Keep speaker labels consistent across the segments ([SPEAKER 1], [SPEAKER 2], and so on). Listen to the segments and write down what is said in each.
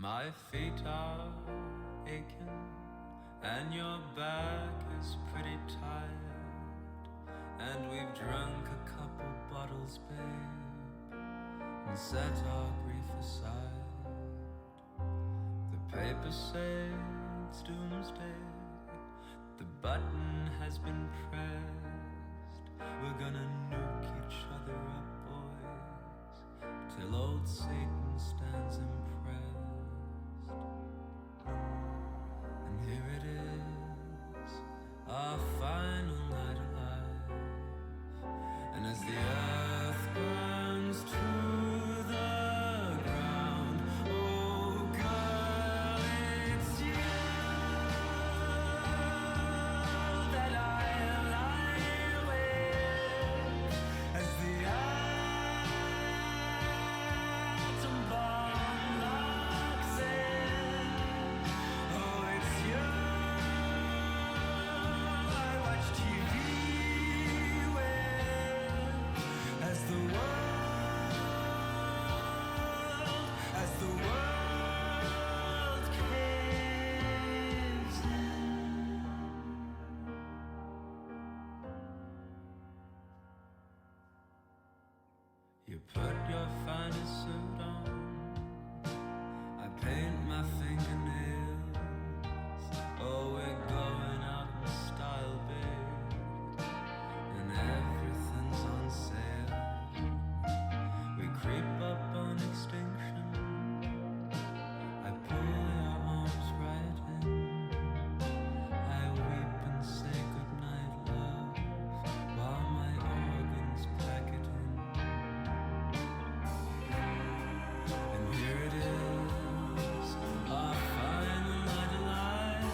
[SPEAKER 1] My feet are aching and your back is pretty tired, and we've drunk a couple bottles, babe, and set our grief aside. The papers say it's doomsday, the button has been pressed. We're gonna nuke each other up, boys, till old Satan stands impressed. And here it is, our final night alive. And as the earth burns to the ground, oh girl, it's you that I lie with. As the atom bomb locks in, oh it's you I watch TV with. As the world caves in. You put your finest suit on, I paint my fingernails. Oh, we're going out in style, babe, and everything's on sale. We creep up on extinction, I pull your arms right in. I weep and say goodnight, love, while my organs pack it in. And here it is, our final night alive.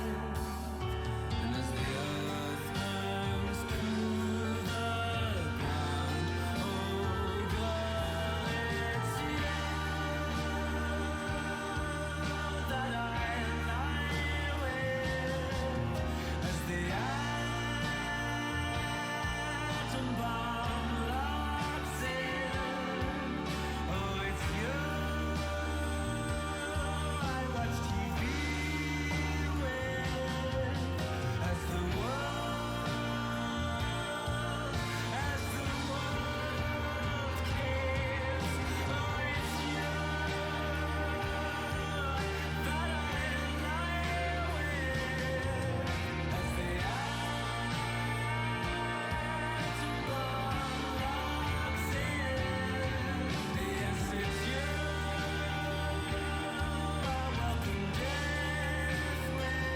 [SPEAKER 1] And as the earth turns to the ground, oh girl, it's you that I lie with. As the atom bomb locks in, oh it's you I watch TV with. As the world caves, oh it's you that I lie with. As the atom bomb locks in, yes it's you I welcome death with.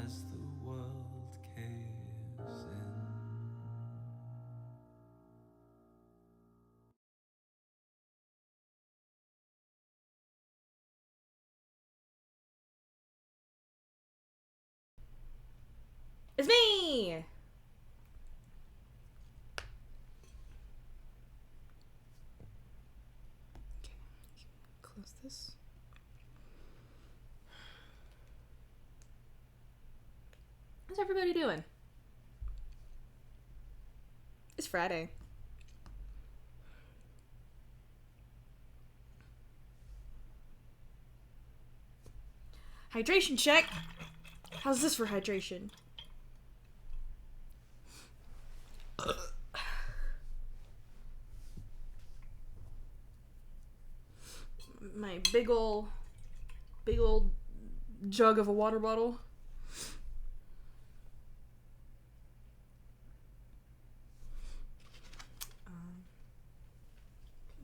[SPEAKER 1] As the world caves in.
[SPEAKER 2] It's me! Okay, close this. How's everybody doing? It's Friday. Hydration check. How's this for hydration? My big old jug of a water bottle.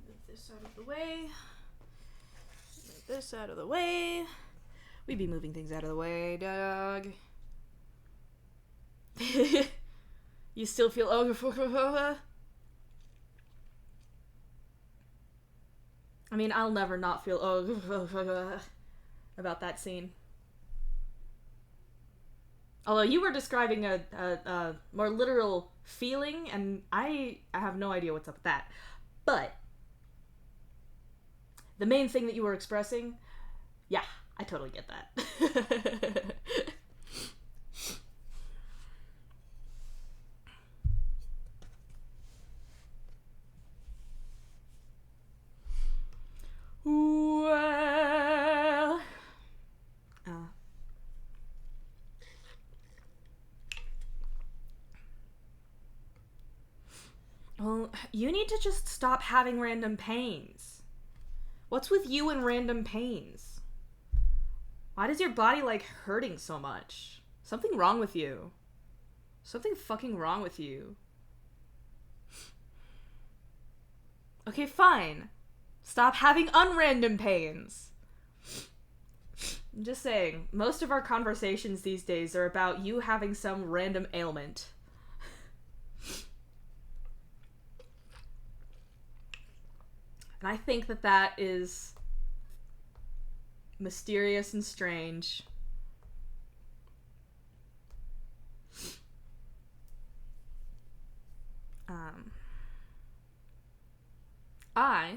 [SPEAKER 2] Move this out of the way. Move this out of the way. We be moving things out of the way, dog. You still feel I mean, I'll never not feel about that scene. Although you were describing a more literal feeling, and I have no idea what's up with that. But the main thing that you were expressing, yeah, I totally get that. Well, well, you need to just stop having random pains. What's with you and random pains? Why does your body like hurting so much? Something wrong with you. Something fucking wrong with you. Okay, fine. Stop having unrandom pains. I'm just saying, most of our conversations these days are about you having some random ailment. And I think that that is mysterious and strange. I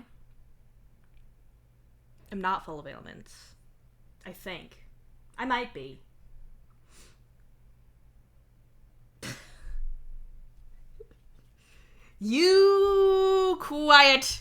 [SPEAKER 2] am not full of ailments. I think. I might be. You quiet.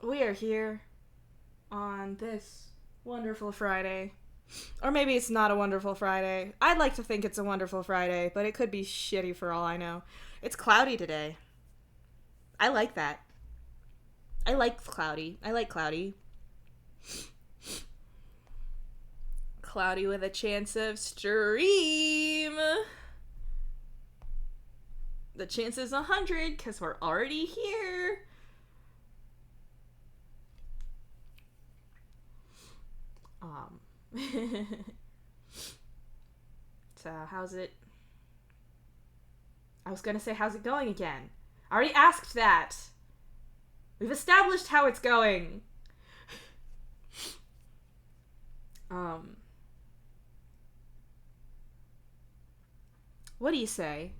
[SPEAKER 2] We are here on this wonderful Friday. Or maybe it's not a wonderful Friday. I'd like to think it's a wonderful Friday, but it could be shitty for all I know. It's cloudy today. I like that. I like cloudy. I like cloudy. Cloudy with a chance of stream. The chance is 100 because we're already here. So, how's it? I was gonna say, how's it going again? I already asked that. We've established how it's going. What do you say?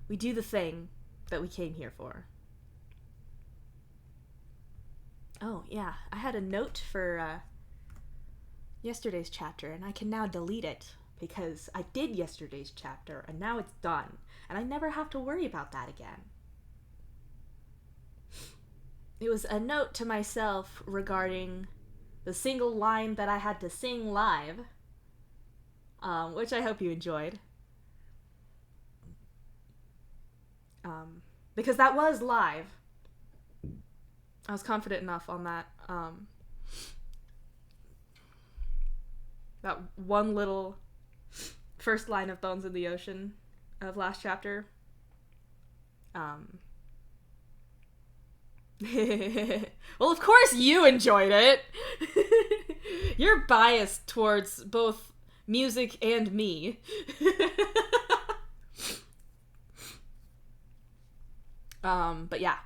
[SPEAKER 2] We do the thing that we came here for. Oh, yeah. I had a note for, yesterday's chapter, and I can now delete it because I did yesterday's chapter, and now it's done, and I never have to worry about that again. It was a note to myself regarding the single line that I had to sing live, which I hope you enjoyed. Because that was live. I was confident enough on that. That one little first line of Bones in the Ocean of last chapter. Well, of course you enjoyed it. You're biased towards both music and me. But yeah.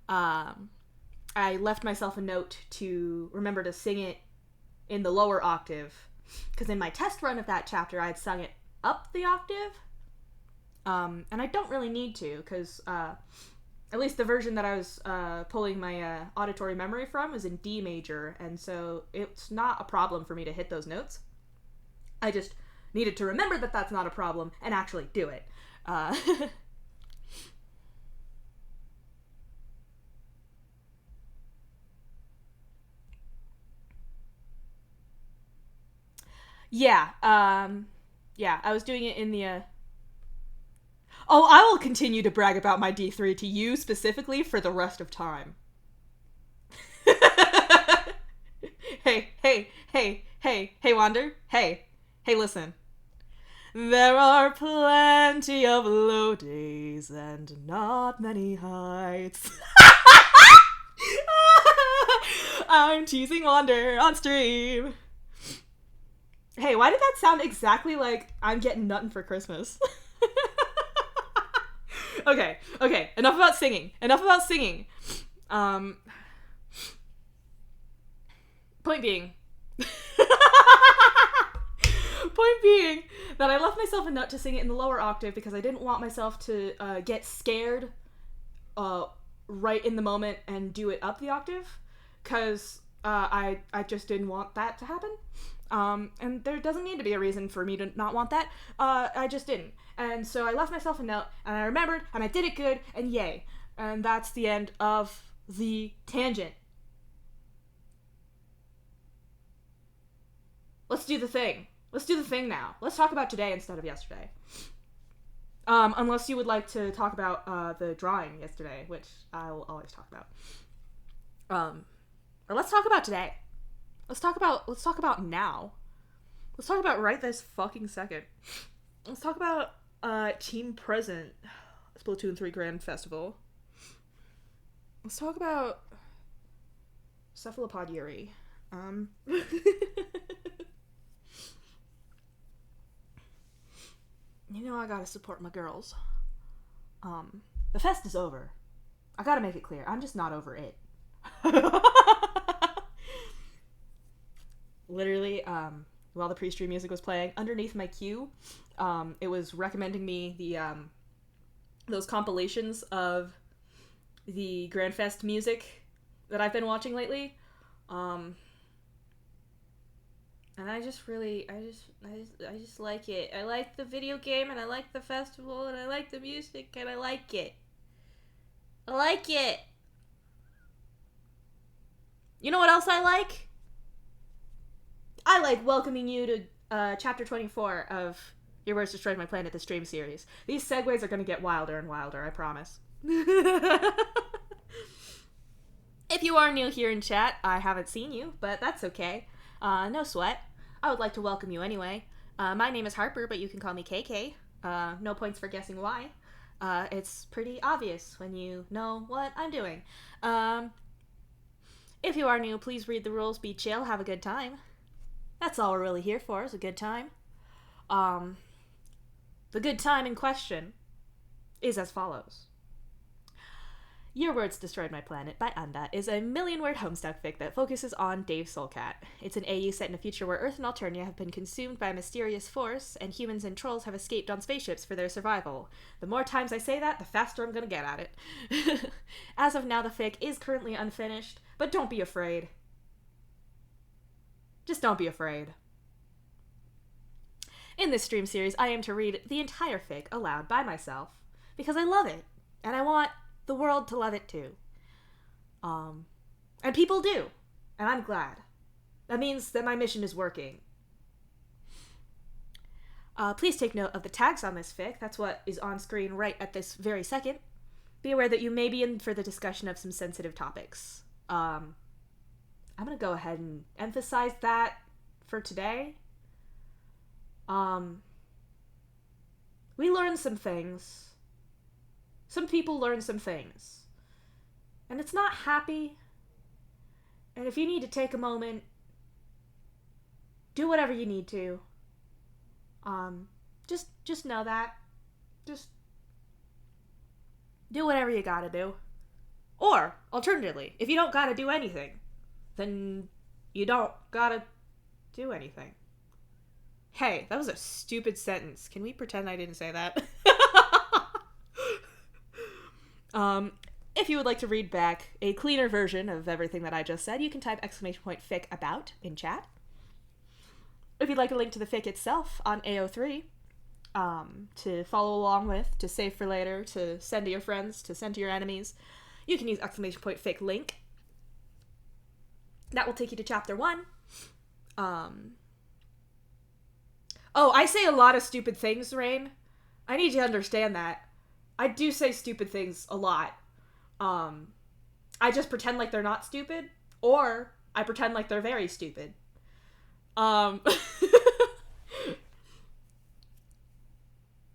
[SPEAKER 2] I left myself a note to remember to sing it in the lower octave. Because in my test run of that chapter, I had sung it up the octave. And I don't really need to, because at least the version that I was pulling my auditory memory from is in D major, and so it's not a problem for me to hit those notes. I just needed to remember that that's not a problem and actually do it. Yeah, I was doing it in the, Oh, I will continue to brag about my D3 to you specifically for the rest of time. Hey, Wander. Hey, listen. There are plenty of low days and not many heights. I'm teasing Wander on stream. Hey, why did that sound exactly like I'm getting nuttin' for Christmas? Okay. Enough about singing. Point being. Point being that I left myself a note to sing it in the lower octave because I didn't want myself to get scared right in the moment and do it up the octave, because I just didn't want that to happen. And there doesn't need to be a reason for me to not want that. I just didn't. And so I left myself a note, and I remembered, and I did it good, and yay. And that's the end of the tangent. Let's do the thing. Let's do the thing now. Let's talk about today instead of yesterday. Unless you would like to talk about the drawing yesterday, which I will always talk about. Or let's talk about today. Let's talk about now. Let's talk about right this fucking second. Let's talk about Team Present Splatoon 3 Grand Festival. Let's talk about Cephalopod Yuri. You know I gotta support my girls. The fest is over. I gotta make it clear. I'm just not over it. Literally, while the pre-stream music was playing, underneath my queue, it was recommending me the those compilations of the Grand Fest music that I've been watching lately. And I just like it. I like the video game, and I like the festival, and I like the music, and I like it. I like it. You know what else I like? I like welcoming you to chapter 24 of Your Words Destroyed My Planet, the stream series. These segues are going to get wilder and wilder, I promise. If you are new here in chat, I haven't seen you, but that's okay. No sweat. I would like to welcome you anyway. My name is Harper, but you can call me KK. No points for guessing why. It's pretty obvious when you know what I'm doing. If you are new, please read the rules, be chill, have a good time. That's all we're really here for, is a good time. The good time in question is as follows. Your Words Destroyed My Planet by Unda is a million-word Homestuck fic that focuses on Dave Soulcat. It's an AU set in a future where Earth and Alternia have been consumed by a mysterious force, and humans and trolls have escaped on spaceships for their survival. The more times I say that, the faster I'm gonna get at it. As of now, the fic is currently unfinished, but don't be afraid. Just don't be afraid. In this stream series, I aim to read the entire fic aloud by myself, because I love it, and I want the world to love it too. And people do, and I'm glad. That means that my mission is working. Please take note of the tags on this fic. That's what is on screen right at this very second. Be aware that you may be in for the discussion of some sensitive topics. I'm gonna go ahead and emphasize that for today. We learned some things. Some people learn some things. And it's not happy. And if you need to take a moment, do whatever you need to. Just know that. Just do whatever you gotta do. Or, alternatively, if you don't gotta do anything, then you don't gotta do anything. Hey, that was a stupid sentence. Can we pretend I didn't say that? If you would like to read back a cleaner version of everything that I just said, you can type !fic about in chat. If you'd like a link to the fic itself on AO3, to follow along with, to save for later, to send to your friends, to send to your enemies, you can use !fic link. That will take you to chapter 1. Oh, I say a lot of stupid things, Rain. I need you to understand that. I do say stupid things a lot. I just pretend like they're not stupid, or I pretend like they're very stupid.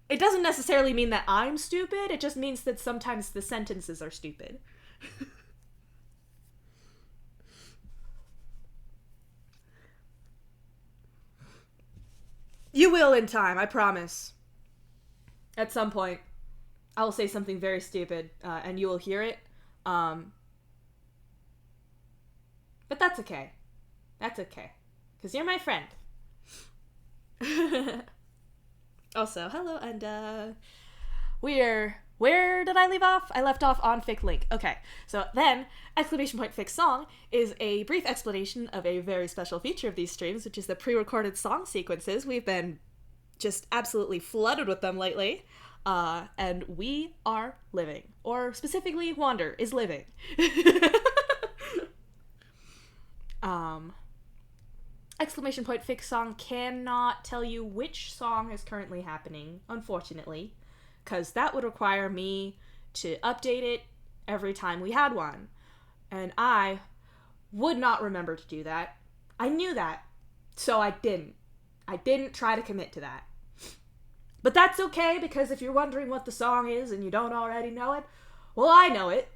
[SPEAKER 2] It doesn't necessarily mean that I'm stupid, it just means that sometimes the sentences are stupid. You will in time, I promise. At some point. I will say something very stupid, and you will hear it. But that's okay. That's okay. Because you're my friend. Also, hello, Unda. Where did I leave off? I left off on Fic Link. Okay, so then, exclamation point Fic Song is a brief explanation of a very special feature of these streams, which is the pre-recorded song sequences. We've been just absolutely flooded with them lately. And we are living. Or specifically, Wander is living. Exclamation point Fic Song cannot tell you which song is currently happening, unfortunately, because that would require me to update it every time we had one. And I would not remember to do that. I knew that, so I didn't. I didn't try to commit to that. But that's okay, because if you're wondering what the song is and you don't already know it, well, I know it,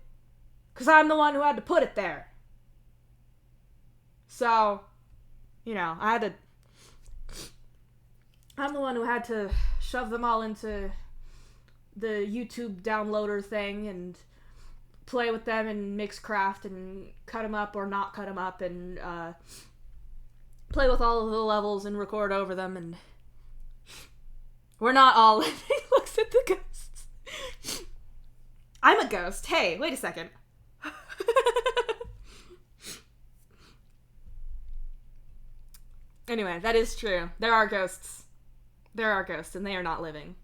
[SPEAKER 2] because I'm the one who had to put it there. So, you know, I'm the one who had to shove them all into the YouTube downloader thing and play with them in Mixcraft and cut them up or not cut them up and play with all of the levels and record over them. And we're not all living. Looks at the ghosts. I'm a ghost. Hey, wait a second. Anyway, that is true. There are ghosts. There are ghosts, and they are not living,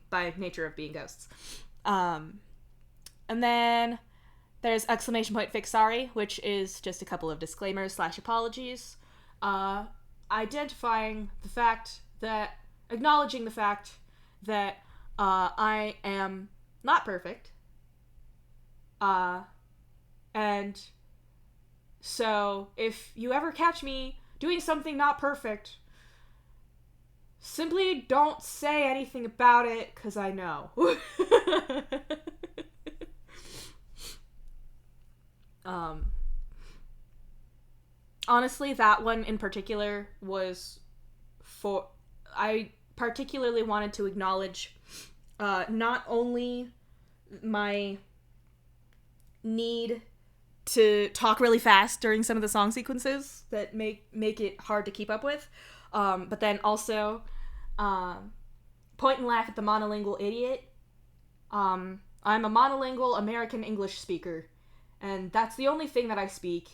[SPEAKER 2] by nature of being ghosts. And then there's exclamation point Fic Sorry, which is just a couple of disclaimers / apologies. Identifying the fact that, acknowledging the fact that I am not perfect. And so if you ever catch me doing something not perfect, simply don't say anything about it, because I know. Honestly, that one in particular was for... I particularly wanted to acknowledge not only my need to talk really fast during some of the song sequences that make it hard to keep up with, but then also point and laugh at the monolingual idiot. I'm a monolingual American English speaker, and that's the only thing that I speak,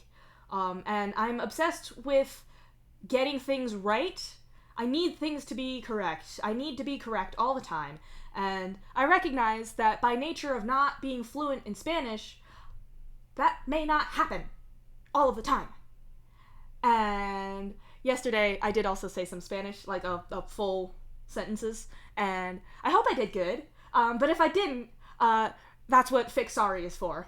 [SPEAKER 2] and I'm obsessed with getting things right. I need things to be correct. I need to be correct all the time, and I recognize that by nature of not being fluent in Spanish, that may not happen all of the time. And yesterday, I did also say some Spanish, like a full sentences, and I hope I did good. But if I didn't, that's what Fic Sorry is for.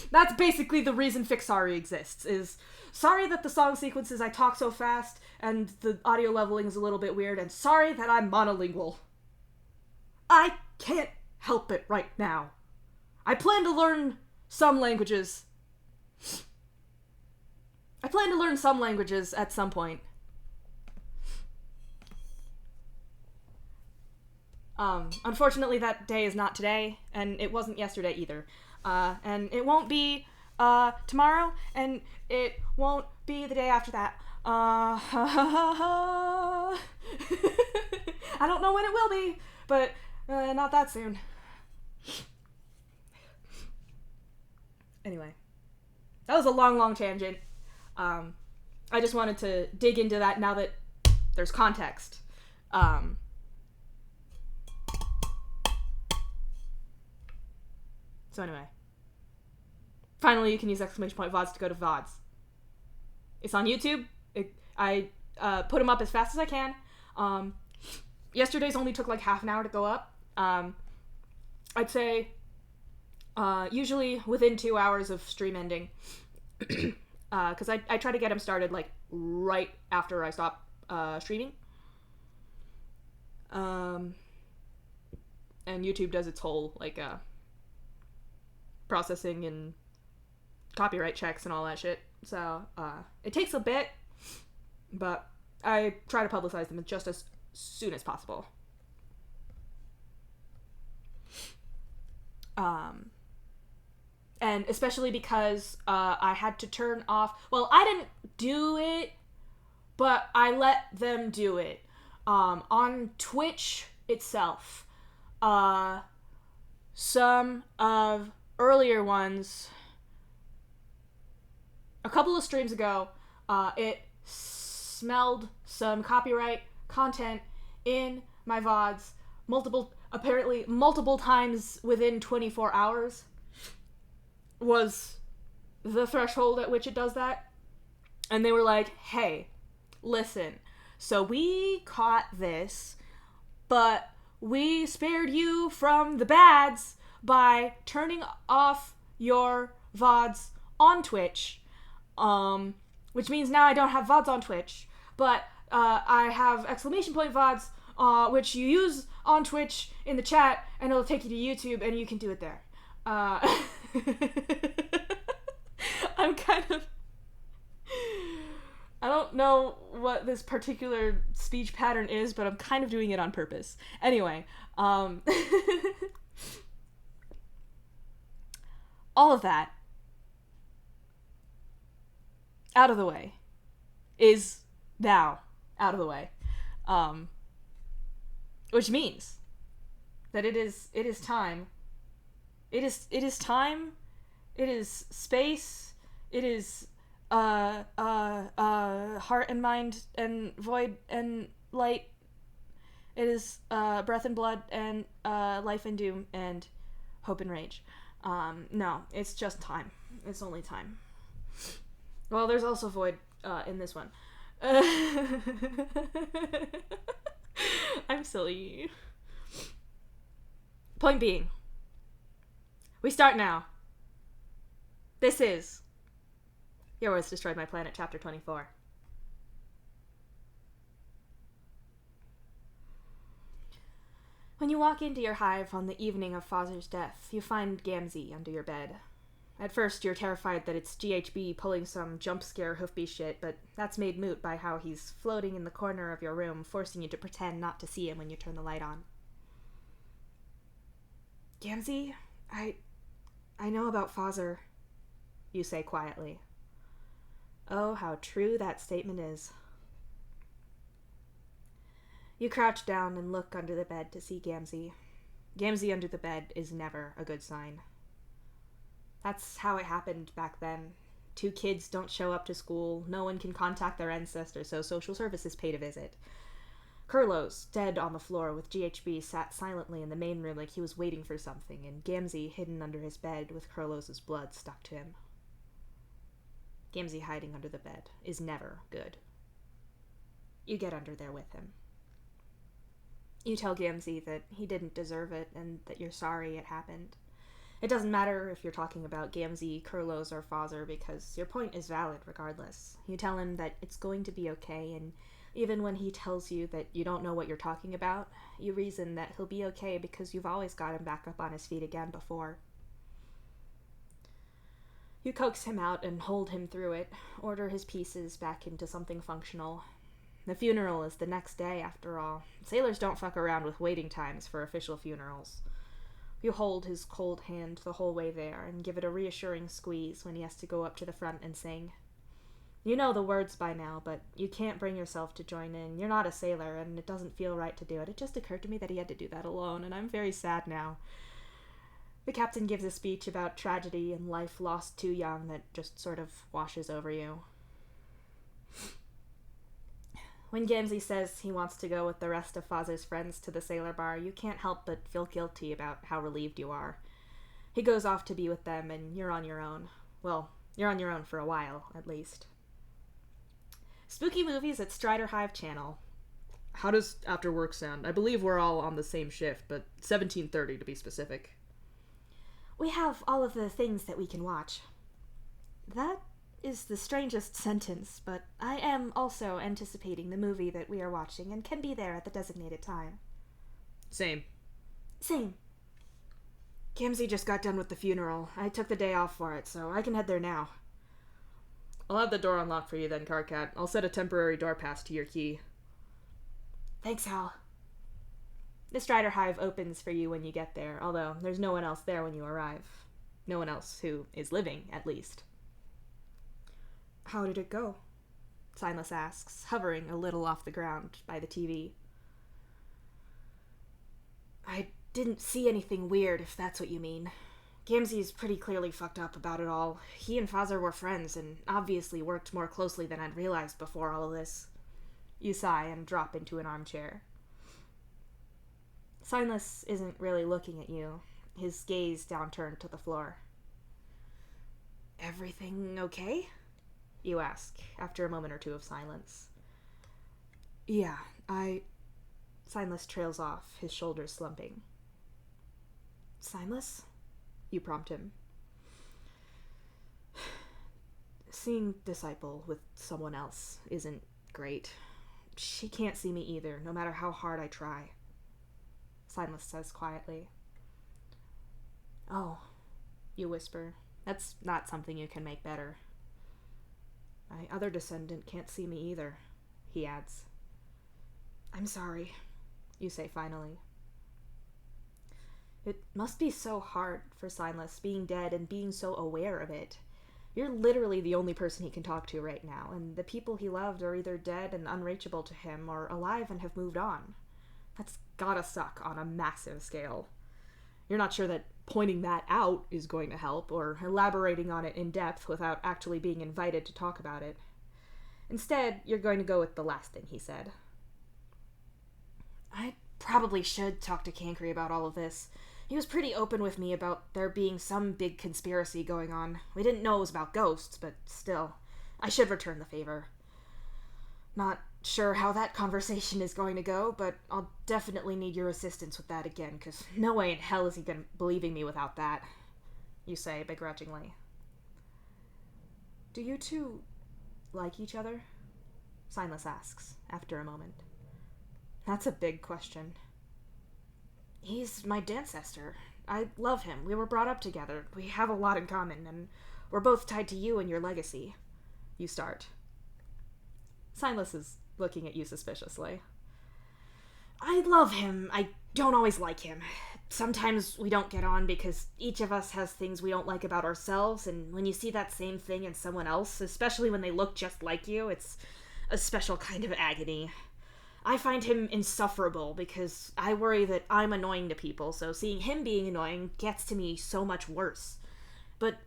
[SPEAKER 2] That's basically the reason Fic Sorry exists, is sorry that the song sequences I talk so fast and the audio leveling is a little bit weird, and sorry that I'm monolingual. I can't help it right now. I plan to learn some languages. At some point. Unfortunately, that day is not today, and it wasn't yesterday either. And it won't be tomorrow, and it won't be the day after that. I don't know when it will be, but not that soon. Anyway, that was a long tangent. I just wanted to dig into that now that there's context. So anyway, finally you can use exclamation point VODs to go to VODs. It's on YouTube. I put them up as fast as I can. Yesterday's only took like half an hour to go up. I'd say usually within 2 hours of stream ending. Because I try to get them started like right after I stop streaming. And YouTube does its whole like processing and copyright checks and all that shit. So it takes a bit, but I try to publicize them just as soon as possible. And especially because I had to turn off. Well, I didn't do it, but I let them do it. On Twitch itself, some of earlier ones, a couple of streams ago, it smelled some copyright content in my VODs apparently multiple times within 24 hours was the threshold at which it does that. And they were like, hey, listen, so we caught this, but we spared you from the bads by turning off your VODs on Twitch, which means now I don't have VODs on Twitch, but I have exclamation point VODs, which you use on Twitch in the chat, and it'll take you to YouTube, and you can do it there. I'm kind of... I don't know what this particular speech pattern is, but I'm kind of doing it on purpose. Anyway, all of that out of the way is now out of the way. Which means that it is time. It is time. It is space. It is heart and mind and void and light. It is breath and blood and life and doom and hope and rage. No, it's just time. It's only time. Well, there's also void in this one. I'm silly. Point being, we start now. This is Your Words Destroyed My Planet, Chapter 24. When you walk into your hive on the evening of Fozer's death, you find Gamzee under your bed. At first, you're terrified that it's GHB pulling some jump scare hoofbeat shit, but that's made moot by how he's floating in the corner of your room, forcing you to pretend not to see him when you turn the light on. Gamzee, I know about Fozer, you say quietly. Oh, how true that statement is. You crouch down and look under the bed to see Gamzee. Gamzee under the bed is never a good sign. That's how it happened back then. 2 kids don't show up to school, no one can contact their ancestors, so social services paid a visit. Kurlos, dead on the floor with GHB, sat silently in the main room like he was waiting for something, and Gamzee hidden under his bed with Kurlos' blood stuck to him. Gamzee hiding under the bed is never good. You get under there with him. You tell Gamzee that he didn't deserve it and that you're sorry it happened. It doesn't matter if you're talking about Gamzee, Kurlos, or Fozer, because your point is valid regardless. You tell him that it's going to be okay, and even when he tells you that you don't know what you're talking about, you reason that he'll be okay because you've always got him back up on his feet again before. You coax him out and hold him through it, order his pieces back into something functional. The funeral is the next day, after all. Sailors don't fuck around with waiting times for official funerals. You hold his cold hand the whole way there and give it a reassuring squeeze when he has to go up to the front and sing. You know the words by now, but you can't bring yourself to join in. You're not a sailor, and it doesn't feel right to do it. It just occurred to me that he had to do that alone, and I'm very sad now. The captain gives a speech about tragedy and life lost too young that just sort of washes over you. When Gamzee says he wants to go with the rest of Fozer's friends to the sailor bar, you can't help but feel guilty about how relieved you are. He goes off to be with them, and you're on your own. Well, you're on your own for a while, at least. Spooky movies at Strider Hive Channel.
[SPEAKER 3] How does after work sound? I believe we're all on the same shift, but 17:30 to be specific.
[SPEAKER 2] We have all of the things that we can watch. That is the strangest sentence, but I am also anticipating the movie that we are watching and can be there at the designated time.
[SPEAKER 3] Same.
[SPEAKER 2] Gamzee just got done with the funeral. I took the day off for it, so I can head there now.
[SPEAKER 3] I'll have the door unlocked for you then, Carcat. I'll set a temporary door pass to your key.
[SPEAKER 2] Thanks, Hal. The Strider Hive opens for you when you get there, although there's no one else there when you arrive. No one else who is living, at least. How did it go? Silas asks, hovering a little off the ground by the TV. I didn't see anything weird, if that's what you mean. Gamzee's pretty clearly fucked up about it all. He and Fazar were friends, and obviously worked more closely than I'd realized before all of this. You sigh and drop into an armchair. Silas isn't really looking at you, his gaze downturned to the floor. Everything okay? You ask, after a moment or two of silence. Yeah, Silas trails off, his shoulders slumping. Silas? You prompt him. Seeing Disciple with someone else isn't great. She can't see me either, no matter how hard I try. Silas says quietly. Oh, you whisper. That's not something you can make better. My other descendant can't see me either, he adds. I'm sorry, you say finally. It must be so hard for Silas, being dead and being so aware of it. You're literally the only person he can talk to right now, and the people he loved are either dead and unreachable to him, or alive and have moved on. That's gotta suck on a massive scale. You're not sure that pointing that out is going to help, or elaborating on it in depth without actually being invited to talk about it. Instead, you're going to go with the last thing he said. I probably should talk to Cancry about all of this. He was pretty open with me about there being some big conspiracy going on. We didn't know it was about ghosts, but still, I should return the favor. Not sure how that conversation is going to go, but I'll definitely need your assistance with that again, because no way in hell is he believing me without that, you say begrudgingly. Do you two like each other? Silas asks, after a moment. That's a big question. He's my ancestor. I love him. We were brought up together. We have a lot in common, and we're both tied to you and your legacy. You start. Silas is looking at you suspiciously. I love him. I don't always like him. Sometimes we don't get on because each of us has things we don't like about ourselves, and when you see that same thing in someone else, especially when they look just like you, it's a special kind of agony. I find him insufferable because I worry that I'm annoying to people, so seeing him being annoying gets to me so much worse. But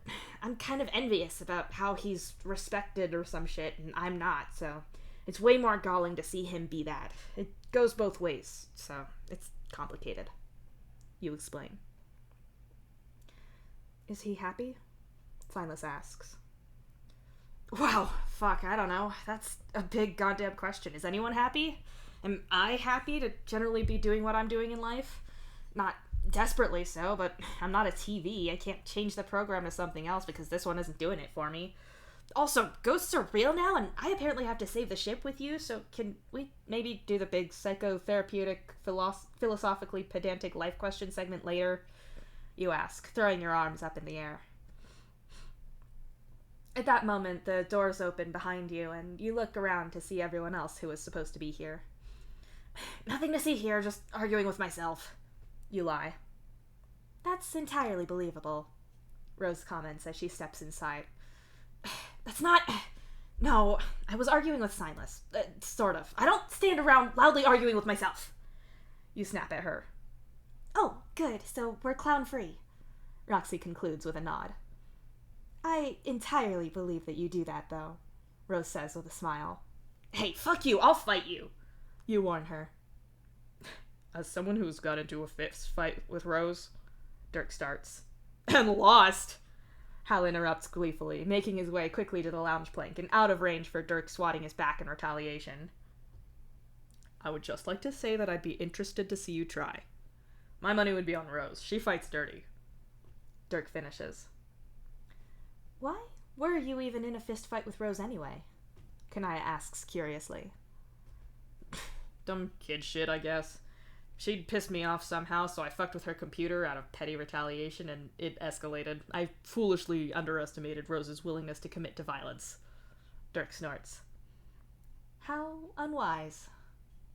[SPEAKER 2] I'm kind of envious about how he's respected or some shit, and I'm not, so it's way more galling to see him be that. It goes both ways, so it's complicated. You explain. Is he happy? Silas asks. Wow, fuck, I don't know. That's a big goddamn question. Is anyone happy? Am I happy to generally be doing what I'm doing in life? Not desperately so, but I'm not a TV. I can't change the program to something else because this one isn't doing it for me. Also, ghosts are real now, and I apparently have to save the ship with you, so can we maybe do the big psychotherapeutic, philosophically pedantic life question segment later? You ask, throwing your arms up in the air. At that moment, the doors open behind you, and you look around to see everyone else who was supposed to be here. Nothing to see here, just arguing with myself. You lie. That's entirely believable, Rose comments as she steps inside. That's not... No, I was arguing with Silas. Sort of. I don't stand around loudly arguing with myself. You snap at her. Oh, good, so we're clown-free, Roxy concludes with a nod. I entirely believe that you do that, though, Rose says with a smile. Hey, fuck you, I'll fight you, you warn her.
[SPEAKER 3] As someone who's got into a fist fight with Rose, Dirk starts. And lost! Hal interrupts gleefully, making his way quickly to the lounge plank and out of range for Dirk swatting his back in retaliation. I would just like to say that I'd be interested to see you try. My money would be on Rose. She fights dirty.
[SPEAKER 2] Dirk finishes. Why were you even in a fist fight with Rose anyway? Kanaya asks curiously.
[SPEAKER 3] Dumb kid shit, I guess. She'd pissed me off somehow, so I fucked with her computer out of petty retaliation, and it escalated. I foolishly underestimated Rose's willingness to commit to violence. Dirk snorts.
[SPEAKER 2] How unwise,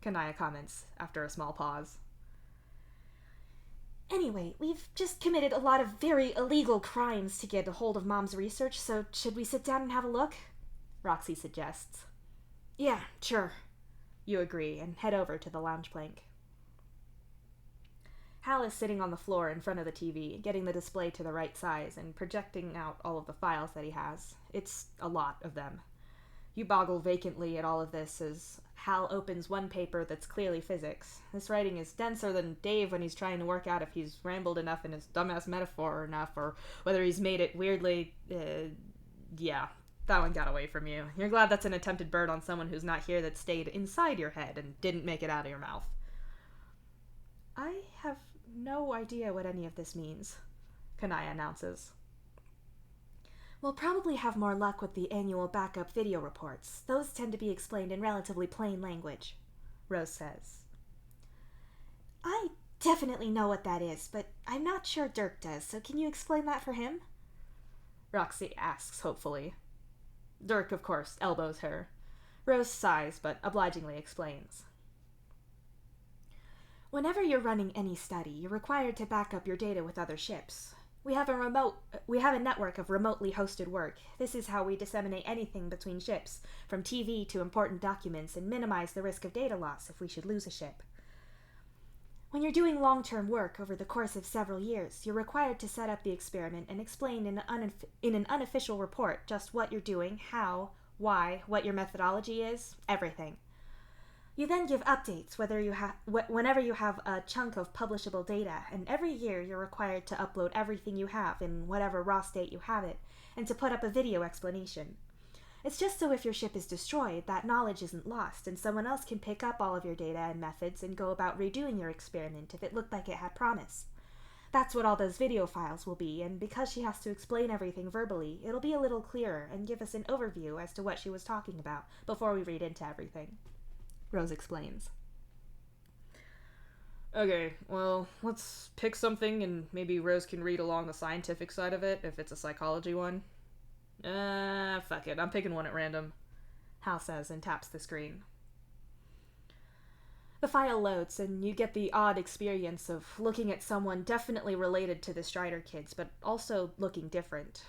[SPEAKER 2] Kanaya comments after a small pause. Anyway, we've just committed a lot of very illegal crimes to get a hold of Mom's research, so should we sit down and have a look? Roxy suggests. Yeah, sure. You agree and head over to the lounge plank. Hal is sitting on the floor in front of the TV, getting the display to the right size and projecting out all of the files that he has. It's a lot of them. You boggle vacantly at all of this as Hal opens one paper that's clearly physics. This writing is denser than Dave when he's trying to work out if he's rambled enough in his dumbass metaphor enough, or whether he's made it weirdly... yeah, that one got away from you. You're glad that's an attempted burn on someone who's not here that stayed inside your head and didn't make it out of your mouth. I have no idea what any of this means, Kanaya announces. We'll probably have more luck with the annual backup video reports. Those tend to be explained in relatively plain language, Rose says. I definitely know what that is, but I'm not sure Dirk does, so can you explain that for him? Roxy asks hopefully. Dirk, of course, elbows her. Rose sighs, but obligingly explains. Whenever you're running any study, you're required to back up your data with other ships. We have a network of remotely hosted work. This is how we disseminate anything between ships, from TV to important documents, and minimize the risk of data loss if we should lose a ship. When you're doing long-term work over the course of several years, you're required to set up the experiment and explain in an unofficial report just what you're doing, how, why, what your methodology is, everything. You then give updates whenever you have a chunk of publishable data, and every year you're required to upload everything you have in whatever raw state you have it, and to put up a video explanation. It's just so if your ship is destroyed, that knowledge isn't lost, and someone else can pick up all of your data and methods and go about redoing your experiment if it looked like it had promise. That's what all those video files will be, and because she has to explain everything verbally, it'll be a little clearer and give us an overview as to what she was talking about before we read into everything. Rose explains.
[SPEAKER 3] Okay, well, let's pick something and maybe Rose can read along the scientific side of it if it's a psychology one. Fuck it, I'm picking one at random,
[SPEAKER 2] Hal says and taps the screen. The file loads, and you get the odd experience of looking at someone definitely related to the Strider kids, but also looking different.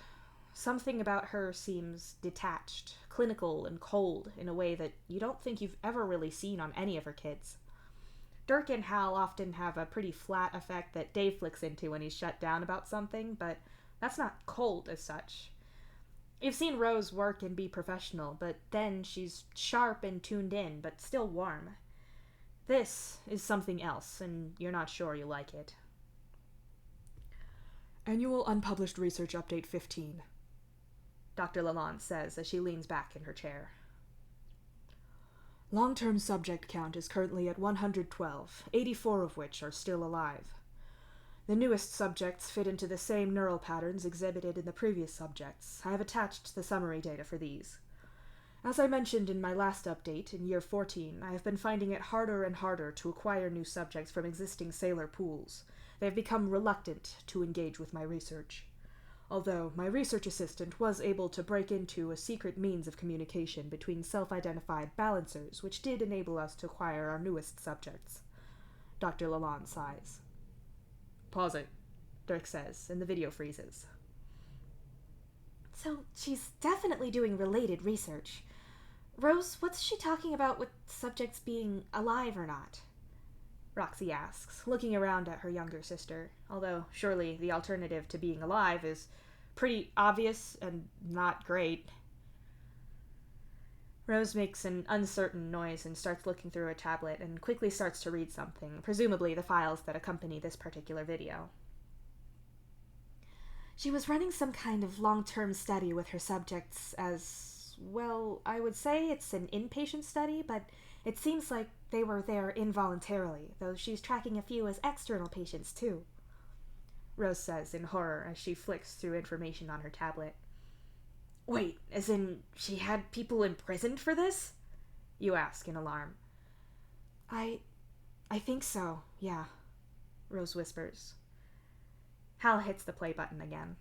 [SPEAKER 2] Something about her seems detached, clinical, and cold in a way that you don't think you've ever really seen on any of her kids. Dirk and Hal often have a pretty flat effect that Dave flicks into when he's shut down about something, but that's not cold as such. You've seen Rose work and be professional, but then she's sharp and tuned in, but still warm. This is something else, and you're not sure you like it.
[SPEAKER 3] Annual Unpublished Research Update 15.
[SPEAKER 2] Dr. Lalonde says as she leans back in her chair.
[SPEAKER 3] Long-term subject count is currently at 112, 84 of which are still alive. The newest subjects fit into the same neural patterns exhibited in the previous subjects. I have attached the summary data for these. As I mentioned in my last update, in year 14, I have been finding it harder and harder to acquire new subjects from existing sailor pools. They have become reluctant to engage with my research. Although my research assistant was able to break into a secret means of communication between self-identified balancers, which did enable us to acquire our newest subjects. Dr. Lalonde sighs.
[SPEAKER 2] Pause it, Dirk says, and the video freezes. So she's definitely doing related research. Rose, what's she talking about with subjects being alive or not? Roxy asks, looking around at her younger sister, although surely the alternative to being alive is pretty obvious and not great. Rose makes an uncertain noise and starts looking through her tablet and quickly starts to read something, presumably the files that accompany this particular video. She was running some kind of long-term study with her subjects as, well, I would say it's an inpatient study, but it seems like they were there involuntarily, though she's tracking a few as external patients, too. Rose says in horror as she flicks through information on her tablet. Wait, as in she had people imprisoned for this? You ask in alarm. I think so, yeah, Rose whispers. Hal hits the play button again.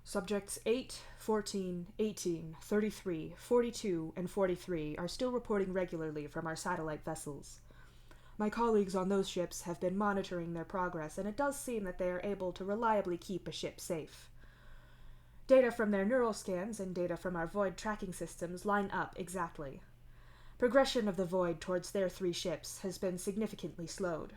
[SPEAKER 3] Subjects 8, 14, 18, 33, 42, and 43 are still reporting regularly from our satellite vessels.
[SPEAKER 2] My colleagues on those ships have been monitoring their progress, and it does seem that they are able to reliably keep a ship safe. Data from their neural scans and data from our void tracking systems line up exactly. Progression of the void towards their 3 ships has been significantly slowed.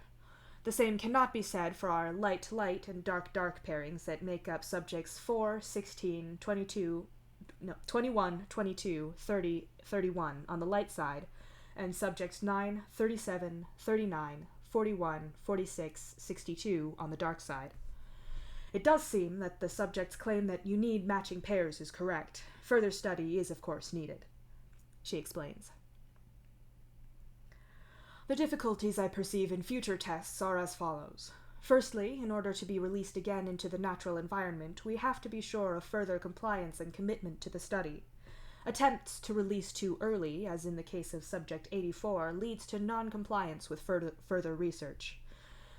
[SPEAKER 2] The same cannot be said for our light-light and dark-dark pairings that make up subjects 4, 16, 21, 22, 30, 31 on the light side, and subjects 9, 37, 39, 41, 46, 62 on the dark side. It does seem that the subject's claim that you need matching pairs is correct. Further study is, of course, needed. She explains. The difficulties I perceive in future tests are as follows. Firstly, in order to be released again into the natural environment, we have to be sure of further compliance and commitment to the study. Attempts to release too early, as in the case of Subject 84, leads to non-compliance with further research.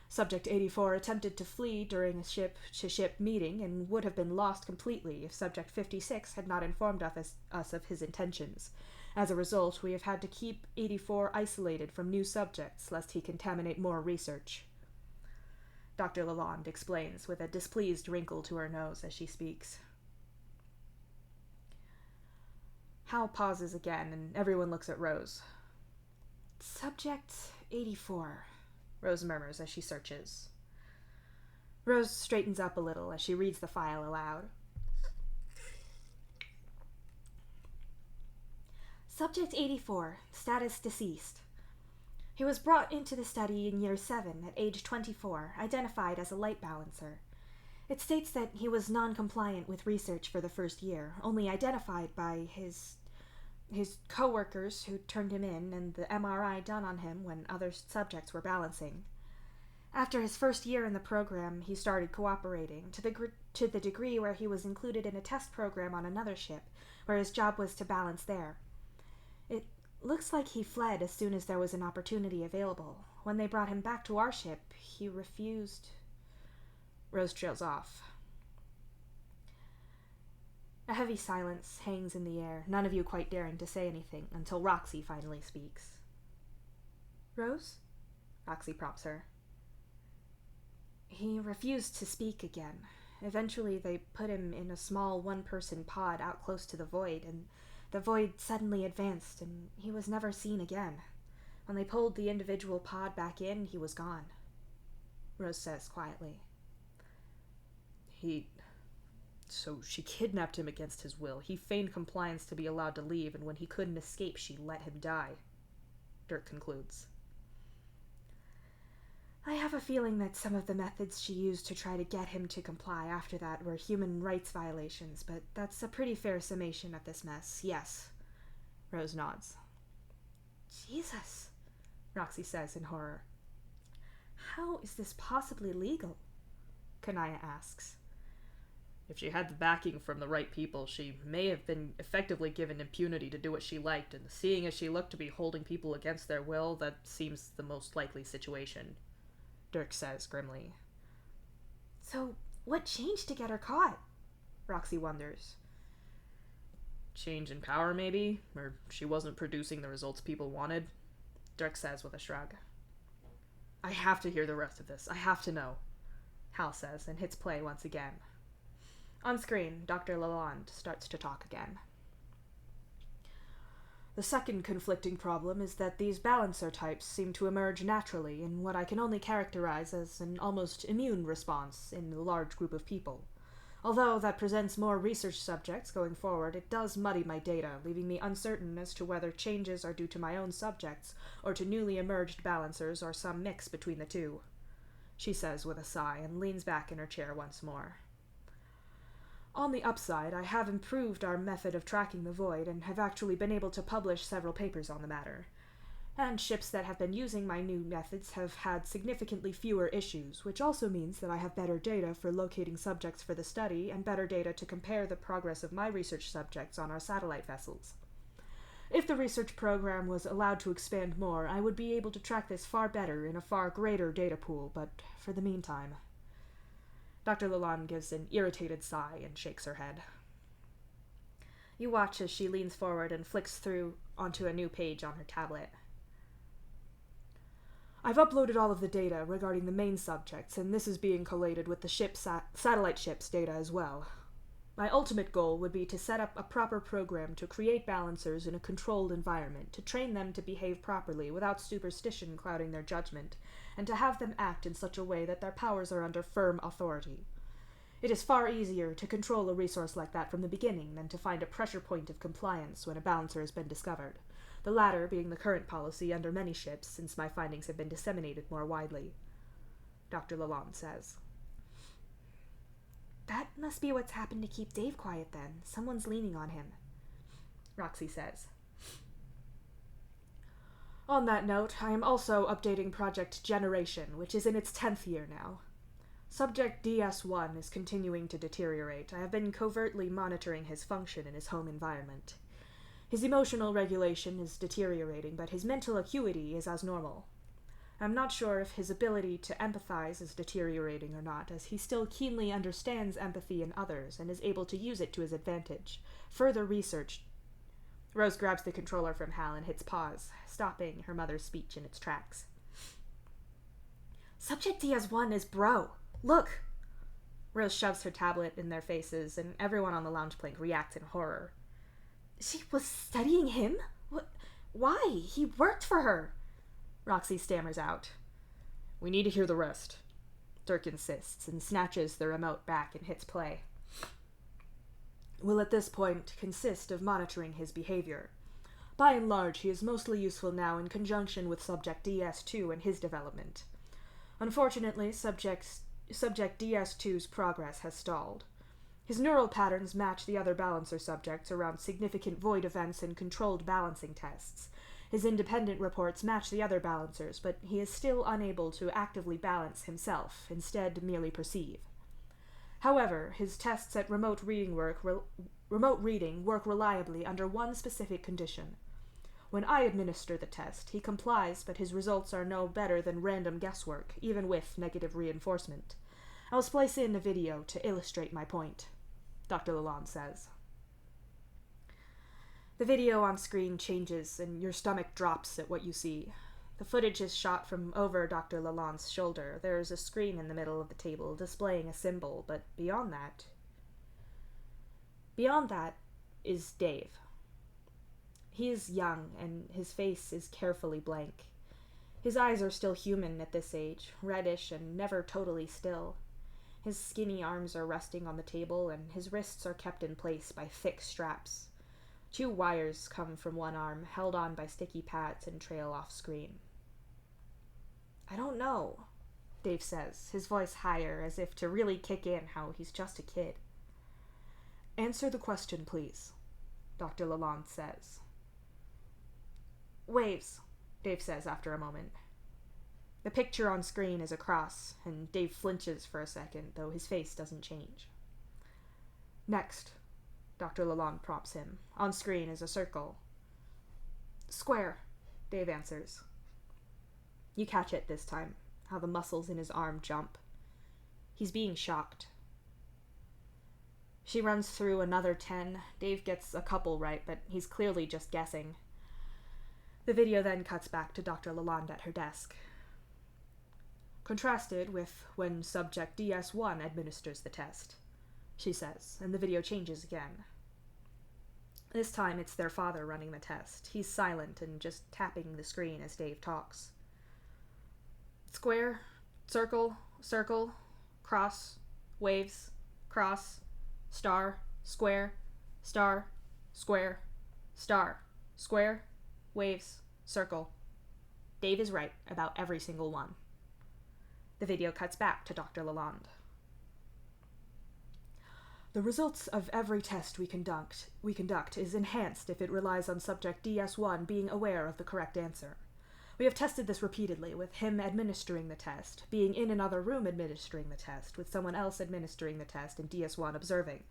[SPEAKER 2] Subject 84 attempted to flee during a ship-to-ship meeting and would have been lost completely if Subject 56 had not informed us of his intentions. As a result, we have had to keep 84 isolated from new subjects, lest he contaminate more research. Dr. Lalonde explains, with a displeased wrinkle to her nose as she speaks. Hal pauses again, and everyone looks at Rose. Subject 84, Rose murmurs as she searches. Rose straightens up a little as she reads the file aloud. Subject 84, status deceased. He was brought into the study in year 7 at age 24, identified as a light balancer. It states that he was non-compliant with research for the first year, only identified by his co-workers who turned him in and the MRI done on him when other subjects were balancing. After his first year in the program, he started cooperating, to the degree where he was included in a test program on another ship, where his job was to balance there. It looks like he fled as soon as there was an opportunity available. When they brought him back to our ship, he refused. Rose trails off. A heavy silence hangs in the air, none of you quite daring to say anything, until Roxy finally speaks. Rose? Roxy prompts her. He refused to speak again. Eventually they put him in a small one-person pod out close to the void, and the void suddenly advanced, and he was never seen again. When they pulled the individual pod back in, he was gone. Rose says quietly. So she kidnapped him against his will. He feigned compliance to be allowed to leave, and when he couldn't escape, she let him die. Dirk concludes. I have a feeling that some of the methods she used to try to get him to comply after that were human rights violations, but that's a pretty fair summation of this mess, yes. Rose nods. Jesus, Roxy says in horror. How is this possibly legal? Kanaya asks. If she had the backing from the right people, she may have been effectively given impunity to do what she liked, and seeing as she looked to be holding people against their will, that seems the most likely situation. Dirk says grimly. So, what changed to get her caught? Roxy wonders. Change in power, maybe? Or she wasn't producing the results people wanted? Dirk says with a shrug. I have to hear the rest of this. I have to know, Hal says, and hits play once again. On screen, Dr. Lalonde starts to talk again. The second conflicting problem is that these balancer types seem to emerge naturally in what I can only characterize as an almost immune response in a large group of people. Although that presents more research subjects going forward, it does muddy my data, leaving me uncertain as to whether changes are due to my own subjects or to newly emerged balancers or some mix between the two, she says with a sigh and leans back in her chair once more. On the upside, I have improved our method of tracking the void and have actually been able to publish several papers on the matter. And ships that have been using my new methods have had significantly fewer issues, which also means that I have better data for locating subjects for the study and better data to compare the progress of my research subjects on our satellite vessels. If the research program was allowed to expand more, I would be able to track this far better in a far greater data pool, but for the meantime... Dr. Lalonde gives an irritated sigh and shakes her head. You watch as she leans forward and flicks through onto a new page on her tablet.
[SPEAKER 3] I've uploaded all of the data regarding the main subjects, and this is being collated with the satellite ship's data as well. My ultimate goal would be to set up a proper program to create balancers in a controlled environment, to train them to behave properly without superstition clouding their judgment, and to have them act in such a way that their powers are under firm authority. It is far easier to control a resource like that from the beginning than to find a pressure point of compliance when a balancer has been discovered, the latter being the current policy under many ships since my findings have been disseminated more widely. Dr. Lalonde says.
[SPEAKER 2] That must be what's happened to keep Dave quiet then. Someone's leaning on him,
[SPEAKER 3] Roxy says. On that note, I am also updating Project Generation, which is in its 10th year now. Subject DS1 is continuing to deteriorate. I have been covertly monitoring his function in his home environment. His emotional regulation is deteriorating, but his mental acuity is as normal. I'm not sure if his ability to empathize is deteriorating or not, as he still keenly understands empathy in others and is able to use it to his advantage. Further research. Rose grabs the controller from Hal and hits pause, stopping her mother's speech in its tracks.
[SPEAKER 2] Subject DS1 is Bro. Look!
[SPEAKER 3] Rose shoves her tablet in their faces, and everyone on the lounge plank reacts in horror.
[SPEAKER 2] She was studying him? Why? He worked for her.
[SPEAKER 3] Roxy stammers out. We need to hear the rest. Dirk insists and snatches the remote back and hits play. Will at this point consist of monitoring his behavior. By and large, he is mostly useful now in conjunction with Subject DS2 and his development. Unfortunately, Subject DS2's progress has stalled. His neural patterns match the other balancer subjects around significant void events and controlled balancing tests. His independent reports match the other balancers, but he is still unable to actively balance himself, instead merely perceive. However, his tests at remote reading work reliably under one specific condition. When I administer the test, he complies, but his results are no better than random guesswork, even with negative reinforcement. I'll splice in a video to illustrate my point, Dr. Lalonde says. The video on screen changes, and your stomach drops at what you see. The footage is shot from over Dr. Lalonde's shoulder. There is a screen in the middle of the table displaying a symbol, but beyond that is Dave. He is young, and his face is carefully blank. His eyes are still human at this age, reddish and never totally still. His skinny arms are resting on the table, and his wrists are kept in place by thick straps. 2 wires come from one arm, held on by sticky pads, and trail off screen. I don't know, Dave says, his voice higher, as if to really kick in how he's just a kid. Answer the question, please, Dr. Lalonde says. Waves, Dave says after a moment. The picture on screen is a cross, and Dave flinches for a second, though his face doesn't change. Next, Dr. Lalonde prompts him. On screen is a circle. Square, Dave answers. You catch it this time, how the muscles in his arm jump. He's being shocked. She runs through another 10. Dave gets a couple right, but he's clearly just guessing. The video then cuts back to Dr. Lalonde at her desk. Contrasted with when Subject DS1 administers the test, she says, and the video changes again. This time it's their father running the test. He's silent and just tapping the screen as Dave talks. Square, circle, circle, cross, waves, cross, star, square, star, square, star, square, waves, circle. Dave is right about every single one. The video cuts back to Dr. Lalonde. The results of every test we conduct is enhanced if it relies on Subject DS1 being aware of the correct answer. We have tested this repeatedly, with him administering the test, being in another room administering the test, with someone else administering the test and DS1 observing.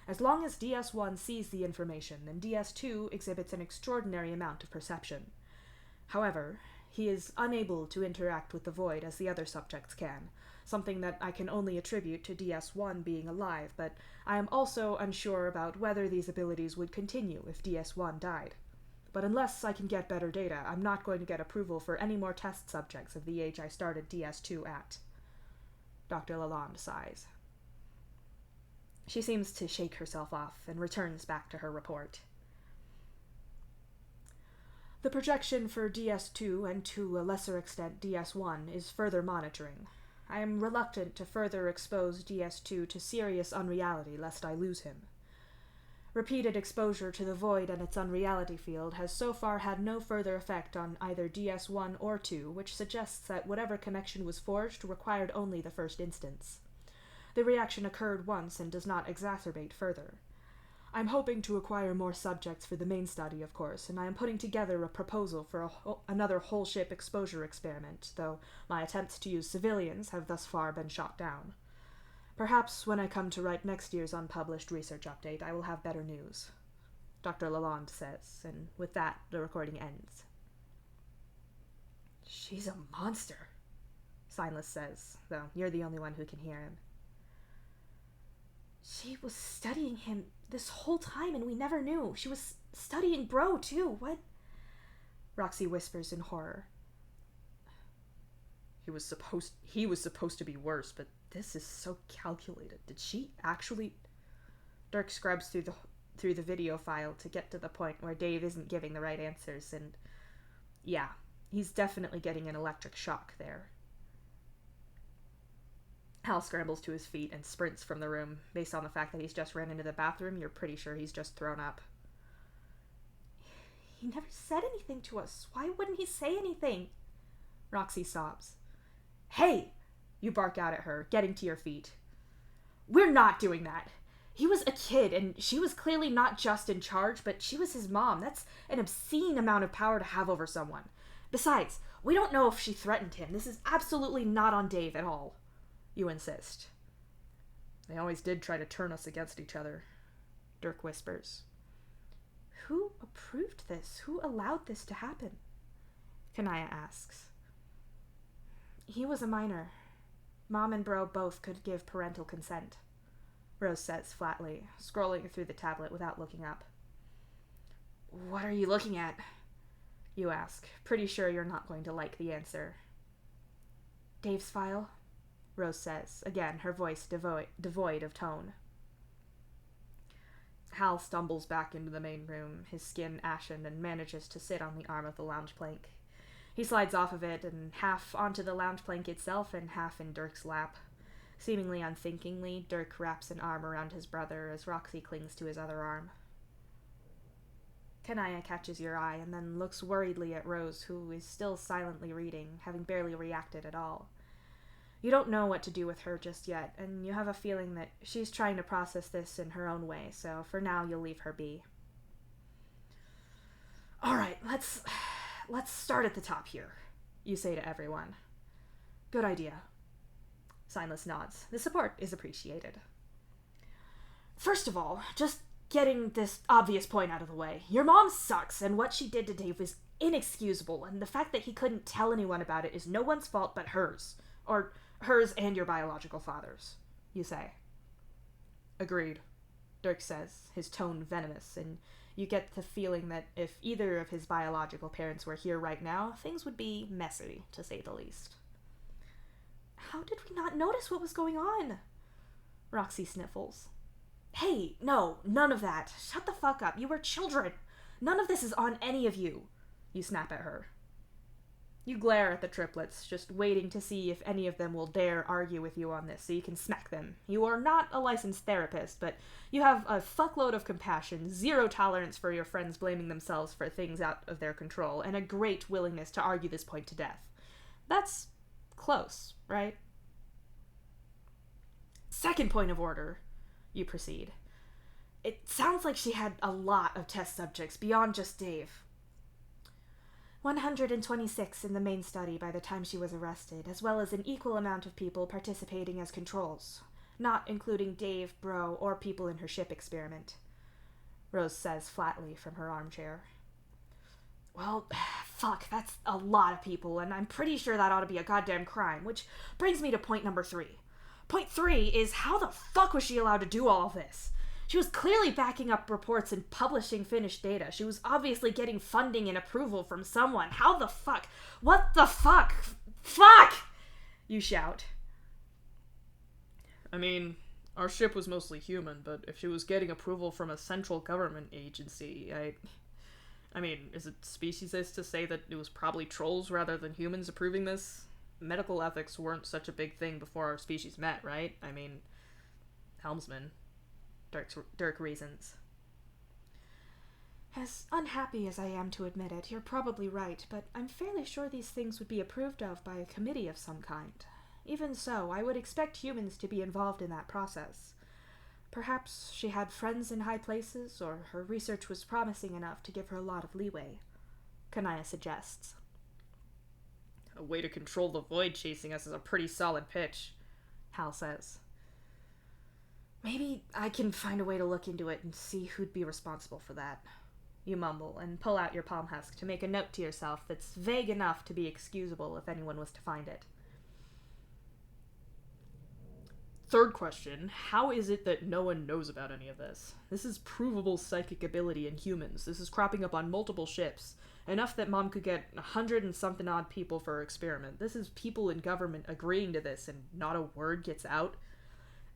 [SPEAKER 3] As long as DS1 sees the information, then DS2 exhibits an extraordinary amount of perception. However, he is unable to interact with the void as the other subjects can, something that I can only attribute to DS1 being alive, but I am also unsure about whether these abilities would continue if DS1 died. But unless I can get better data, I'm not going to get approval for any more test subjects of the age I started DS2 at. Dr. Lalonde sighs. She seems to shake herself off and returns back to her report. The projection for DS2 and to a lesser extent DS1 is further monitoring. I am reluctant to further expose DS2 to serious unreality lest I lose him. Repeated exposure to the void and its unreality field has so far had no further effect on either DS1 or 2, which suggests that whatever connection was forged required only the first instance. The reaction occurred once and does not exacerbate further. I'm hoping to acquire more subjects for the main study, of course, and I am putting together a proposal for another whole-ship exposure experiment, though my attempts to use civilians have thus far been shot down. Perhaps when I come to write next year's unpublished research update, I will have better news, Dr. Lalonde says, and with that, the recording ends. She's a monster, Silas says, though you're the only one who can hear him. She was studying him this whole time and we never knew. She was studying Bro, too. What? Roxy whispers in horror. He was supposed to be worse, but this is so calculated. Did she actually... Dirk scrubs through the video file to get to the point where Dave isn't giving the right answers, and yeah, he's definitely getting an electric shock there. Hal scrambles to his feet and sprints from the room. Based on the fact that he's just ran into the bathroom, you're pretty sure he's just thrown up. He never said anything to us. Why wouldn't he say anything? Roxy sobs. Hey! You bark out at her, getting to your feet. We're not doing that. He was a kid, and she was clearly not just in charge, but she was his mom. That's an obscene amount of power to have over someone. Besides, we don't know if she threatened him. This is absolutely not on Dave at all. You insist. They always did try to turn us against each other, Dirk whispers. Who approved this? Who allowed this to happen? Kanaya asks. He was a minor. Mom and Bro both could give parental consent, Rose says flatly, scrolling through the tablet without looking up. What are you looking at? You ask, pretty sure you're not going to like the answer. Dave's file, Rose says, again, her voice devoid of tone. Hal stumbles back into the main room, his skin ashen, and manages to sit on the arm of the lounge plank. He slides off of it, and half onto the lounge plank itself and half in Dirk's lap. Seemingly unthinkingly, Dirk wraps an arm around his brother as Roxy clings to his other arm. Kanaya catches your eye and then looks worriedly at Rose, who is still silently reading, having barely reacted at all. You don't know what to do with her just yet, and you have a feeling that she's trying to process this in her own way, so for now you'll leave her be. Alright, let's start at the top here, you say to everyone. Good idea. Silas nods. The support is appreciated. First of all, just getting this obvious point out of the way. Your mom sucks, and what she did to Dave is inexcusable, and the fact that he couldn't tell anyone about it is no one's fault but hers. Or hers and your biological father's, you say. Agreed, Dirk says, his tone venomous, and you get the feeling that if either of his biological parents were here right now, things would be messy, to say the least. How did we not notice what was going on? Roxy sniffles. Hey, no, none of that. Shut the fuck up. You were children. None of this is on any of you. You snap at her. You glare at the triplets, just waiting to see if any of them will dare argue with you on this so you can smack them. You are not a licensed therapist, but you have a fuckload of compassion, zero tolerance for your friends blaming themselves for things out of their control, and a great willingness to argue this point to death. That's close, right? Second point of order, you proceed. It sounds like she had a lot of test subjects beyond just Dave. 126 in the main study by the time she was arrested, as well as an equal amount of people participating as controls, not including Dave, Bro, or people in her ship experiment, Rose says flatly from her armchair. Well, fuck, that's a lot of people, and I'm pretty sure that ought to be a goddamn crime, which brings me to point number 3. Point 3 is how the fuck was she allowed to do all of this?
[SPEAKER 2] She was clearly backing up reports and publishing finished data. She was obviously getting funding and approval from someone. How the fuck? What the fuck? Fuck! You shout.
[SPEAKER 3] I mean, our ship was mostly human, but if she was getting approval from a central government agency, I mean, is it speciesist to say that it was probably trolls rather than humans approving this? Medical ethics weren't such a big thing before our species met, right? I mean, helmsman. Dirk reasons.
[SPEAKER 2] As unhappy as I am to admit it, you're probably right, but I'm fairly sure these things would be approved of by a committee of some kind. Even so, I would expect humans to be involved in that process. Perhaps she had friends in high places, or her research was promising enough to give her a lot of leeway, Kanaya suggests.
[SPEAKER 3] A way to control the void chasing us is a pretty solid pitch,
[SPEAKER 2] Hal says. Maybe I can find a way to look into it and see who'd be responsible for that. You mumble and pull out your palm husk to make a note to yourself that's vague enough to be excusable if anyone was to find it.
[SPEAKER 3] Third question, how is it that no one knows about any of this? This is provable psychic ability in humans. This is cropping up on multiple ships. Enough that Mom could get 100 and something odd people for her experiment. This is people in government agreeing to this and not a word gets out.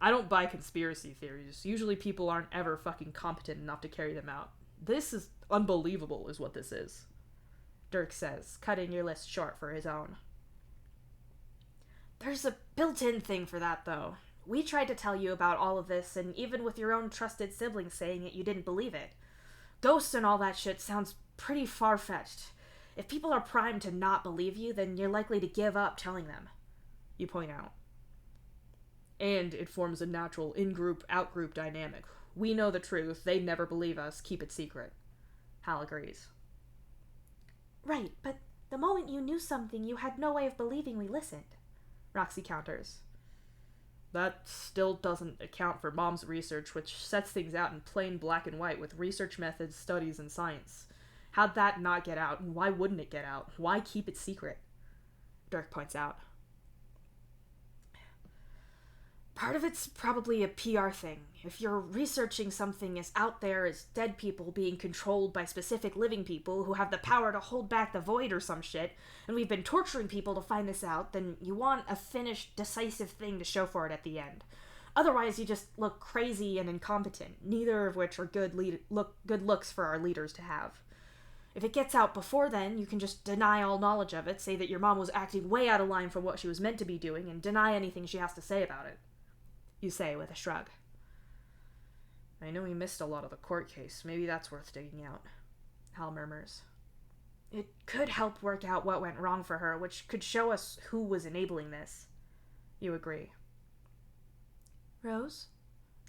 [SPEAKER 3] I don't buy conspiracy theories. Usually people aren't ever fucking competent enough to carry them out. This is unbelievable is what this is,
[SPEAKER 2] Dirk says, cutting your list short for his own. There's a built-in thing for that, though. We tried to tell you about all of this, and even with your own trusted siblings saying it, you didn't believe it. Ghosts and all that shit sounds pretty far-fetched. If people are primed to not believe you, then you're likely to give up telling them, you point out.
[SPEAKER 3] And it forms a natural in-group, out-group dynamic. We know the truth, they never believe us, keep it secret.
[SPEAKER 2] Hal agrees. Right, but the moment you knew something, you had no way of believing we listened, Roxy counters.
[SPEAKER 3] That still doesn't account for Mom's research, which sets things out in plain black and white with research methods, studies, and science. How'd that not get out, and why wouldn't it get out? Why keep it secret?
[SPEAKER 2] Dirk points out. Part of it's probably a PR thing. If you're researching something as out there as dead people being controlled by specific living people who have the power to hold back the void or some shit, and we've been torturing people to find this out, then you want a finished, decisive thing to show for it at the end. Otherwise, you just look crazy and incompetent, neither of which are good looks for our leaders to have. If it gets out before then, you can just deny all knowledge of it, say that your mom was acting way out of line from what she was meant to be doing, and deny anything she has to say about it, you say with a shrug.
[SPEAKER 3] I know we missed a lot of the court case. Maybe that's worth digging out, Hal murmurs.
[SPEAKER 2] It could help work out what went wrong for her, which could show us who was enabling this.
[SPEAKER 3] You agree.
[SPEAKER 2] Rose?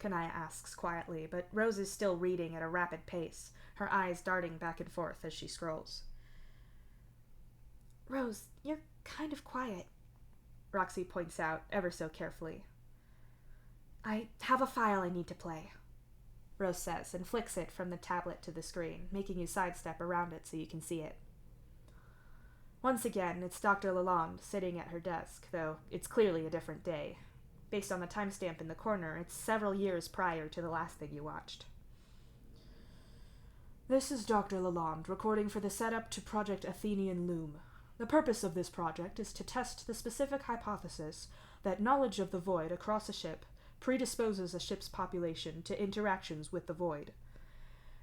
[SPEAKER 2] Kanaya asks quietly, but Rose is still reading at a rapid pace, her eyes darting back and forth as she scrolls. Rose, you're kind of quiet, Roxy points out ever so carefully. I have a file I need to play, Rose says, and flicks it from the tablet to the screen, making you sidestep around it so you can see it. Once again, it's Dr. Lalonde sitting at her desk, though it's clearly a different day. Based on the timestamp in the corner, it's several years prior to the last thing you watched. This is Dr. Lalonde, recording for the setup to Project Athenian Loom. The purpose of this project is to test the specific hypothesis that knowledge of the void across a ship predisposes a ship's population to interactions with the void.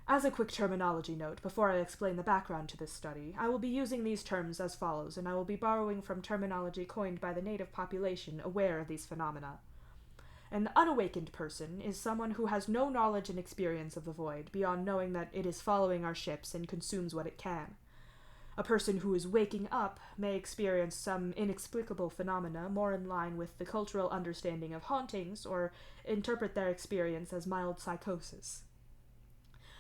[SPEAKER 2] As a quick terminology note, before I explain the background to this study, I will be using these terms as follows, and I will be borrowing from terminology coined by the native population aware of these phenomena. An unawakened person is someone who has no knowledge and experience of the void beyond knowing that it is following our ships and consumes what it can. A person who is waking up may experience some inexplicable phenomena more in line with the cultural understanding of hauntings or interpret their experience as mild psychosis.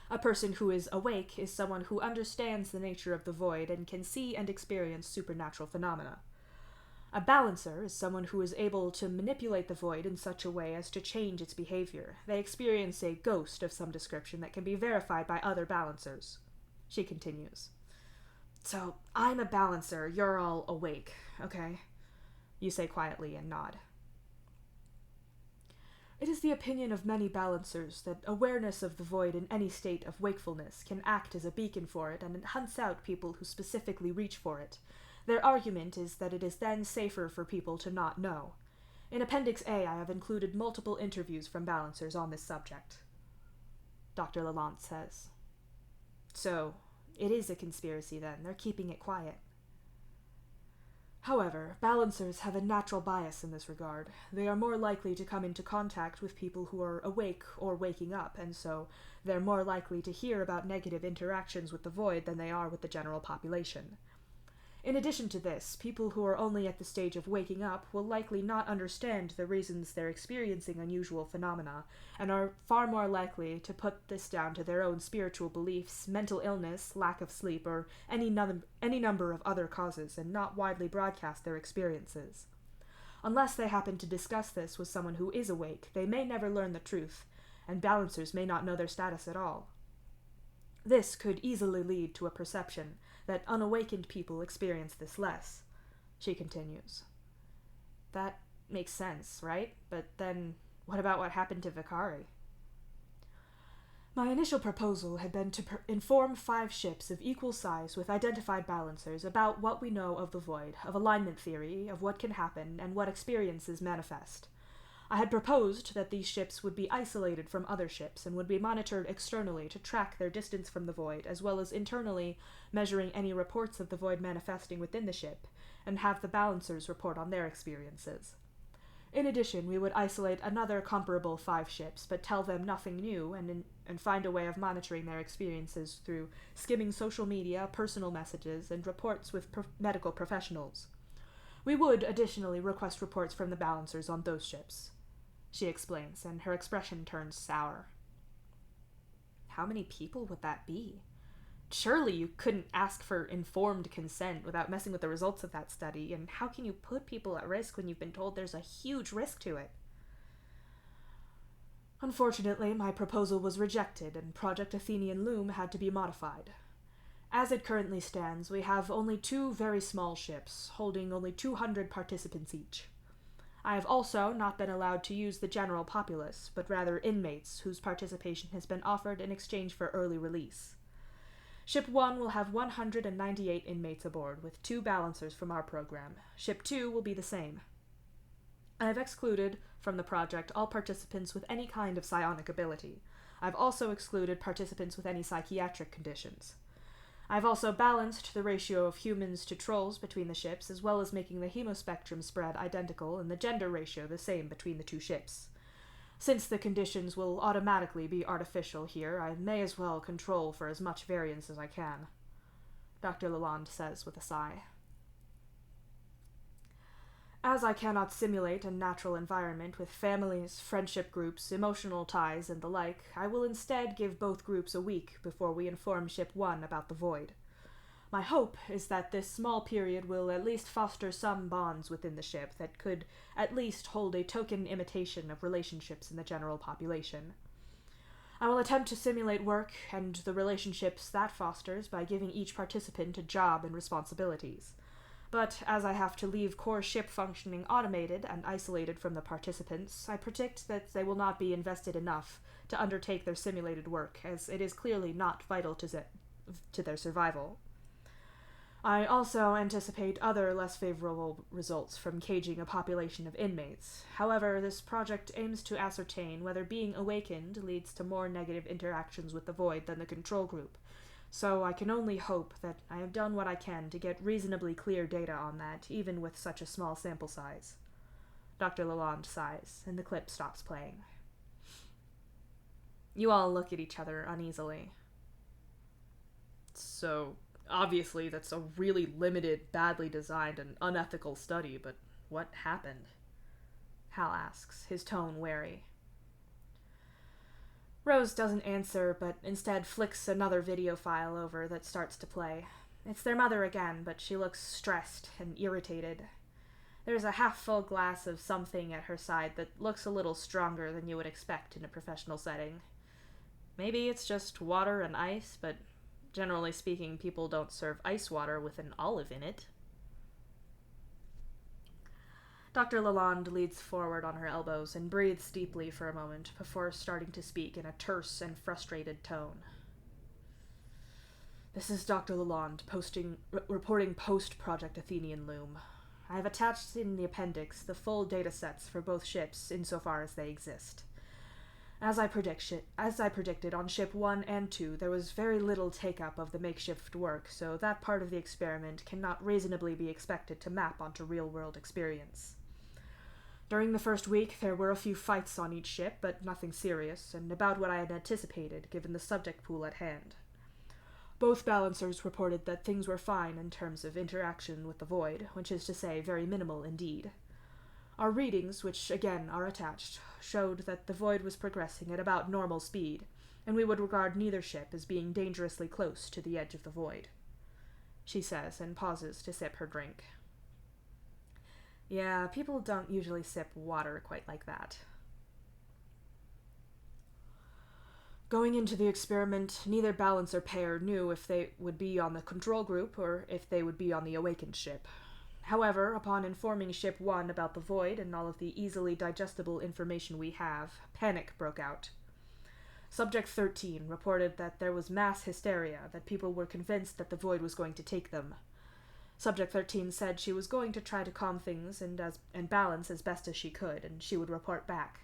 [SPEAKER 2] A person who is awake is someone who understands the nature of the void and can see and experience supernatural phenomena. A balancer is someone who is able to manipulate the void in such a way as to change its behavior. They experience a ghost of some description that can be verified by other balancers. She continues. So, I'm a balancer, you're all awake, okay? You say quietly and nod. It is the opinion of many balancers that awareness of the void in any state of wakefulness can act as a beacon for it, and it hunts out people who specifically reach for it. Their argument is that it is then safer for people to not know. In Appendix A, I have included multiple interviews from balancers on this subject. Dr. Lalonde says. So, it is a conspiracy then. They're keeping it quiet. However, balancers have a natural bias in this regard. They are more likely to come into contact with people who are awake or waking up, and so they're more likely to hear about negative interactions with the void than they are with the general population. In addition to this, people who are only at the stage of waking up will likely not understand the reasons they're experiencing unusual phenomena, and are far more likely to put this down to their own spiritual beliefs, mental illness, lack of sleep, or any number of other causes, and not widely broadcast their experiences. Unless they happen to discuss this with someone who is awake, they may never learn the truth, and balancers may not know their status at all. This could easily lead to a perception that unawakened people experience this less, she continues. That makes sense, right? But then, what about what happened to Vicari? My initial proposal had been to inform 5 ships of equal size with identified balancers about what we know of the void, of alignment theory, of what can happen, and what experiences manifest. I had proposed that these ships would be isolated from other ships and would be monitored externally to track their distance from the void, as well as internally measuring any reports of the void manifesting within the ship, and have the balancers report on their experiences. In addition, we would isolate another comparable 5 ships, but tell them nothing new, and find a way of monitoring their experiences through skimming social media, personal messages, and reports with medical professionals. We would additionally request reports from the balancers on those ships, she explains, and her expression turns sour. How many people would that be? Surely you couldn't ask for informed consent without messing with the results of that study, and how can you put people at risk when you've been told there's a huge risk to it? Unfortunately, my proposal was rejected, and Project Athenian Loom had to be modified. As it currently stands, we have only 2 very small ships, holding only 200 participants each. I have also not been allowed to use the general populace, but rather inmates whose participation has been offered in exchange for early release. Ship 1 will have 198 inmates aboard, with 2 balancers from our program. Ship 2 will be the same. I have excluded from the project all participants with any kind of psionic ability. I've also excluded participants with any psychiatric conditions. I've also balanced the ratio of humans to trolls between the ships, as well as making the hemospectrum spread identical and the gender ratio the same between the 2 ships. Since the conditions will automatically be artificial here, I may as well control for as much variance as I can, Dr. Lalonde says with a sigh. As I cannot simulate a natural environment with families, friendship groups, emotional ties, and the like, I will instead give both groups a week before we inform Ship 1 about the void. My hope is that this small period will at least foster some bonds within the ship that could at least hold a token imitation of relationships in the general population. I will attempt to simulate work and the relationships that fosters by giving each participant a job and responsibilities. But as I have to leave core ship functioning automated and isolated from the participants, I predict that they will not be invested enough to undertake their simulated work, as it is clearly not vital to their survival. I also anticipate other less favorable results from caging a population of inmates. However, this project aims to ascertain whether being awakened leads to more negative interactions with the void than the control group, so I can only hope that I have done what I can to get reasonably clear data on that, even with such a small sample size. Dr. Lalonde sighs, and the clip stops playing. You all look at each other uneasily. So, obviously that's a really limited, badly designed, and unethical study, but what happened? Hal asks, his tone wary. Rose doesn't answer, but instead flicks another video file over that starts to play. It's their mother again, but she looks stressed and irritated. There's a half-full glass of something at her side that looks a little stronger than you would expect in a professional setting. Maybe it's just water and ice, but generally speaking, people don't serve ice water with an olive in it. Dr. Lalonde leans forward on her elbows and breathes deeply for a moment before starting to speak in a terse and frustrated tone. This is Dr. Lalonde reporting post-Project Athenian Loom. I have attached in the appendix the full data sets for both ships insofar as they exist. As I predicted, on Ship 1 and 2, there was very little take-up of the makeshift work, so that part of the experiment cannot reasonably be expected to map onto real-world experience. During the first week, there were a few fights on each ship, but nothing serious, and about what I had anticipated, given the subject pool at hand. Both balancers reported that things were fine in terms of interaction with the void, which is to say, very minimal indeed. Our readings, which again are attached, showed that the void was progressing at about normal speed, and we would regard neither ship as being dangerously close to the edge of the void, she says, and pauses to sip her drink. Yeah, people don't usually sip water quite like that. Going into the experiment, neither balancer pair knew if they would be on the control group or if they would be on the awakened ship. However, upon informing Ship 1 about the void and all of the easily digestible information we have, panic broke out. Subject 13 reported that there was mass hysteria, that people were convinced that the void was going to take them. Subject 13 said she was going to try to calm things and balance as best as she could, and she would report back.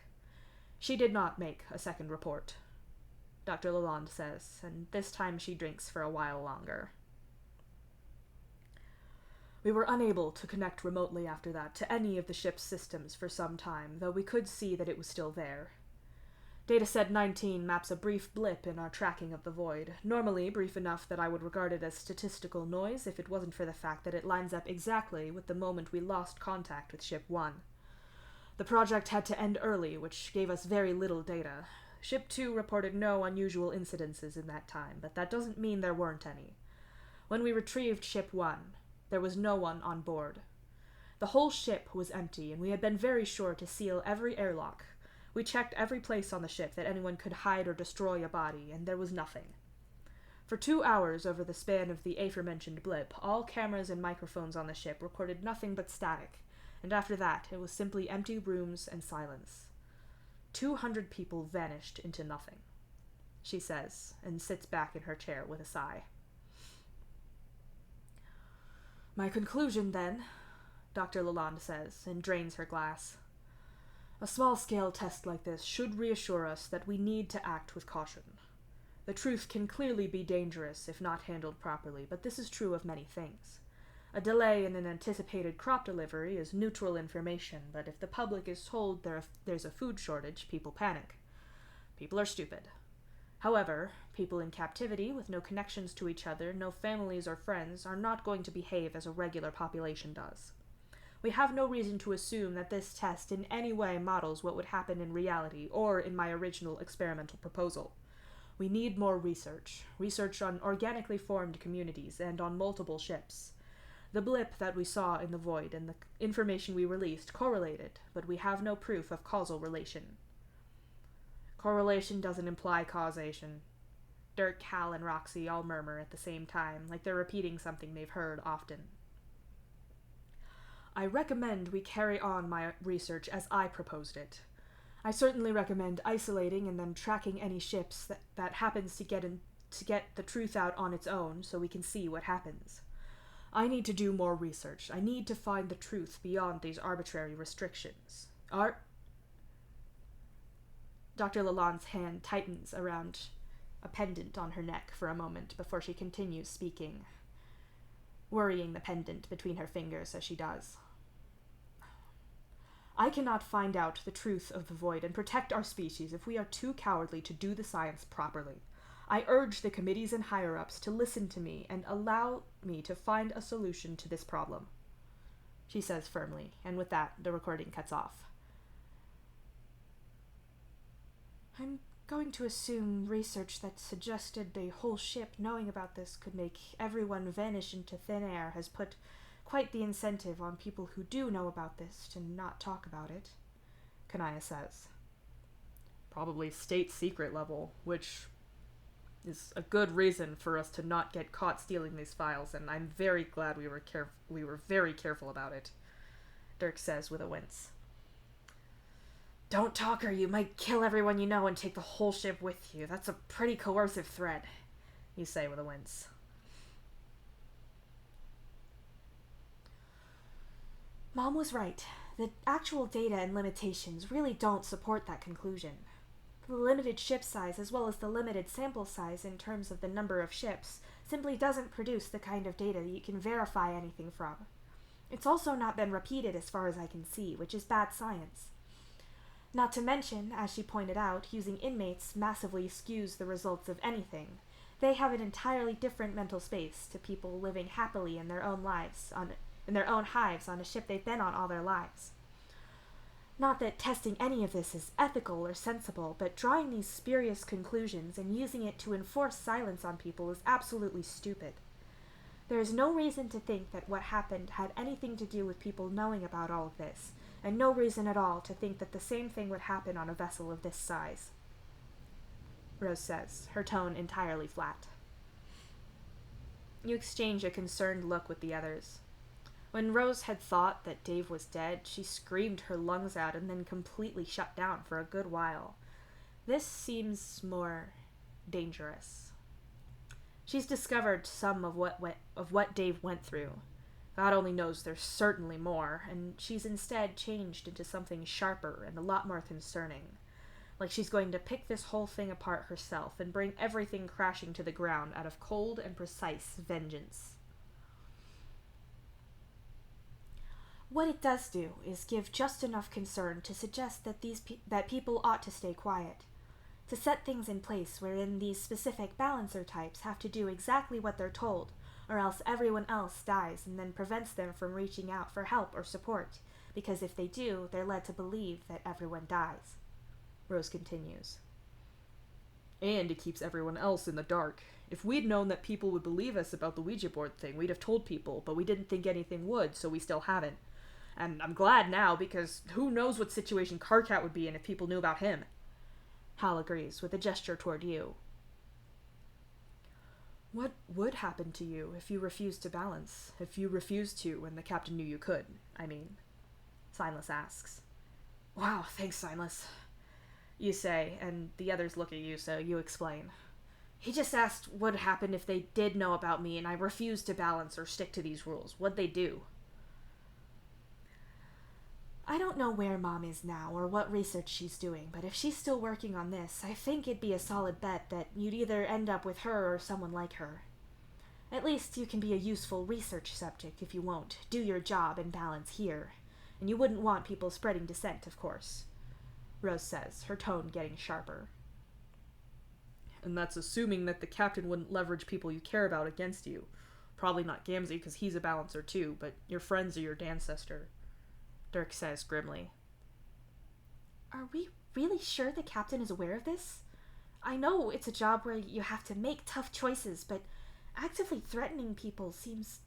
[SPEAKER 2] She did not make a second report, Dr. Lalonde says, and this time she drinks for a while longer. We were unable to connect remotely after that to any of the ship's systems for some time, though we could see that it was still there. Dataset 19 maps a brief blip in our tracking of the void, normally brief enough that I would regard it as statistical noise if it wasn't for the fact that it lines up exactly with the moment we lost contact with Ship 1. The project had to end early, which gave us very little data. Ship 2 reported no unusual incidences in that time, but that doesn't mean there weren't any. When we retrieved Ship 1, there was no one on board. The whole ship was empty, and we had been very sure to seal every airlock. We checked every place on the ship that anyone could hide or destroy a body, and there was nothing. For 2 hours over the span of the aforementioned blip, all cameras and microphones on the ship recorded nothing but static, and after that it was simply empty rooms and silence. 200 people vanished into nothing, she says, and sits back in her chair with a sigh. My conclusion, then, Dr. Lalonde says, and drains her glass. A small-scale test like this should reassure us that we need to act with caution. The truth can clearly be dangerous if not handled properly, but this is true of many things. A delay in an anticipated crop delivery is neutral information, but if the public is told there's a food shortage, people panic. People are stupid. However, people in captivity with no connections to each other, no families or friends, are not going to behave as a regular population does. We have no reason to assume that this test in any way models what would happen in reality or in my original experimental proposal. We need more research on organically formed communities and on multiple ships. The blip that we saw in the void and the information we released correlated, but we have no proof of causal relation. Correlation doesn't imply causation. Dirk, Hal, and Roxy all murmur at the same time, like they're repeating something they've heard often. I recommend we carry on my research as I proposed it. I certainly recommend isolating and then tracking any ships that happens to get the truth out on its own so we can see what happens. I need to do more research. I need to find the truth beyond these arbitrary restrictions. Dr. Lalonde's hand tightens around a pendant on her neck for a moment before she continues speaking, worrying the pendant between her fingers as she does. I cannot find out the truth of the void and protect our species if we are too cowardly to do the science properly. I urge the committees and higher-ups to listen to me and allow me to find a solution to this problem, she says firmly, and with that, the recording cuts off. I'm going to assume research that suggested the whole ship knowing about this could make everyone vanish into thin air has put quite the incentive on people who do know about this to not talk about it, Kanaya says. Probably state secret level, which is a good reason for us to not get caught stealing these files, and I'm very glad we were very careful about it.
[SPEAKER 3] Dirk says with a wince. Don't talk or you might kill everyone you know and take the whole ship with you. That's a pretty coercive threat, you say with a wince.
[SPEAKER 2] Mom was right. The actual data and limitations really don't support that conclusion. The limited ship size, as well as the limited sample size in terms of the number of ships, simply doesn't produce the kind of data that you can verify anything from. It's also not been repeated as far as I can see, which is bad science. Not to mention, as she pointed out, using inmates massively skews the results of anything. They have an entirely different mental space to people living happily in their own lives, in their own hives on a ship they've been on all their lives. Not that testing any of this is ethical or sensible, but drawing these spurious conclusions and using it to enforce silence on people is absolutely stupid. There is no reason to think that what happened had anything to do with people knowing about all of this, and no reason at all to think that the same thing would happen on a vessel of this size. Rose says, her tone entirely flat. You exchange a concerned look with the others. When Rose had thought that Dave was dead, she screamed her lungs out and then completely shut down for a good while. This seems more dangerous. She's discovered some of what Dave went through. God only knows there's certainly more, and she's instead changed into something sharper and a lot more concerning. Like she's going to pick this whole thing apart herself and bring everything crashing to the ground out of cold and precise vengeance. What it does do is give just enough concern to suggest that that people ought to stay quiet, to set things in place wherein these specific balancer types have to do exactly what they're told, or else everyone else dies and then prevents them from reaching out for help or support, because if they do, they're led to believe that everyone dies. Rose continues.
[SPEAKER 3] And it keeps everyone else in the dark. If we'd known that people would believe us about the Ouija board thing, we'd have told people, but we didn't think anything would, so we still haven't. And I'm glad now, because who knows what situation Karkat would be in if people knew about him.
[SPEAKER 2] Hal agrees, with a gesture toward you.
[SPEAKER 3] What would happen to you if you refused to balance? If you refused to when the captain knew you could, I mean?
[SPEAKER 2] Silas asks.
[SPEAKER 3] Wow, thanks, Silas. You say, and the others look at you, so you explain. He just asked what would happen if they did know about me and I refused to balance or stick to these rules. What'd they do?
[SPEAKER 2] I don't know where Mom is now or what research she's doing, but if she's still working on this, I think it'd be a solid bet that you'd either end up with her or someone like her. At least you can be a useful research subject if you won't do your job and balance here. And you wouldn't want people spreading dissent, of course. Rose says, her tone getting sharper.
[SPEAKER 3] And that's assuming that the captain wouldn't leverage people you care about against you. Probably not Gamzee, because he's a balancer too, but your friends are your ancestor.
[SPEAKER 2] Dirk says grimly. Are we really sure the captain is aware of this? I know it's a job where you have to make tough choices, but actively threatening people seems...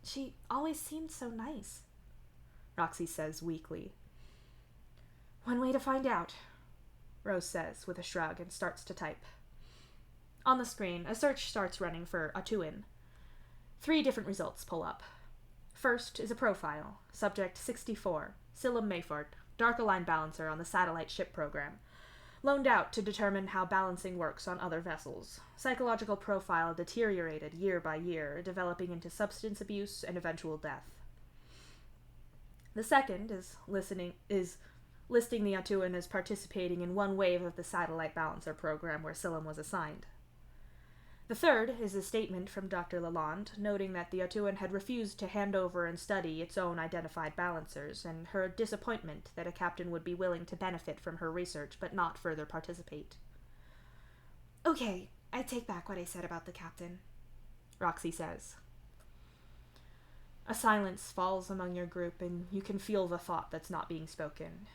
[SPEAKER 2] She always seemed so nice.
[SPEAKER 3] Roxy says weakly.
[SPEAKER 2] One way to find out, Rose says with a shrug and starts to type. On the screen, a search starts running for Atuin. 3 different results pull up. First is a profile, subject 64, Silam Mayford, Dark Align Balancer on the Satellite Ship Program. Loaned out to determine how balancing works on other vessels. Psychological profile deteriorated year by year, developing into substance abuse and eventual death. The second is listing the Atuin as participating in one wave of the Satellite Balancer program where Silam was assigned. The third is a statement from Dr. Lalonde noting that the Atuin had refused to hand over and study its own identified balancers, and her disappointment that a captain would be willing to benefit from her research but not further participate. Okay, I take back what I said about the captain, Roxy says. A silence falls among your group, and you can feel the thought that's not being spoken.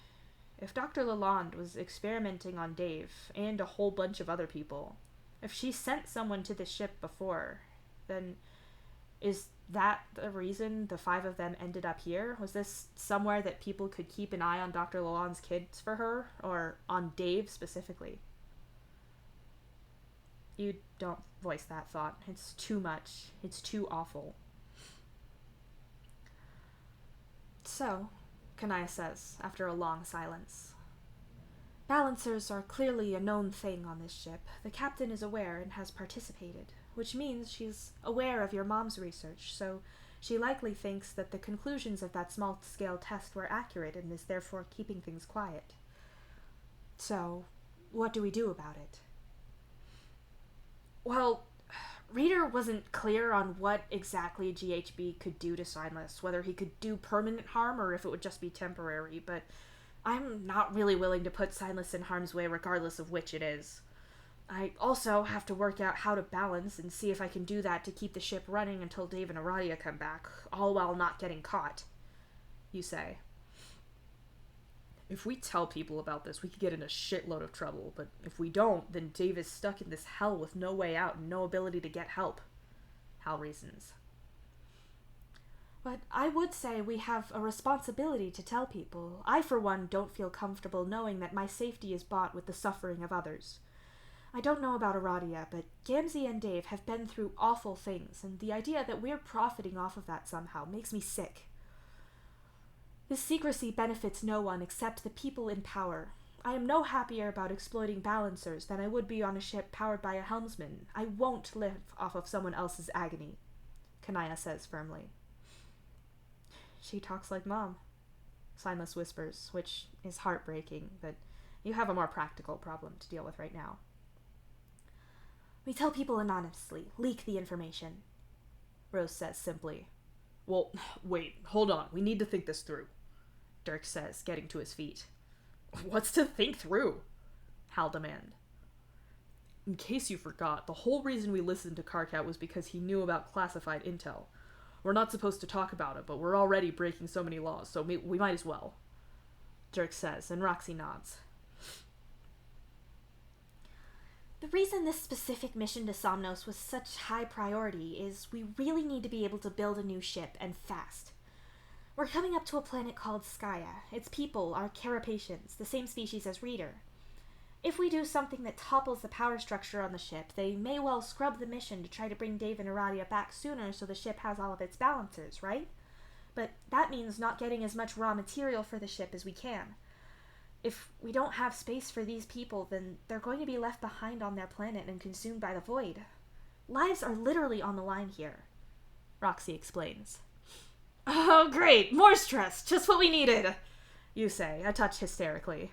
[SPEAKER 2] If Dr. Lalonde was experimenting on Dave, and a whole bunch of other people, if she sent someone to the ship before, then is that the reason the 5 of them ended up here? Was this somewhere that people could keep an eye on Dr. Lalonde's kids for her, or on Dave specifically? You don't voice that thought. It's too much. It's too awful. So, Kanaya says, after a long silence, balancers are clearly a known thing on this ship. The captain is aware and has participated, which means she's aware of your mom's research, so she likely thinks that the conclusions of that small-scale test were accurate and is therefore keeping things quiet. So, what do we do about it? Well, Reader wasn't clear on what exactly GHB could do to Signless, whether he could do permanent harm or if it would just be temporary, but I'm not really willing to put Signless in harm's way regardless of which it is. I also have to work out how to balance and see if I can do that to keep the ship running until Dave and Aradia come back, all while not getting caught. You say.
[SPEAKER 3] If we tell people about this, we could get in a shitload of trouble, but if we don't, then Dave is stuck in this hell with no way out and no ability to get help. Hal reasons.
[SPEAKER 2] But I would say we have a responsibility to tell people. I, for one, don't feel comfortable knowing that my safety is bought with the suffering of others. I don't know about Aradia, but Gamzee and Dave have been through awful things, and the idea that we're profiting off of that somehow makes me sick. This secrecy benefits no one except the people in power. I am no happier about exploiting balancers than I would be on a ship powered by a helmsman. I won't live off of someone else's agony, Kanaya says firmly. She talks like Mom, Signless whispers, which is heartbreaking, but you have a more practical problem to deal with right now. We tell people anonymously, leak the information, Rose says simply.
[SPEAKER 3] Well, wait, hold on. We need to think this through, Dirk says, getting to his feet. What's to think through? Hal demands. In case you forgot, the whole reason we listened to Karkat was because he knew about classified intel. We're not supposed to talk about it, but we're already breaking so many laws, so we might as well, Dirk says, and Roxy nods.
[SPEAKER 2] The reason this specific mission to Somnos was such high priority is we really need to be able to build a new ship, and fast. We're coming up to a planet called Skaya. Its people are Carapacians, the same species as Reader. If we do something that topples the power structure on the ship, they may well scrub the mission to try to bring Dave and Aradia back sooner so the ship has all of its balancers, right? But that means not getting as much raw material for the ship as we can. If we don't have space for these people, then they're going to be left behind on their planet and consumed by the void. Lives are literally on the line here, Roxy explains.
[SPEAKER 3] Oh, great! More stress! Just what we needed! You say, a touch hysterically.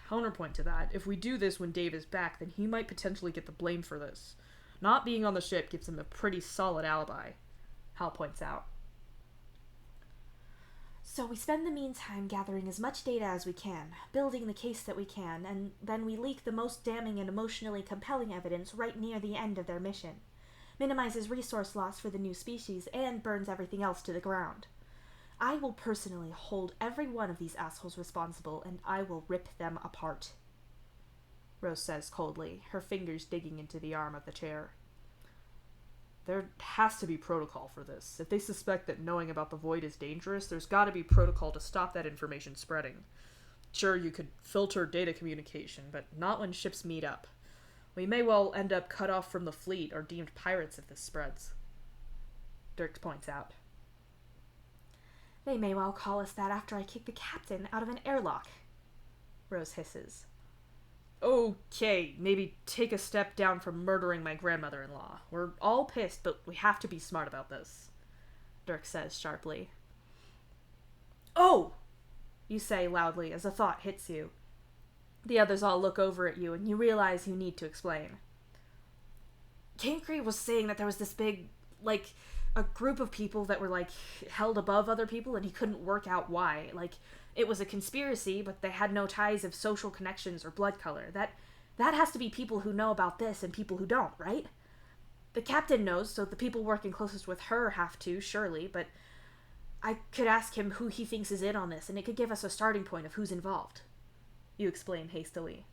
[SPEAKER 3] Counterpoint to that, if we do this when Dave is back, then he might potentially get the blame for this. Not being on the ship gives him a pretty solid alibi, Hal points out.
[SPEAKER 2] So we spend the meantime gathering as much data as we can, building the case that we can, and then we leak the most damning and emotionally compelling evidence right near the end of their mission. Minimizes resource loss for the new species, and burns everything else to the ground. I will personally hold every one of these assholes responsible, and I will rip them apart, Rose says coldly, her fingers digging into the arm of the chair. There has to be protocol for this. If they suspect that knowing about the void is dangerous, there's gotta be protocol to stop that information spreading. Sure, you could filter data communication, but not when ships meet up. We may well end up cut off from the fleet or deemed pirates if this spreads, Dirk points out. They may well call us that after I kick the captain out of an airlock, Rose hisses.
[SPEAKER 3] Okay, maybe take a step down from murdering my grandmother-in-law. We're all pissed, but we have to be smart about this, Dirk says sharply.
[SPEAKER 2] Oh! You say loudly as a thought hits you. The others all look over at you, and you realize you need to explain. Kinkri was saying that there was this big, a group of people that were, held above other people, and he couldn't work out why. It was a conspiracy, but they had no ties of social connections or blood color. That has to be people who know about this and people who don't, right? The captain knows, so the people working closest with her have to, surely, but I could ask him who he thinks is in on this, and it could give us a starting point of who's involved. You explain hastily.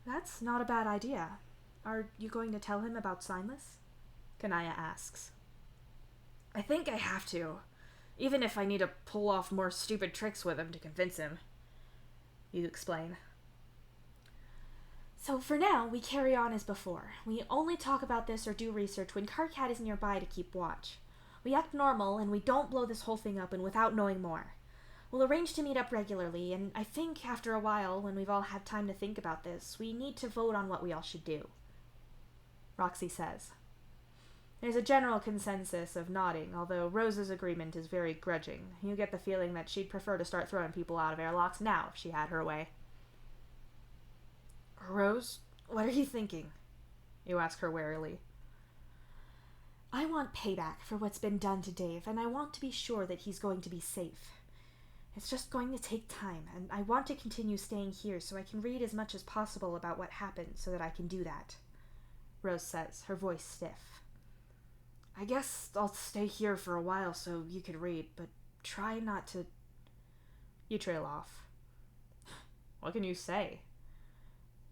[SPEAKER 2] That's not a bad idea. Are you going to tell him about Signless? Kanaya asks. I think I have to. Even if I need to pull off more stupid tricks with him to convince him. You explain. So for now, we carry on as before. We only talk about this or do research when Karkat is nearby to keep watch. We act normal, and we don't blow this whole thing up and without knowing more. We'll arrange to meet up regularly, and I think after a while, when we've all had time to think about this, we need to vote on what we all should do. Roxy says. There's a general consensus of nodding, although Rose's agreement is very grudging. You get the feeling that she'd prefer to start throwing people out of airlocks now if she had her way. Rose, what are you thinking? You ask her warily. I want payback for what's been done to Dave, and I want to be sure that he's going to be safe. It's just going to take time, and I want to continue staying here so I can read as much as possible about what happened so that I can do that. Rose says, her voice stiff. I guess I'll stay here for a while so you can read, but try not to... You trail off. What can you say?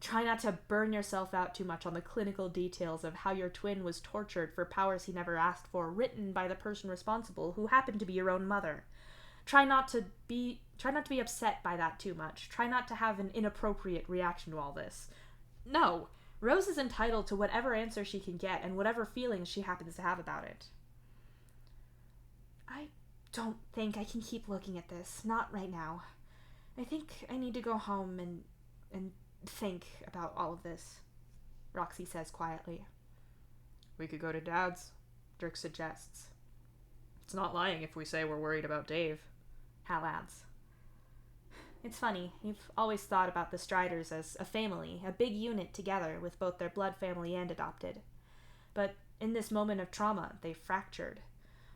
[SPEAKER 2] Try not to burn yourself out too much on the clinical details of how your twin was tortured for powers he never asked for, written by the person responsible, who happened to be your own mother. Try not to be upset by that too much. Try not to have an inappropriate reaction to all this. No, Rose is entitled to whatever answer she can get and whatever feelings she happens to have about it. I don't think I can keep looking at this. Not right now. I think I need to go home and think about all of this, Roxy says quietly. We could go to Dad's, Dirk suggests. It's not lying if we say we're worried about Dave, Hal adds. It's funny, you've always thought about the Striders as a family, a big unit together with both their blood family and adopted. But in this moment of trauma, they've fractured.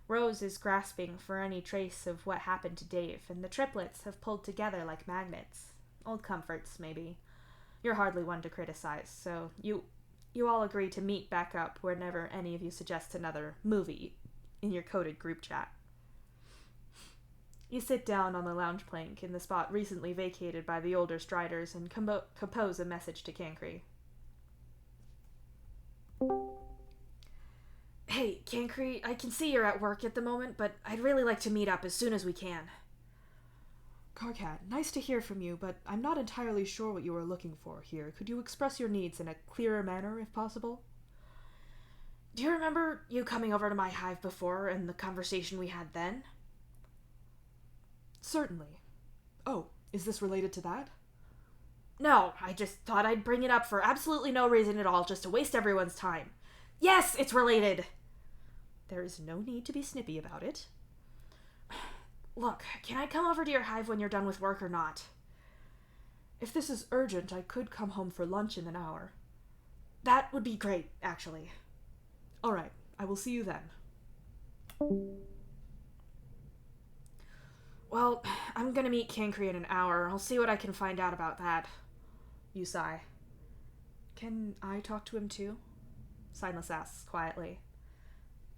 [SPEAKER 2] Rose is grasping for any trace of what happened to Dave, and the triplets have pulled together like magnets. Old comforts, maybe. You're hardly one to criticize, so you all agree to meet back up whenever any of you suggest another movie in your coded group chat. You sit down on the lounge plank in the spot recently vacated by the older Striders and compose a message to Cancri. Hey, Cancri, I can see you're at work at the moment, but I'd really like to meet up as soon as we can. Carcat, nice to hear from you, but I'm not entirely sure what you are looking for here. Could you express your needs in a clearer manner, if possible? Do you remember you coming over to my hive before and the conversation we had then? Certainly. Oh, is this related to that? No, I just thought I'd bring it up for absolutely no reason at all, just to waste everyone's time. Yes, it's related! There is no need to be snippy about it. Look, can I come over to your hive when you're done with work or not? If this is urgent, I could come home for lunch in an hour. That would be great, actually. All right, I will see you then. Well, I'm gonna meet Cancri in an hour. I'll see what I can find out about that. You sigh. Can I talk to him too? Signless asks quietly.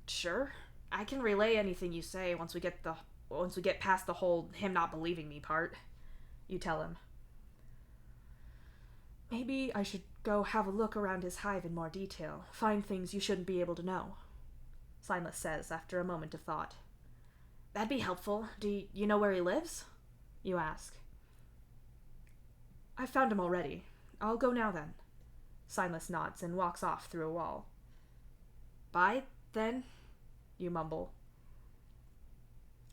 [SPEAKER 2] Sure. I can relay anything you say once we get past the whole him not believing me part. You tell him. Maybe I should go have a look around his hive in more detail. Find things you shouldn't be able to know. Signless says after a moment of thought. That'd be helpful. Do you know where he lives? You ask. I've found him already. I'll go now then. Signless nods and walks off through a wall. Bye, then, you mumble.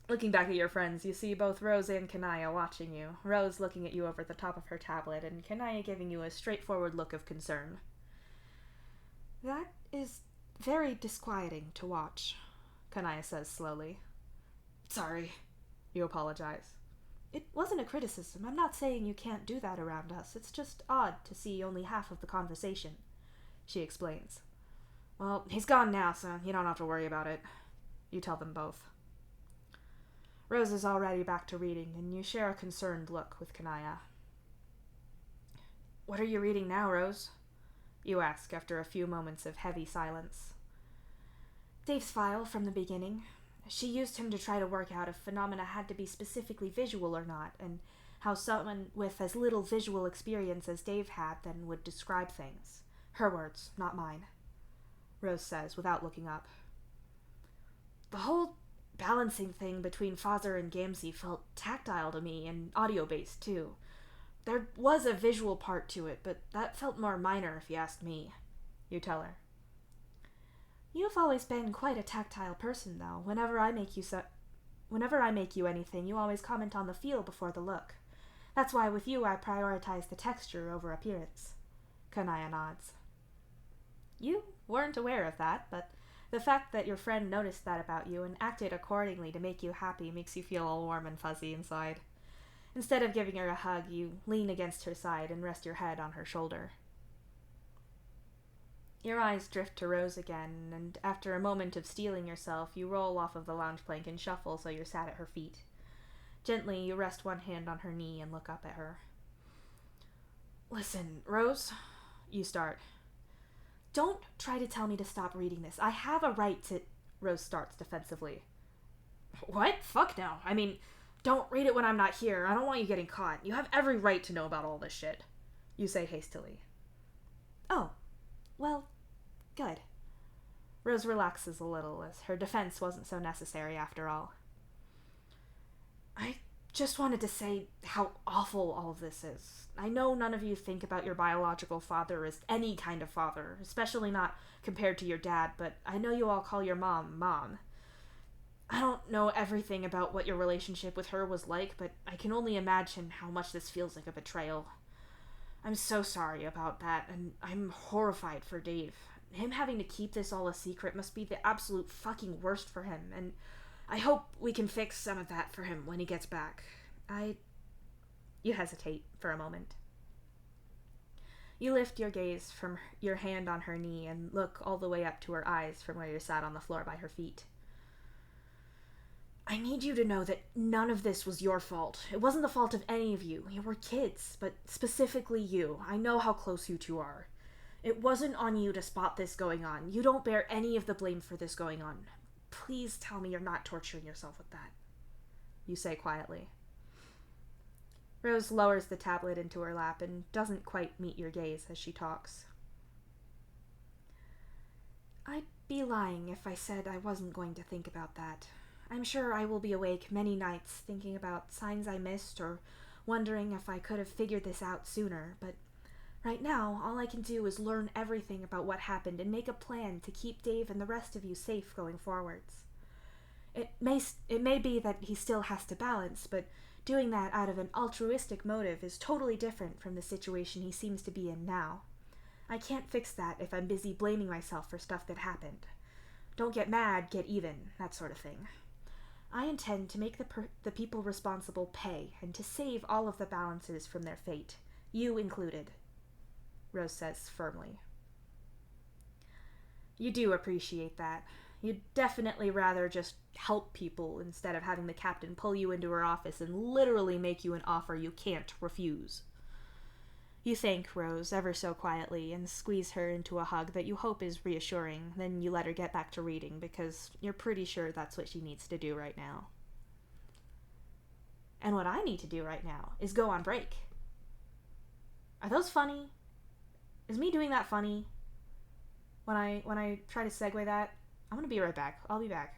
[SPEAKER 2] Looking back at your friends, you see both Rose and Kanaya watching you, Rose looking at you over the top of her tablet, and Kanaya giving you a straightforward look of concern. That is very disquieting to watch, Kanaya says slowly. Sorry, you apologize. It wasn't a criticism. I'm not saying you can't do that around us. It's just odd to see only half of the conversation, she explains. Well, he's gone now, so you don't have to worry about it. You tell them both. Rose is already back to reading, and you share a concerned look with Kanaya. What are you reading now, Rose? You ask after a few moments of heavy silence. Dave's file from the beginning. She used him to try to work out if phenomena had to be specifically visual or not, and how someone with as little visual experience as Dave had then would describe things. Her words, not mine, Rose says without looking up. The whole balancing thing between Father and Gamzee felt tactile to me and audio-based too. There was a visual part to it, but that felt more minor if you asked me, you tell her. You've always been quite a tactile person, though. Whenever I make you anything, you always comment on the feel before the look. That's why with you I prioritize the texture over appearance. Kanaya nods. You weren't aware of that, but the fact that your friend noticed that about you and acted accordingly to make you happy makes you feel all warm and fuzzy inside. Instead of giving her a hug, you lean against her side and rest your head on her shoulder. Your eyes drift to Rose again, and after a moment of steeling yourself, you roll off of the lounge plank and shuffle so you're sat at her feet. Gently, you rest one hand on her knee and look up at her. Listen, Rose, you start. Don't try to tell me to stop reading this. I have a right to... Rose starts defensively. What? Fuck no. I mean, don't read it when I'm not here. I don't want you getting caught. You have every right to know about all this shit. You say hastily. Oh, well, good. Rose relaxes a little, as her defense wasn't so necessary after all. I just wanted to say how awful all of this is. I know none of you think about your biological father as any kind of father, especially not compared to your dad, but I know you all call your mom, Mom. I don't know everything about what your relationship with her was like, but I can only imagine how much this feels like a betrayal. I'm so sorry about that, and I'm horrified for Dave. Him having to keep this all a secret must be the absolute fucking worst for him, and I hope we can fix some of that for him when he gets back. You hesitate for a moment. You lift your gaze from your hand on her knee and look all the way up to her eyes from where you sat on the floor by her feet. I need you to know that none of this was your fault. It wasn't the fault of any of you. You were kids, but specifically you. I know how close you two are. It wasn't on you to spot this going on. You don't bear any of the blame for this going on. Please tell me you're not torturing yourself with that. You say quietly. Rose lowers the tablet into her lap and doesn't quite meet your gaze as she talks. I'd be lying if I said I wasn't going to think about that. I'm sure I will be awake many nights thinking about signs I missed or wondering if I could have figured this out sooner, but right now all I can do is learn everything about what happened and make a plan to keep Dave and the rest of you safe going forwards. It may be that he still has to balance, but doing that out of an altruistic motive is totally different from the situation he seems to be in now. I can't fix that if I'm busy blaming myself for stuff that happened. Don't get mad, get even, that sort of thing. I intend to make the people responsible pay and to save all of the balances from their fate, you included, Rose says firmly. You do appreciate that. You'd definitely rather just help people instead of having the captain pull you into her office and literally make you an offer you can't refuse. You thank Rose ever so quietly and squeeze her into a hug that you hope is reassuring, then you let her get back to reading because you're pretty sure that's what she needs to do right now. And what I need to do right now is go on break. Are those funny? Is me doing that funny? When I try to segue that? I'm gonna be right back. I'll be back.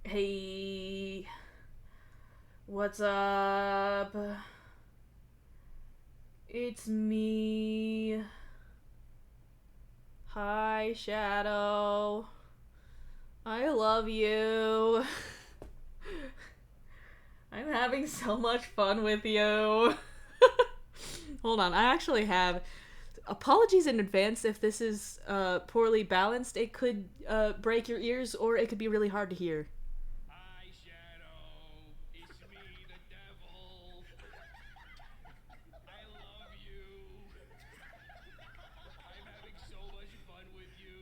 [SPEAKER 3] Hey, what's up? It's me. Hi, Shadow. I love you. I'm having so much fun with you. Hold on, I actually have. Apologies in advance if this is poorly balanced. It could break your ears or it could be really hard to hear.
[SPEAKER 1] Hi, Shadow. It's me, the devil. I love you. I'm having so much fun with you.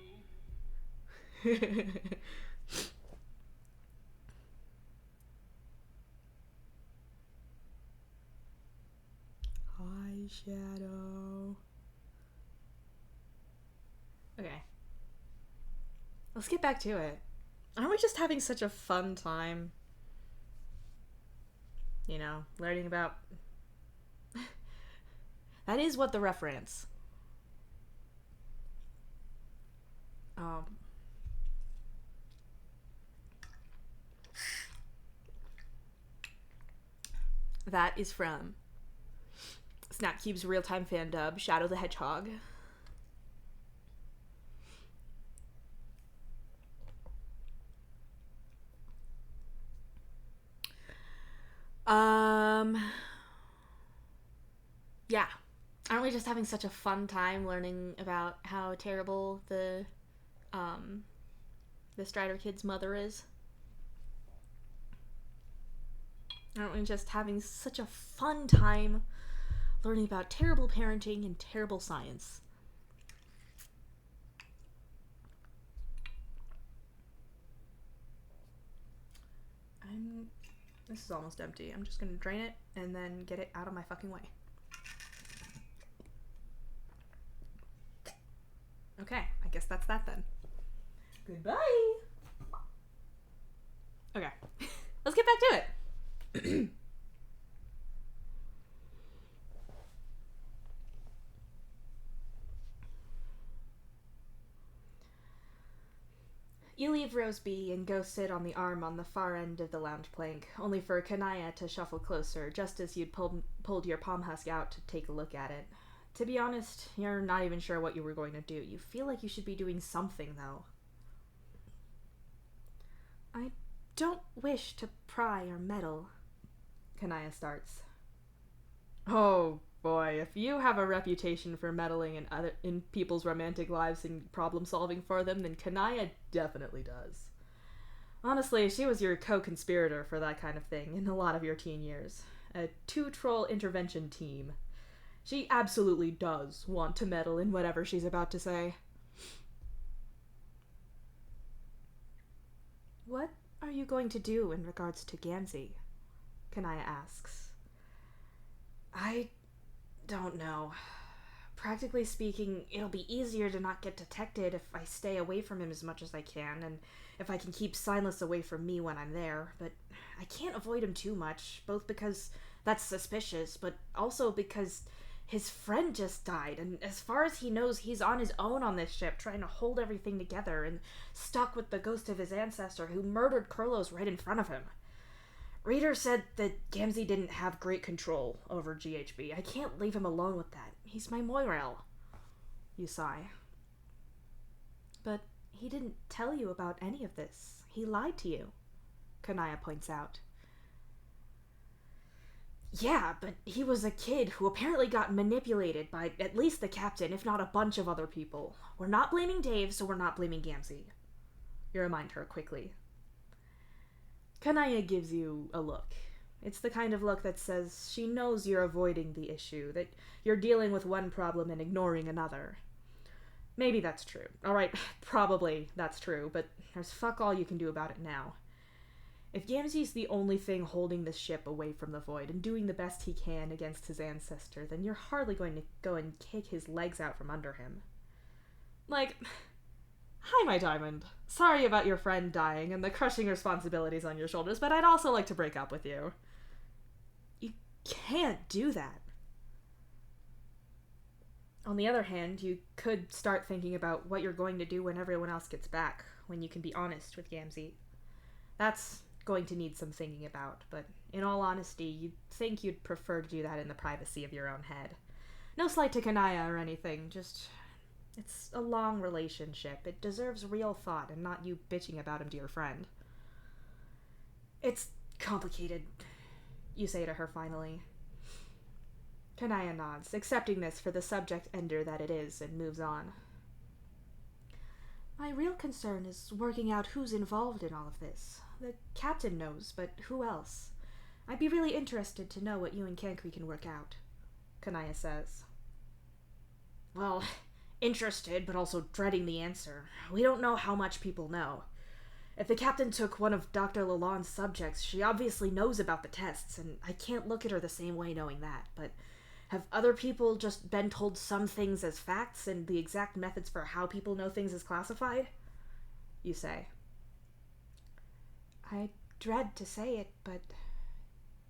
[SPEAKER 3] Hi, Shadow. Okay. Let's get back to it. Aren't we just having such a fun time? You know, learning about. That is what the reference. Um. That is from Snapcube's real-time fan dub, Shadow the Hedgehog. Yeah. Aren't we just having such a fun time learning about how terrible the Strider kid's mother is? Aren't we just having such a fun time learning about terrible parenting and terrible science? This is almost empty. I'm just gonna drain it and then get it out of my fucking way. Okay, I guess that's that then. Goodbye! Okay, let's get back to it. You leave Rose B and go sit on the arm on the far end of the lounge plank, only for Kanaya to shuffle closer, just as you'd pulled your palm husk out to take a look at it. To be honest, you're not even sure what you were going to do. You feel like you should be doing something, though. I don't wish to pry or meddle, Kanaya starts. Oh boy, if you have a reputation for meddling in people's romantic lives and problem solving for them, then Kanaya definitely does. Honestly, she was your co-conspirator for that kind of thing in a lot of your teen years. A two-troll intervention team. She absolutely does want to meddle in whatever she's about to say. What are you going to do in regards to Gamzee? Kanaya asks. I don't know. Practically speaking, it'll be easier to not get detected if I stay away from him as much as I can, and if I can keep Silas away from me when I'm there, but I can't avoid him too much, both because that's suspicious, but also because his friend just died, and as far as he knows, he's on his own on this ship, trying to hold everything together, and stuck with the ghost of his ancestor who murdered Kurlos right in front of him. Reader said that Gamzee didn't have great control over GHB. I can't leave him alone with that. He's my Moirel. You sigh. But he didn't tell you about any of this. He lied to you, Kanaya points out. Yeah, but he was a kid who apparently got manipulated by at least the captain, if not a bunch of other people. We're not blaming Dave, so we're not blaming Gamzee. You remind her quickly. Kanaya gives you a look. It's the kind of look that says she knows you're avoiding the issue, that you're dealing with one problem and ignoring another. Maybe that's true. Alright, probably that's true, but there's fuck all you can do about it now. If Gamzee's the only thing holding this ship away from the void and doing the best he can against his ancestor, then you're hardly going to go and kick his legs out from under him. Like, hi, my diamond. Sorry about your friend dying and the crushing responsibilities on your shoulders, but I'd also like to break up with you. You can't do that. On the other hand, you could start thinking about what you're going to do when everyone else gets back, when you can be honest with Gamzee.
[SPEAKER 2] That's going to need some thinking about, but in all honesty, you'd think you'd prefer to do that in the privacy of your own head. No slight to Kanaya or anything, just... It's a long relationship. It deserves real thought and not you bitching about him to your friend. It's complicated, you say to her finally. Kanaya nods, accepting this for the subject ender that it is, and moves on. My real concern is working out who's involved in all of this. The captain knows, but who else? I'd be really interested to know what you and Kankri can work out, Kanaya says. Well, interested, but also dreading the answer. We don't know how much people know. If the captain took one of Dr. Lalonde's subjects, she obviously knows about the tests, and I can't look at her the same way knowing that, but have other people just been told some things as facts and the exact methods for how people know things is classified? You say. I dread to say it, but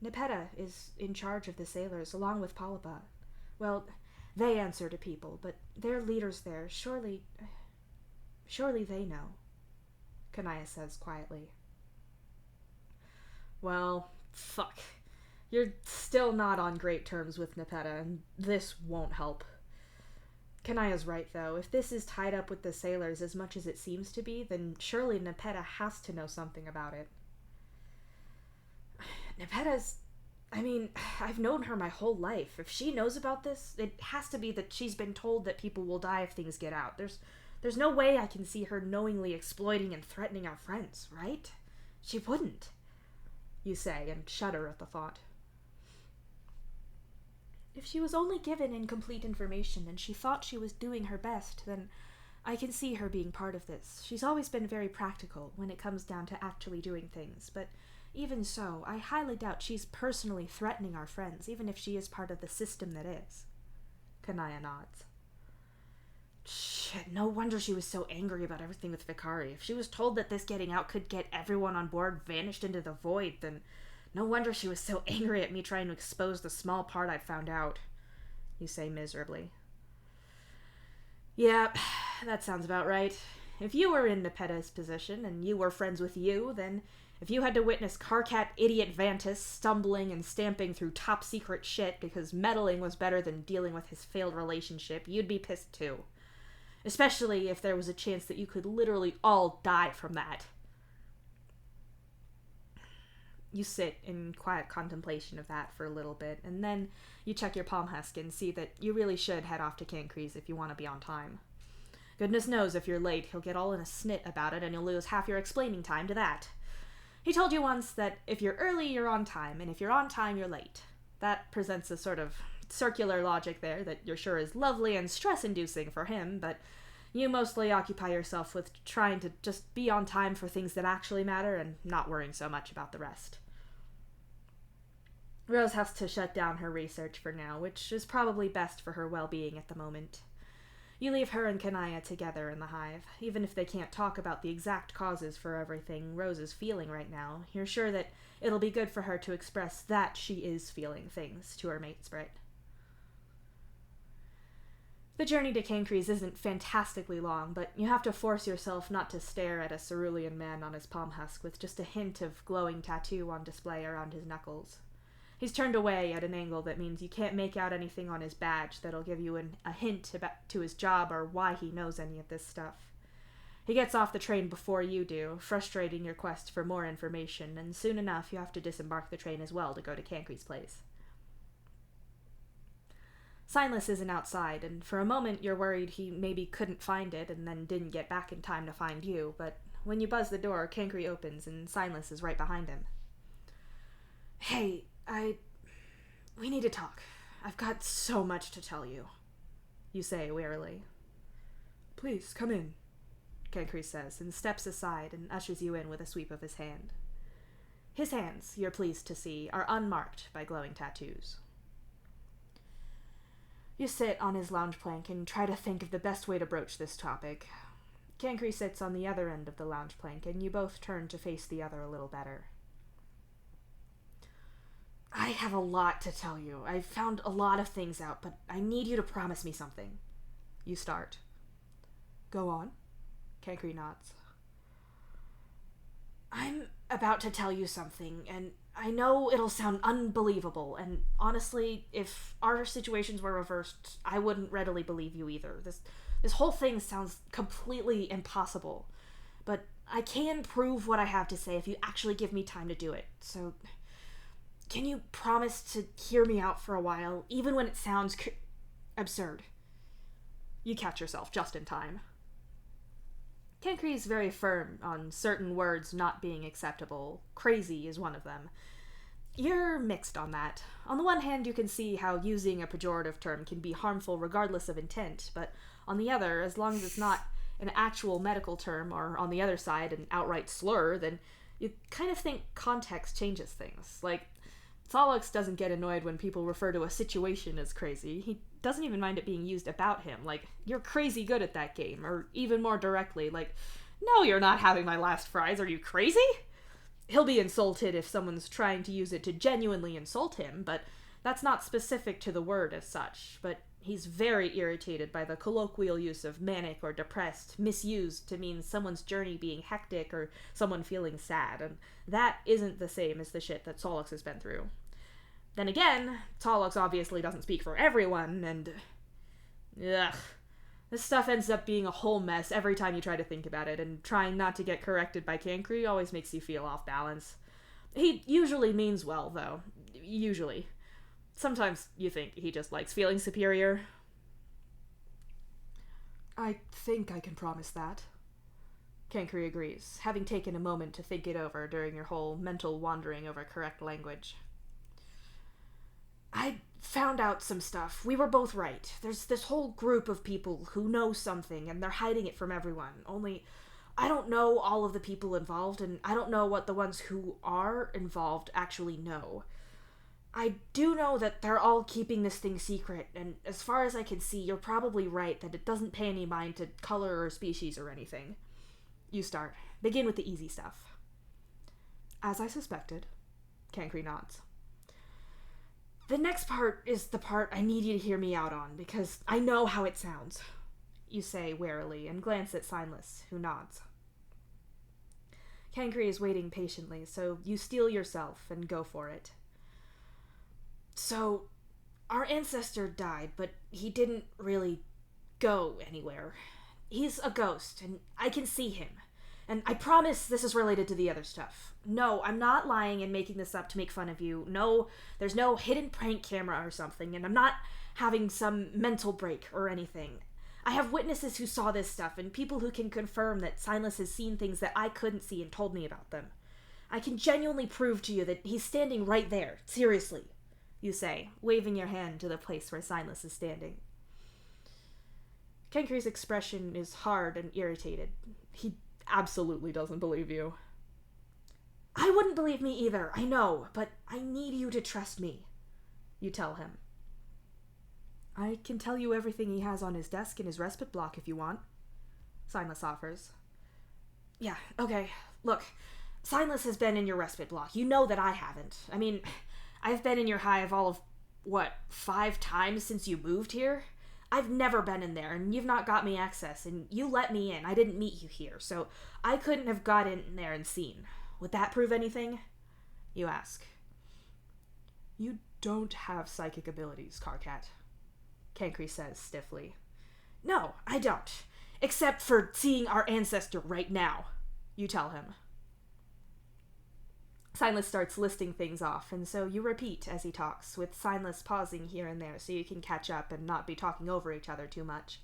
[SPEAKER 2] Nepeta is in charge of the sailors, along with Palapa. Well, they answer to people, but they're leaders there. Surely they know, Kanaya says quietly. Well, fuck. You're still not on great terms with Nepeta, and this won't help. Kanaya's right, though. If this is tied up with the sailors as much as it seems to be, then surely Nepeta has to know something about it. I've known her my whole life. If she knows about this, it has to be that she's been told that people will die if things get out. There's no way I can see her knowingly exploiting and threatening our friends, right? She wouldn't, you say, and shudder at the thought. If she was only given incomplete information and she thought she was doing her best, then I can see her being part of this. She's always been very practical when it comes down to actually doing things, but even so, I highly doubt she's personally threatening our friends, even if she is part of the system that is. Kanaya nods. Shit, no wonder she was so angry about everything with Vikari. If she was told that this getting out could get everyone on board vanished into the void, then no wonder she was so angry at me trying to expose the small part I'd found out, you say miserably. Yeah, that sounds about right. If you were in Nepeta's position and you were friends with you, then if you had to witness Carcat idiot Vantis stumbling and stamping through top secret shit because meddling was better than dealing with his failed relationship, you'd be pissed too. Especially if there was a chance that you could literally all die from that. You sit in quiet contemplation of that for a little bit, and then you check your palm husk and see that you really should head off to Cancrease if you want to be on time. Goodness knows if you're late, he'll get all in a snit about it and you'll lose half your explaining time to that. He told you once that if you're early, you're on time, and if you're on time, you're late. That presents a sort of circular logic there that you're sure is lovely and stress-inducing for him, but you mostly occupy yourself with trying to just be on time for things that actually matter and not worrying so much about the rest. Rose has to shut down her research for now, which is probably best for her well-being at the moment. You leave her and Kanaya together in the hive. Even if they can't talk about the exact causes for everything Rose is feeling right now, you're sure that it'll be good for her to express that she is feeling things to her mate sprite. The journey to Cancrease isn't fantastically long, but you have to force yourself not to stare at a cerulean man on his palm husk with just a hint of glowing tattoo on display around his knuckles. He's turned away at an angle that means you can't make out anything on his badge that'll give you a hint to his job or why he knows any of this stuff. He gets off the train before you do, frustrating your quest for more information, and soon enough you have to disembark the train as well to go to Cancrease Place. Silas isn't outside, and for a moment you're worried he maybe couldn't find it and then didn't get back in time to find you, but when you buzz the door, Cancre opens and Silas is right behind him. Hey, we need to talk. I've got so much to tell you, you say wearily. Please, come in, Cancre says, and steps aside and ushers you in with a sweep of his hand. His hands, you're pleased to see, are unmarked by glowing tattoos. You sit on his lounge plank and try to think of the best way to broach this topic. Cancre sits on the other end of the lounge plank, and you both turn to face the other a little better. I have a lot to tell you. I've found a lot of things out, but I need you to promise me something. You start. Go on. Cancre nods. I'm about to tell you something, and I know it'll sound unbelievable, and honestly, if our situations were reversed, I wouldn't readily believe you either. This whole thing sounds completely impossible, but I can prove what I have to say if you actually give me time to do it. So, can you promise to hear me out for a while, even when it sounds absurd?
[SPEAKER 3] You catch yourself just in time.
[SPEAKER 2] Cancri is very firm on certain words not being acceptable. Crazy is one of them. You're mixed on that. On the one hand, you can see how using a pejorative term can be harmful regardless of intent, but on the other, as long as it's not an actual medical term, or on the other side, an outright slur, then you kind of think context changes things. Like, Solix doesn't get annoyed when people refer to a situation as crazy. He doesn't even mind it being used about him, like, you're crazy good at that game, or even more directly, like, no, you're not having my last fries, are you crazy? He'll be insulted if someone's trying to use it to genuinely insult him, but that's not specific to the word as such. But he's very irritated by the colloquial use of manic or depressed, misused to mean someone's journey being hectic or someone feeling sad, and that isn't the same as the shit that Solix has been through. Then again, Solix obviously doesn't speak for everyone, and ugh. This stuff ends up being a whole mess every time you try to think about it, and trying not to get corrected by Cancri always makes you feel off balance. He usually means well, though. Usually. Sometimes you think he just likes feeling superior.
[SPEAKER 3] I think I can promise that.
[SPEAKER 2] Cancri agrees, having taken a moment to think it over during your whole mental wandering over correct language. I found out some stuff. We were both right. There's this whole group of people who know something, and they're hiding it from everyone. Only, I don't know all of the people involved, and I don't know what the ones who are involved actually know. I do know that they're all keeping this thing secret, and as far as I can see, you're probably right that it doesn't pay any mind to color or species or anything. You start. Begin with the easy stuff.
[SPEAKER 3] As I suspected. Cancri nods.
[SPEAKER 2] The next part is the part I need you to hear me out on, because I know how it sounds, you say warily, and glance at Signless, who nods. Cancri is waiting patiently, so you steel yourself and go for it. So, our ancestor died, but he didn't really go anywhere. He's a ghost, and I can see him. And I promise this is related to the other stuff. No, I'm not lying and making this up to make fun of you. No, there's no hidden prank camera or something, and I'm not having some mental break or anything. I have witnesses who saw this stuff, and people who can confirm that Silas has seen things that I couldn't see and told me about them. I can genuinely prove to you that he's standing right there, seriously, you say, waving your hand to the place where Silas is standing.
[SPEAKER 3] Kencri's expression is hard and irritated. He absolutely doesn't believe you.
[SPEAKER 2] I wouldn't believe me either, I know, but I need you to trust me, you tell him.
[SPEAKER 3] I can tell you everything he has on his desk in his respite block if you want, Signless offers.
[SPEAKER 2] Yeah, okay. Look, Signless has been in your respite block. You know that I haven't. I mean, I've been in your hive all of, 5 times since you moved here? I've never been in there, and you've not got me access, and you let me in. I didn't meet you here, so I couldn't have got in there and seen. Would that prove anything? You ask.
[SPEAKER 3] You don't have psychic abilities, Carcat, Cancri says stiffly.
[SPEAKER 2] No, I don't. Except for seeing our ancestor right now, you tell him. Signless starts listing things off, and so you repeat as he talks, with Signless pausing here and there so you can catch up and not be talking over each other too much.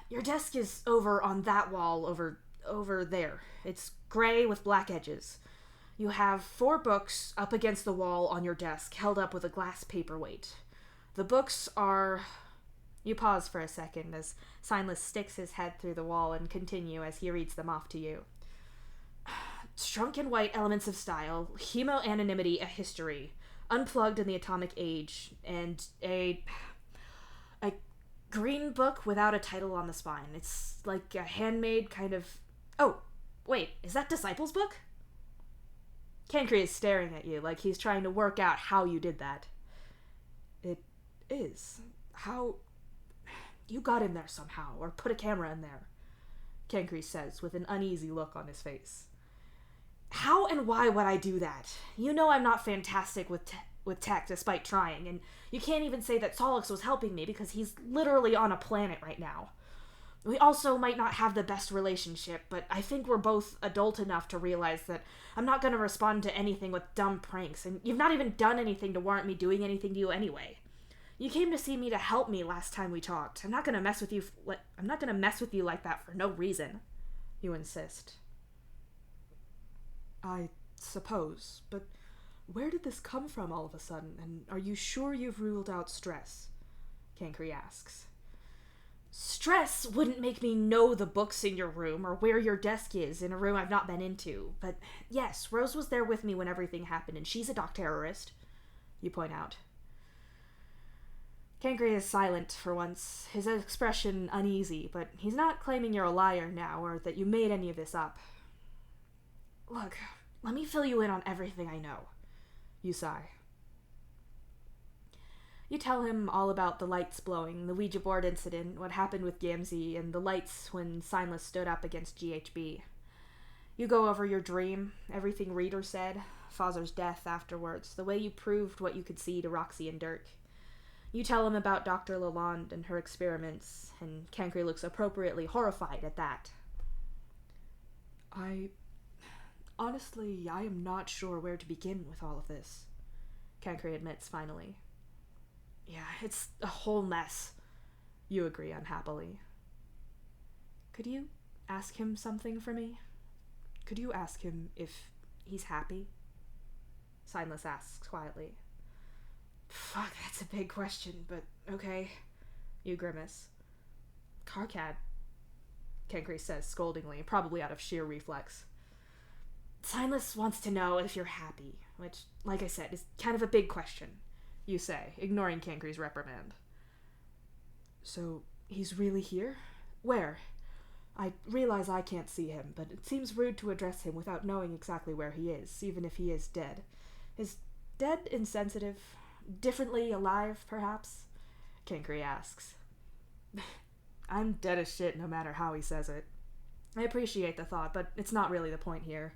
[SPEAKER 2] Your desk is over on that wall over there. It's gray with black edges. You have 4 books up against the wall on your desk, held up with a glass paperweight. The books are... You pause for a second as Signless sticks his head through the wall and continue as he reads them off to you. Shrunk and White Elements of Style, Hemo-Anonymity, A History, Unplugged in the Atomic Age, and a green book without a title on the spine. It's like a handmade kind of... Oh, wait, is that Disciples' book? Cancri is staring at you like he's trying to work out how you did that.
[SPEAKER 3] It is.
[SPEAKER 2] How... You got in there somehow, or put a camera in there, Cancri says with an uneasy look on his face. How and why would I do that? You know I'm not fantastic with tech despite trying, and you can't even say that Solix was helping me because he's literally on a planet right now. We also might not have the best relationship, but I think we're both adult enough to realize that I'm not going to respond to anything with dumb pranks, and you've not even done anything to warrant me doing anything to you anyway. You came to see me to help me last time we talked. I'm not going to mess with you like that for no reason. You insist. I suppose, but where did this come from all of a sudden, and are you sure you've ruled out stress? Cancri asks. Stress wouldn't make me know the books in your room or where your desk is in a room I've not been into, but yes, Rose was there with me when everything happened, and she's a doc terrorist, you point out. Cancri is silent for once, his expression uneasy, but he's not claiming you're a liar now or that you made any of this up. Look, let me fill you in on everything I know. You sigh. You tell him all about the lights blowing, the Ouija board incident, what happened with Gamzee, and the lights when Signless stood up against GHB. You go over your dream, everything Reader said, Fozer's death afterwards, the way you proved what you could see to Roxy and Dirk. You tell him about Dr. Lalonde and her experiments, and Cancri looks appropriately horrified at that. Honestly, I am not sure where to begin with all of this, Cancri admits finally. Yeah, it's a whole mess, you agree unhappily. Could you ask him something for me? Could you ask him if he's happy? Signless asks quietly. Fuck, that's a big question, but okay. You grimace. Carcad, Cancri says scoldingly, probably out of sheer reflex. Signless wants to know if you're happy, which, like I said, is kind of a big question, you say, ignoring Cancri's reprimand. So, he's really here? Where? I realize I can't see him, but it seems rude to address him without knowing exactly where he is, even if he is dead. Is dead insensitive? Differently alive, perhaps? Cancri asks. I'm dead as shit no matter how he says it. I appreciate the thought, but it's not really the point here.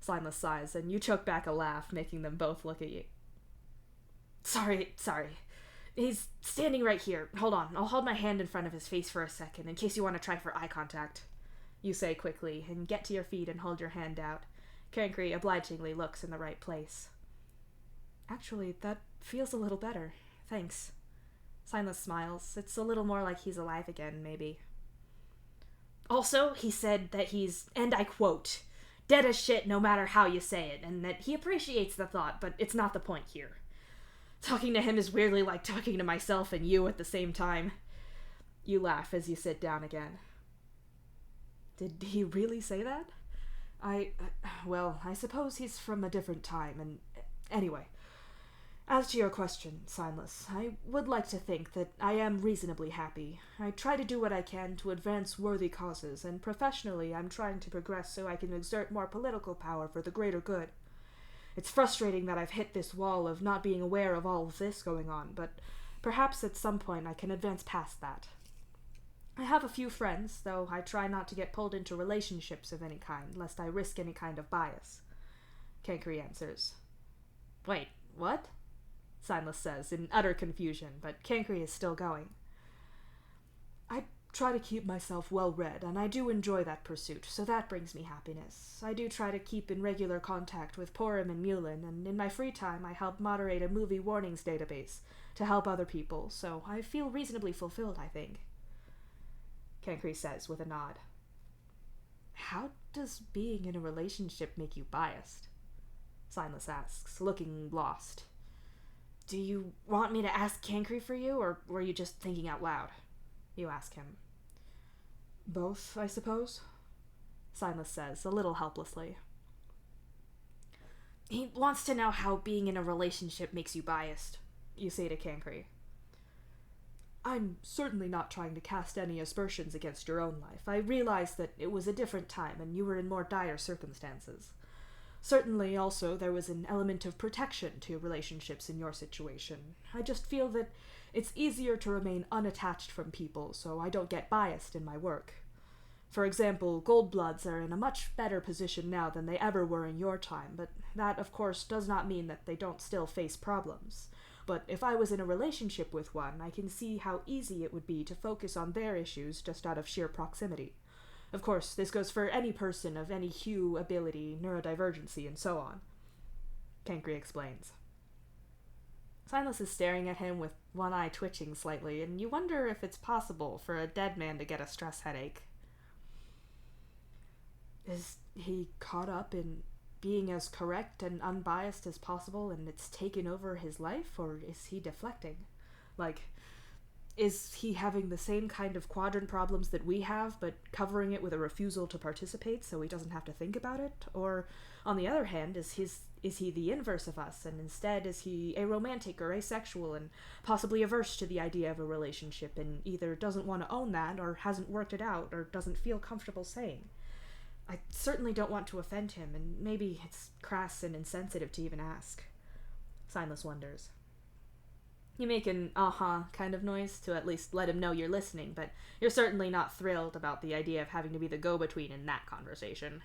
[SPEAKER 2] Signless sighs, and you choke back a laugh, making them both look at you. Sorry. He's standing right here. Hold on, I'll hold my hand in front of his face for a second, in case you want to try for eye contact. You say quickly, and get to your feet and hold your hand out. Cancri obligingly looks in the right place. Actually, that feels a little better. Thanks. Signless smiles. It's a little more like he's alive again, maybe. Also, he said that he's, and I quote, dead as shit no matter how you say it, and that he appreciates the thought, but it's not the point here. Talking to him is weirdly like talking to myself and you at the same time. You laugh as you sit down again. Did he really say that? I suppose he's from a different time, and anyway. As to your question, Signless, I would like to think that I am reasonably happy. I try to do what I can to advance worthy causes, and professionally I'm trying to progress so I can exert more political power for the greater good. It's frustrating that I've hit this wall of not being aware of all of this going on, but perhaps at some point I can advance past that. I have a few friends, though I try not to get pulled into relationships of any kind, lest I risk any kind of bias. Cancri answers. Wait, what? Signless says, in utter confusion, but Cancri is still going. I try to keep myself well-read, and I do enjoy that pursuit, so that brings me happiness. I do try to keep in regular contact with Porum and Mulin, and in my free time I help moderate a movie warnings database to help other people, so I feel reasonably fulfilled, I think. Cancri says with a nod. How does being in a relationship make you biased? Signless asks, looking lost. Do you want me to ask Cancri for you, or were you just thinking out loud? You ask him. Both, I suppose? Signless says, a little helplessly. He wants to know how being in a relationship makes you biased, you say to Cancri. I'm certainly not trying to cast any aspersions against your own life. I realize that it was a different time, and you were in more dire circumstances. Certainly, also, there was an element of protection to relationships in your situation. I just feel that it's easier to remain unattached from people, so I don't get biased in my work. For example, Goldbloods are in a much better position now than they ever were in your time, but that, of course, does not mean that they don't still face problems. But if I was in a relationship with one, I can see how easy it would be to focus on their issues just out of sheer proximity. Of course, this goes for any person of any hue, ability, neurodivergency, and so on. Kankri explains. Silas is staring at him with one eye twitching slightly, and you wonder if it's possible for a dead man to get a stress headache. Is he caught up in being as correct and unbiased as possible and it's taken over his life, or is he deflecting? Like, is he having the same kind of quadrant problems that we have, but covering it with a refusal to participate so he doesn't have to think about it? Or, on the other hand, is he the inverse of us, and instead is he aromantic or asexual and possibly averse to the idea of a relationship and either doesn't want to own that or hasn't worked it out or doesn't feel comfortable saying? I certainly don't want to offend him, and maybe it's crass and insensitive to even ask. Silas wonders. You make an uh-huh kind of noise to at least let him know you're listening, but you're certainly not thrilled about the idea of having to be the go-between in that conversation.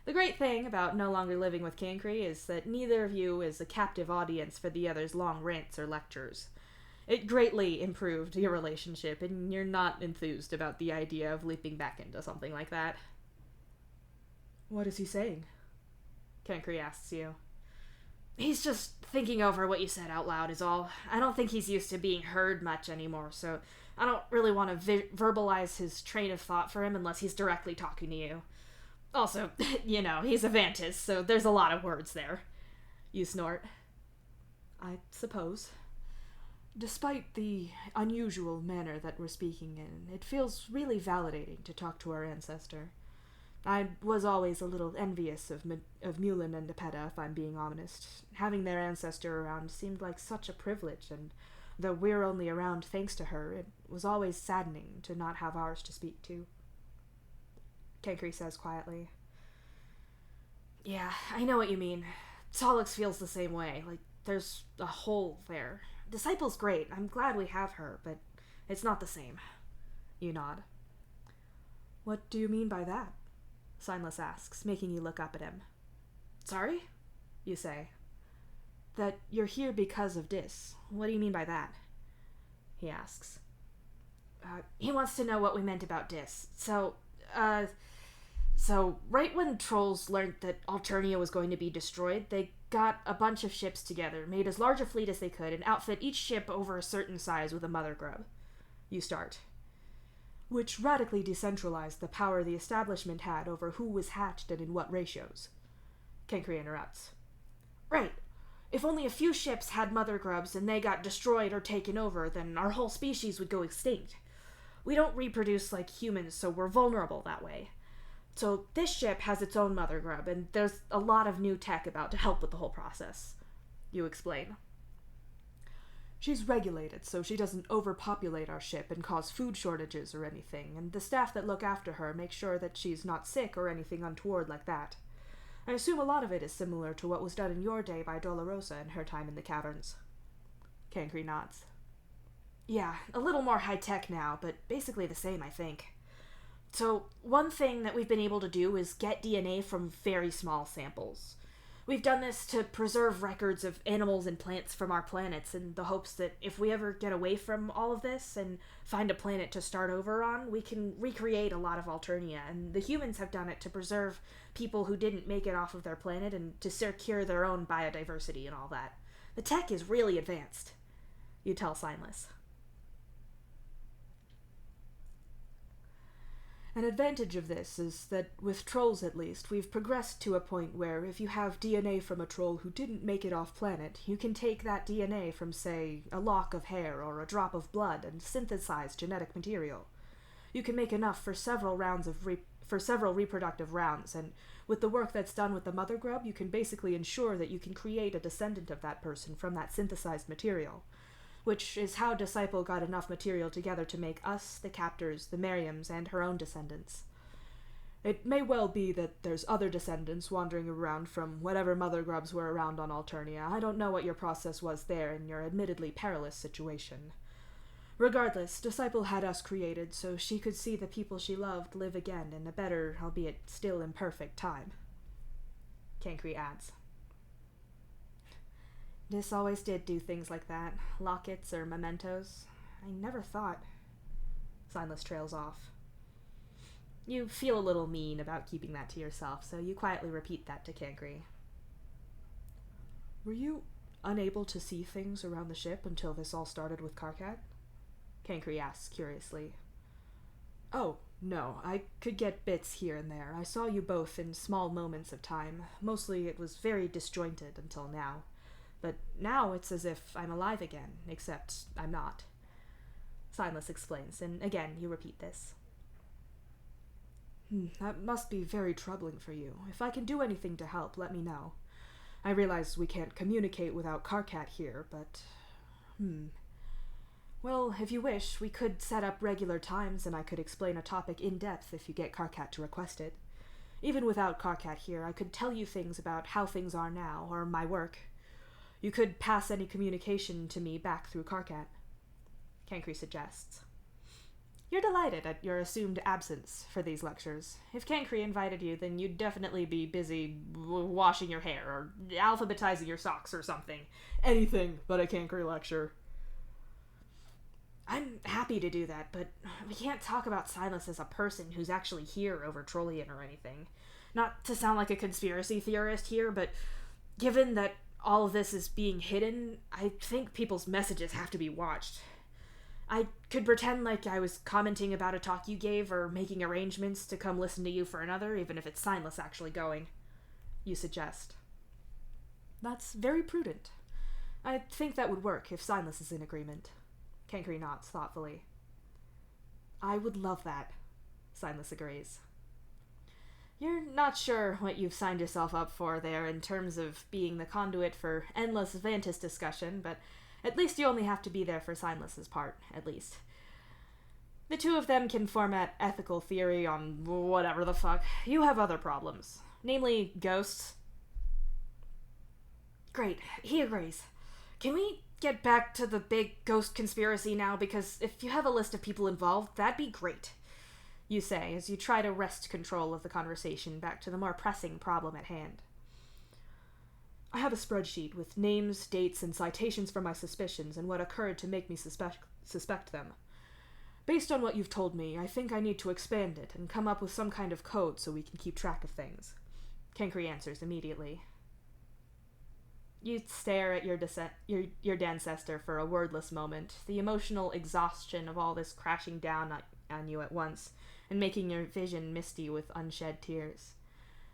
[SPEAKER 2] The great thing about no longer living with Kankri is that neither of you is a captive audience for the other's long rants or lectures. It greatly improved your relationship, and you're not enthused about the idea of leaping back into something like that. What is he saying? Kankri asks you. He's just thinking over what you said out loud is all. I don't think he's used to being heard much anymore, so I don't really want to verbalize his train of thought for him unless he's directly talking to you. Also, he's a Vantis, so there's a lot of words there. You snort. I suppose. Despite the unusual manner that we're speaking in, it feels really validating to talk to our ancestor. I was always a little envious of Mulin and Nepeta, if I'm being honest. Having their ancestor around seemed like such a privilege, and though we're only around thanks to her, it was always saddening to not have ours to speak to. Kankri says quietly. Yeah, I know what you mean. Solix feels the same way, like there's a hole there. Disciple's great, I'm glad we have her, but it's not the same. You nod. What do you mean by that? Silas asks, making you look up at him. Sorry? You say. That you're here because of Dis. What do you mean by that? He asks. He wants to know what we meant about Dis. So right when trolls learned that Alternia was going to be destroyed, they got a bunch of ships together, made as large a fleet as they could, and outfit each ship over a certain size with a mother grub. You start. Which radically decentralized the power the establishment had over who was hatched and in what ratios. Kankri interrupts. Right. If only a few ships had mother grubs and they got destroyed or taken over, then our whole species would go extinct. We don't reproduce like humans, so we're vulnerable that way. So this ship has its own mother grub, and there's a lot of new tech about to help with the whole process. You explain. She's regulated so she doesn't overpopulate our ship and cause food shortages or anything, and the staff that look after her make sure that she's not sick or anything untoward like that. I assume a lot of it is similar to what was done in your day by Dolorosa in her time in the caverns. Kankri nods. Yeah, a little more high-tech now, but basically the same, I think. So, one thing that we've been able to do is get DNA from very small samples. We've done this to preserve records of animals and plants from our planets in the hopes that if we ever get away from all of this and find a planet to start over on, we can recreate a lot of Alternia, and the humans have done it to preserve people who didn't make it off of their planet and to secure their own biodiversity and all that. The tech is really advanced, you tell Signless. An advantage of this is that, with trolls at least, we've progressed to a point where if you have DNA from a troll who didn't make it off planet, you can take that DNA from, say, a lock of hair or a drop of blood and synthesize genetic material. You can make enough for several reproductive rounds, and with the work that's done with the mother grub, you can basically ensure that you can create a descendant of that person from that synthesized material. Which is how Disciple got enough material together to make us, the captors, the Miriams, and her own descendants. It may well be that there's other descendants wandering around from whatever mother grubs were around on Alternia. I don't know what your process was there in your admittedly perilous situation. Regardless, Disciple had us created so she could see the people she loved live again in a better, albeit still imperfect, time. Cancri adds. Dis always did do things like that, lockets or mementos. I never thought. Signless trails off. You feel a little mean about keeping that to yourself, so you quietly repeat that to Cancri. Were you unable to see things around the ship until this all started with Karkat? Cancri asks curiously. Oh, no, I could get bits here and there. I saw you both in small moments of time. Mostly it was very disjointed until now. But now it's as if I'm alive again, except I'm not. Signless explains, and again you repeat this. That must be very troubling for you. If I can do anything to help, let me know. I realize we can't communicate without Karkat here, but... Well, if you wish, we could set up regular times and I could explain a topic in depth if you get Karkat to request it. Even without Karkat here, I could tell you things about how things are now, or my work. You could pass any communication to me back through Karkat. Cancri suggests. You're delighted at your assumed absence for these lectures. If Cancri invited you, then you'd definitely be busy washing your hair or alphabetizing your socks or something. Anything but a Cancri lecture. I'm happy to do that, but we can't talk about Silas as a person who's actually here over Trollian or anything. Not to sound like a conspiracy theorist here, but given that all of this is being hidden, I think people's messages have to be watched. I could pretend like I was commenting about a talk you gave or making arrangements to come listen to you for another, even if it's Silas actually going. You suggest. That's very prudent. I think that would work if Silas is in agreement. Cancri nods thoughtfully. I would love that, Silas agrees. You're not sure what you've signed yourself up for there in terms of being the conduit for endless Vantis discussion, but at least you only have to be there for Silas's part, at least. The two of them can format ethical theory on whatever the fuck. You have other problems, namely ghosts. Great, he agrees. Can we get back to the big ghost conspiracy now, because if you have a list of people involved, that'd be great, you say as you try to wrest control of the conversation back to the more pressing problem at hand. I have a spreadsheet with names, dates, and citations for my suspicions and what occurred to make me suspect them. Based on what you've told me, I think I need to expand it and come up with some kind of code so we can keep track of things. Cancri answers immediately. You stare at your Dancester for a wordless moment, the emotional exhaustion of all this crashing down on you at once, and making your vision misty with unshed tears.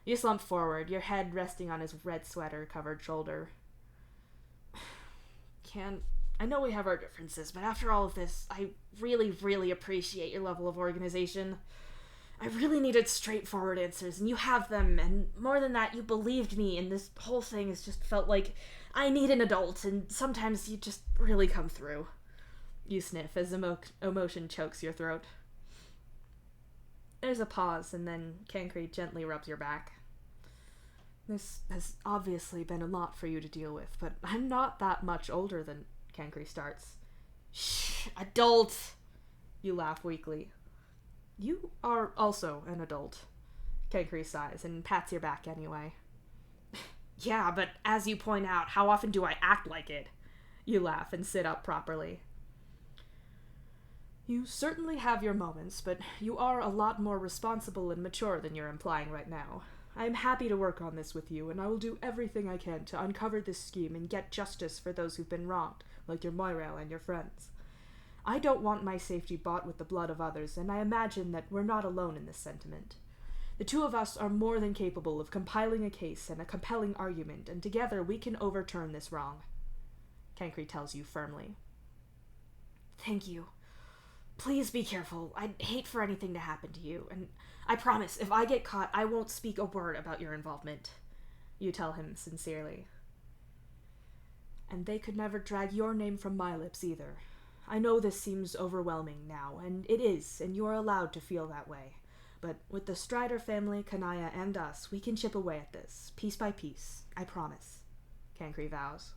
[SPEAKER 2] You slump forward, your head resting on his red sweater-covered shoulder. I know we have our differences, but after all of this, I really, really appreciate your level of organization. I really needed straightforward answers, and you have them, and more than that, you believed me, and this whole thing has just felt like I need an adult, and sometimes you just really come through. You sniff as emotion chokes your throat. There's a pause, and then Cancri gently rubs your back. This has obviously been a lot for you to deal with, but I'm not that much older than... Cancri starts. Shh, adult! You laugh weakly. You are also an adult. Cancri sighs and pats your back anyway. Yeah, but as you point out, how often do I act like it? You laugh and sit up properly. You certainly have your moments, but you are a lot more responsible and mature than you're implying right now. I am happy to work on this with you, and I will do everything I can to uncover this scheme and get justice for those who've been wronged, like your Moirel and your friends. I don't want my safety bought with the blood of others, and I imagine that we're not alone in this sentiment. The two of us are more than capable of compiling a case and a compelling argument, and together we can overturn this wrong. Cancri tells you firmly. Thank you. Please be careful. I'd hate for anything to happen to you, and I promise, if I get caught, I won't speak a word about your involvement. You tell him sincerely. And they could never drag your name from my lips either. I know this seems overwhelming now, and it is, and you are allowed to feel that way. But with the Strider family, Kanaya, and us, we can chip away at this, piece by piece. I promise. Cancri vows.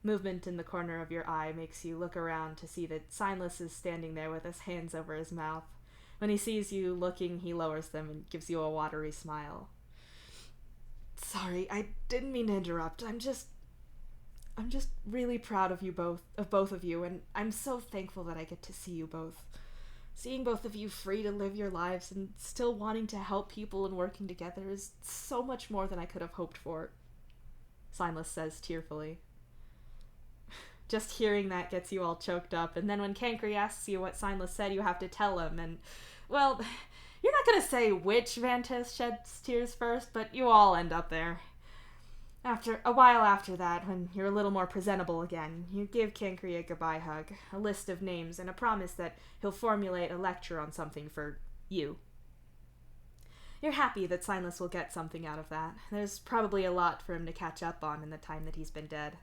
[SPEAKER 2] Movement in the corner of your eye makes you look around to see that Signless is standing there with his hands over his mouth. When he sees you looking, he lowers them and gives you a watery smile. Sorry, I didn't mean to interrupt. I'm just really proud of both of you, and I'm so thankful that I get to see you both. Seeing both of you free to live your lives and still wanting to help people and working together is so much more than I could have hoped for, Signless says tearfully. Just hearing that gets you all choked up, and then when Cankry asks you what Signless said, you have to tell him, and, well, you're not gonna say which Vantis sheds tears first, but you all end up there. After a while after that, when you're a little more presentable again, you give Cankry a goodbye hug, a list of names, and a promise that he'll formulate a lecture on something for you. You're happy that Signless will get something out of that. There's probably a lot for him to catch up on in the time that he's been dead.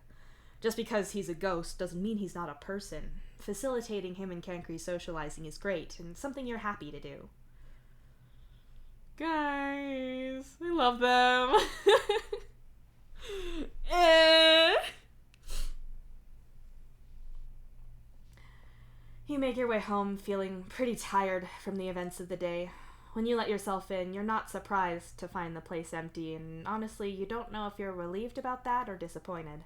[SPEAKER 2] Just because he's a ghost doesn't mean he's not a person. Facilitating him and Cankry socializing is great, and something you're happy to do. Guys, I love them. You make your way home feeling pretty tired from the events of the day. When you let yourself in, you're not surprised to find the place empty, and honestly, you don't know if you're relieved about that or disappointed.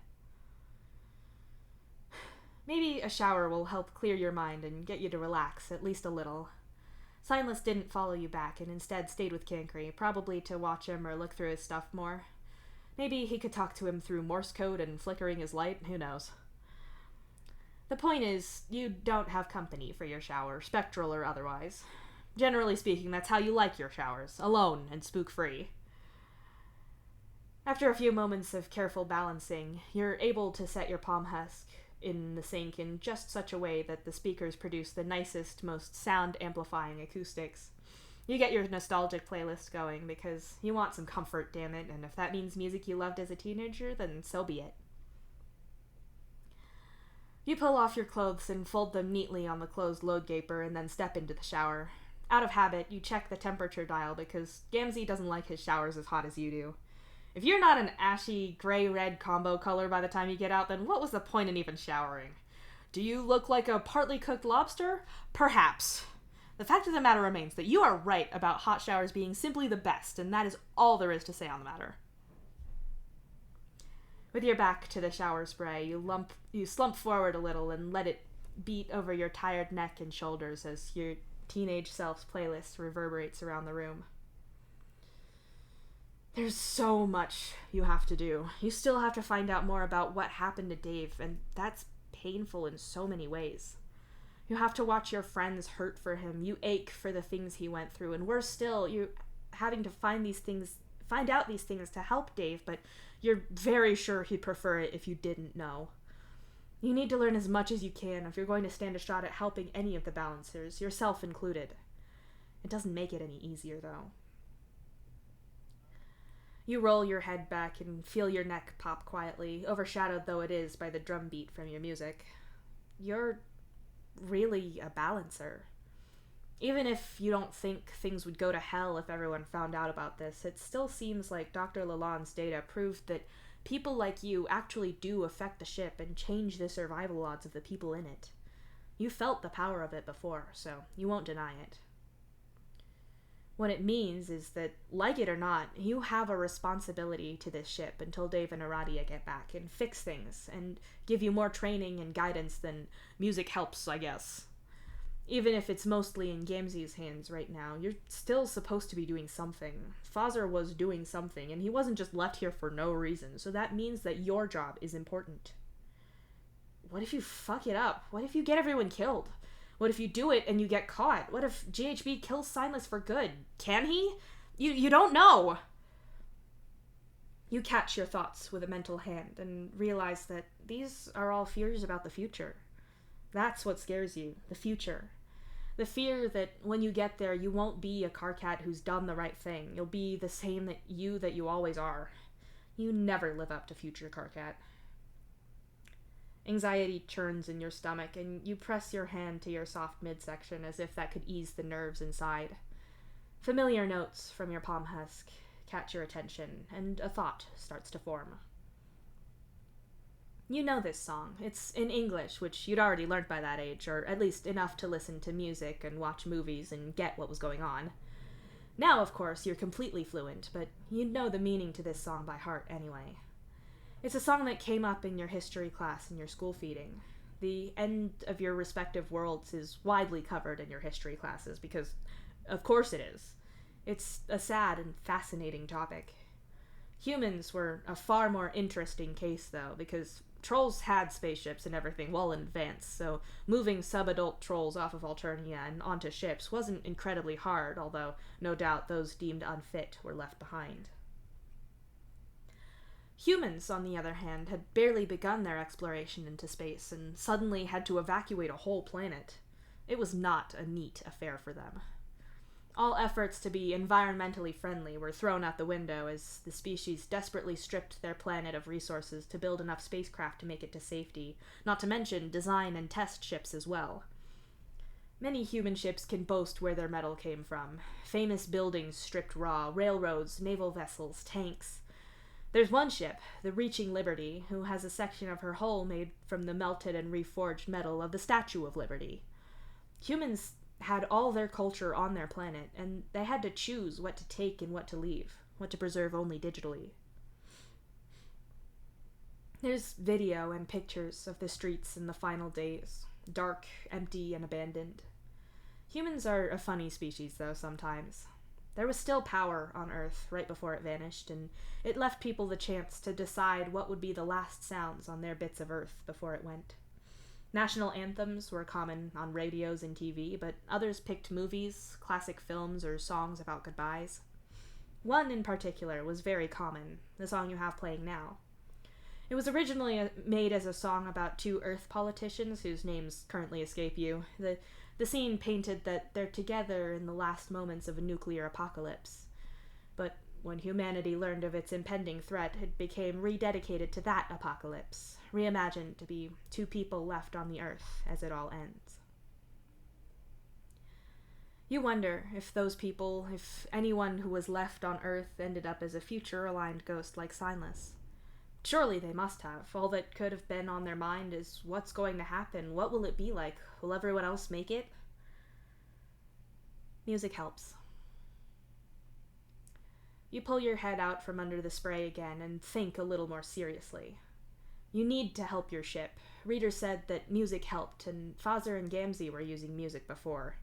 [SPEAKER 2] Maybe a shower will help clear your mind and get you to relax, at least a little. Signless didn't follow you back and instead stayed with Cankry, probably to watch him or look through his stuff more. Maybe he could talk to him through Morse code and flickering his light, who knows. The point is, you don't have company for your shower, spectral or otherwise. Generally speaking, that's how you like your showers, alone and spook-free. After a few moments of careful balancing, you're able to set your palm husk in the sink in just such a way that the speakers produce the nicest, most sound-amplifying acoustics. You get your nostalgic playlist going because you want some comfort, damn it, and if that means music you loved as a teenager, then so be it. You pull off your clothes and fold them neatly on the closed load gaper and then step into the shower. Out of habit, you check the temperature dial because Gamzee doesn't like his showers as hot as you do. If you're not an ashy, gray-red combo color by the time you get out, then what was the point in even showering? Do you look like a partly cooked lobster? Perhaps. The fact of the matter remains that you are right about hot showers being simply the best, and that is all there is to say on the matter. With your back to the shower spray, you slump forward a little and let it beat over your tired neck and shoulders as your teenage self's playlist reverberates around the room. There's so much you have to do. You still have to find out more about what happened to Dave, and that's painful in so many ways. You have to watch your friends hurt for him. You ache for the things he went through, and worse still, you're having to find out these things to help Dave, but you're very sure he'd prefer it if you didn't know. You need to learn as much as you can if you're going to stand a shot at helping any of the balancers, yourself included. It doesn't make it any easier, though. You roll your head back and feel your neck pop quietly, overshadowed though it is by the drum beat from your music. You're really a balancer. Even if you don't think things would go to hell if everyone found out about this, it still seems like Dr. Lalonde's data proved that people like you actually do affect the ship and change the survival odds of the people in it. You felt the power of it before, so you won't deny it. What it means is that, like it or not, you have a responsibility to this ship until Dave and Aradia get back and fix things and give you more training and guidance than music helps, I guess. Even if it's mostly in Gamzee's hands right now, you're still supposed to be doing something. Fazer was doing something, and he wasn't just left here for no reason, so that means that your job is important. What if you fuck it up? What if you get everyone killed? What if you do it and you get caught? What if GHB kills Signless for good? Can he? You don't know! You catch your thoughts with a mental hand and realize that these are all fears about the future. That's what scares you, the future. The fear that when you get there, you won't be a Karkat who's done the right thing. You'll be the same that you always are. You never live up to future Karkat. Anxiety churns in your stomach, and you press your hand to your soft midsection as if that could ease the nerves inside. Familiar notes from your palm husk catch your attention, and a thought starts to form. You know this song. It's in English, which you'd already learned by that age, or at least enough to listen to music and watch movies and get what was going on. Now, of course, you're completely fluent, but you'd know the meaning to this song by heart anyway. It's a song that came up in your history class in your school feeding. The end of your respective worlds is widely covered in your history classes, because of course it is. It's a sad and fascinating topic. Humans were a far more interesting case, though, because trolls had spaceships and everything well in advance, so moving subadult trolls off of Alternia and onto ships wasn't incredibly hard, although no doubt those deemed unfit were left behind. Humans, on the other hand, had barely begun their exploration into space and suddenly had to evacuate a whole planet. It was not a neat affair for them. All efforts to be environmentally friendly were thrown out the window as the species desperately stripped their planet of resources to build enough spacecraft to make it to safety, not to mention design and test ships as well. Many human ships can boast where their metal came from. Famous buildings stripped raw, railroads, naval vessels, tanks. There's one ship, the Reaching Liberty, who has a section of her hull made from the melted and reforged metal of the Statue of Liberty. Humans had all their culture on their planet, and they had to choose what to take and what to leave, what to preserve only digitally. There's video and pictures of the streets in the final days, dark, empty, and abandoned. Humans are a funny species, though, sometimes. There was still power on Earth right before it vanished, and it left people the chance to decide what would be the last sounds on their bits of Earth before it went. National anthems were common on radios and TV, but others picked movies, classic films, or songs about goodbyes. One in particular was very common, the song you have playing now. It was originally made as a song about two Earth politicians whose names currently escape you. The scene painted that they're together in the last moments of a nuclear apocalypse. But when humanity learned of its impending threat, it became rededicated to that apocalypse, reimagined to be two people left on the Earth as it all ends. You wonder if those people, if anyone who was left on Earth ended up as a future-aligned ghost like Signless. Surely they must have. All that could have been on their mind is what's going to happen, what will it be like, will everyone else make it? Music helps. You pull your head out from under the spray again and think a little more seriously. You need to help your ship. Reader said that music helped, and Fazer and Gamzee were using music before.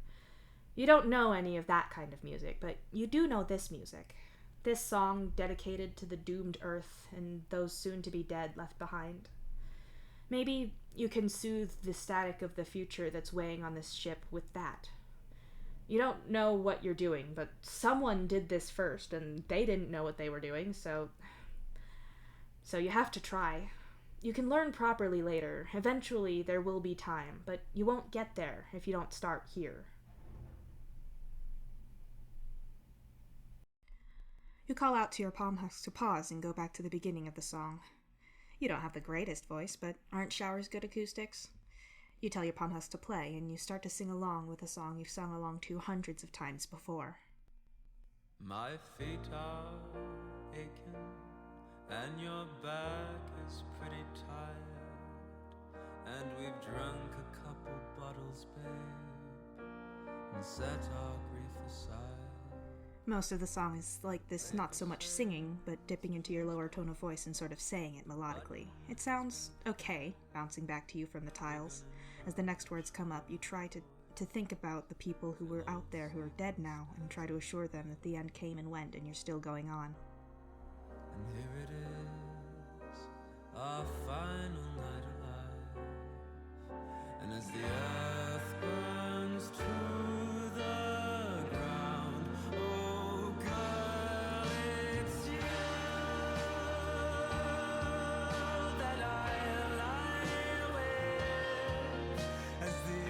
[SPEAKER 2] You don't know any of that kind of music, but you do know this music. This song dedicated to the doomed Earth and those soon-to-be dead left behind. Maybe you can soothe the static of the future that's weighing on this ship with that. You don't know what you're doing, but someone did this first, and they didn't know what they were doing, so you have to try. You can learn properly later. Eventually, there will be time, but you won't get there if you don't start here. You call out to your palm husks to pause and go back to the beginning of the song. You don't have the greatest voice, but aren't showers good acoustics? You tell your palm husks to play, and you start to sing along with a song you've sung along to hundreds of times before.
[SPEAKER 4] My feet are aching, and your back is pretty tired, and we've drunk a couple bottles, babe, and set our grief aside.
[SPEAKER 2] Most of the song is like this, not so much singing, but dipping into your lower tone of voice and sort of saying it melodically. It sounds okay, bouncing back to you from the tiles. As the next words come up, you try to think about the people who were out there who are dead now, and try to assure them that the end came and went and you're still going on.
[SPEAKER 4] And here it is, our final night alive, and as the earth burns to the ground, oh girl, it's you that I lie with, as the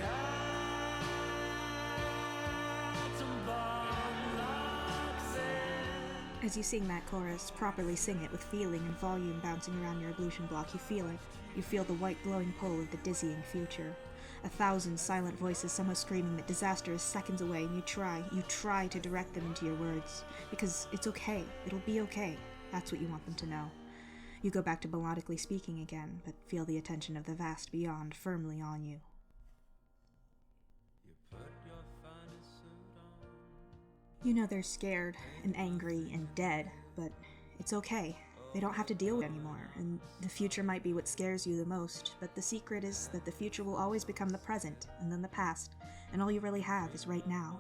[SPEAKER 4] atom bomb locks in.
[SPEAKER 2] As you sing that chorus, properly sing it with feeling and volume bouncing around your ablution block, you feel it. You feel the white glowing pull of the dizzying future. 1,000 silent voices somehow screaming that disaster is seconds away, and you try to direct them into your words. Because it's okay. It'll be okay. That's what you want them to know. You go back to melodically speaking again, but feel the attention of the vast beyond firmly on you.
[SPEAKER 4] You put your finest suit on.
[SPEAKER 2] You know they're scared and angry and dead, but it's okay. They don't have to deal with it anymore, and the future might be what scares you the most, but the secret is that the future will always become the present, and then the past, and all you really have is right now.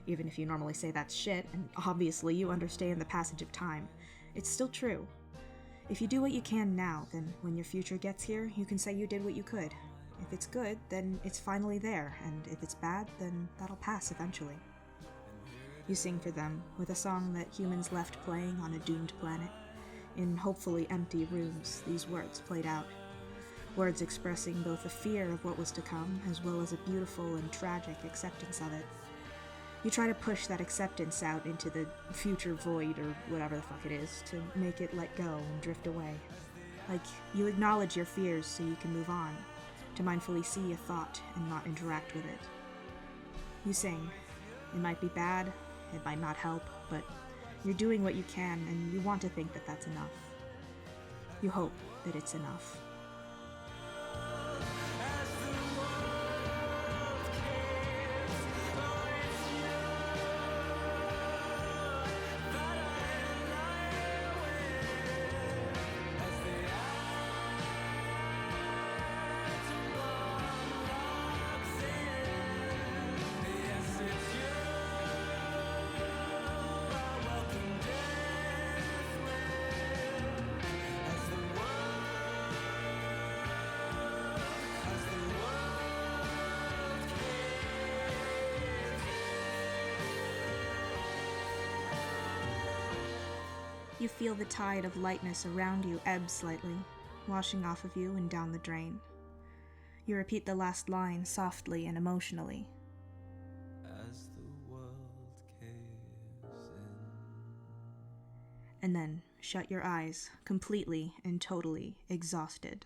[SPEAKER 2] Even if you normally say that's shit, and obviously you understand the passage of time, it's still true. If you do what you can now, then when your future gets here, you can say you did what you could. If it's good, then it's finally there, and if it's bad, then that'll pass eventually. You sing for them, with a song that humans left playing on a doomed planet. In hopefully empty rooms, these words played out. Words expressing both a fear of what was to come, as well as a beautiful and tragic acceptance of it. You try to push that acceptance out into the future void, or whatever the fuck it is, to make it let go and drift away. Like, you acknowledge your fears so you can move on, to mindfully see a thought and not interact with it. You sing. It might be bad, it might not help, but you're doing what you can, and you want to think that that's enough. You hope that it's enough. You feel the tide of lightness around you ebb slightly, washing off of you and down the drain. You repeat the last line softly and emotionally.
[SPEAKER 4] As the world caves in.
[SPEAKER 2] And then shut your eyes, completely and totally exhausted.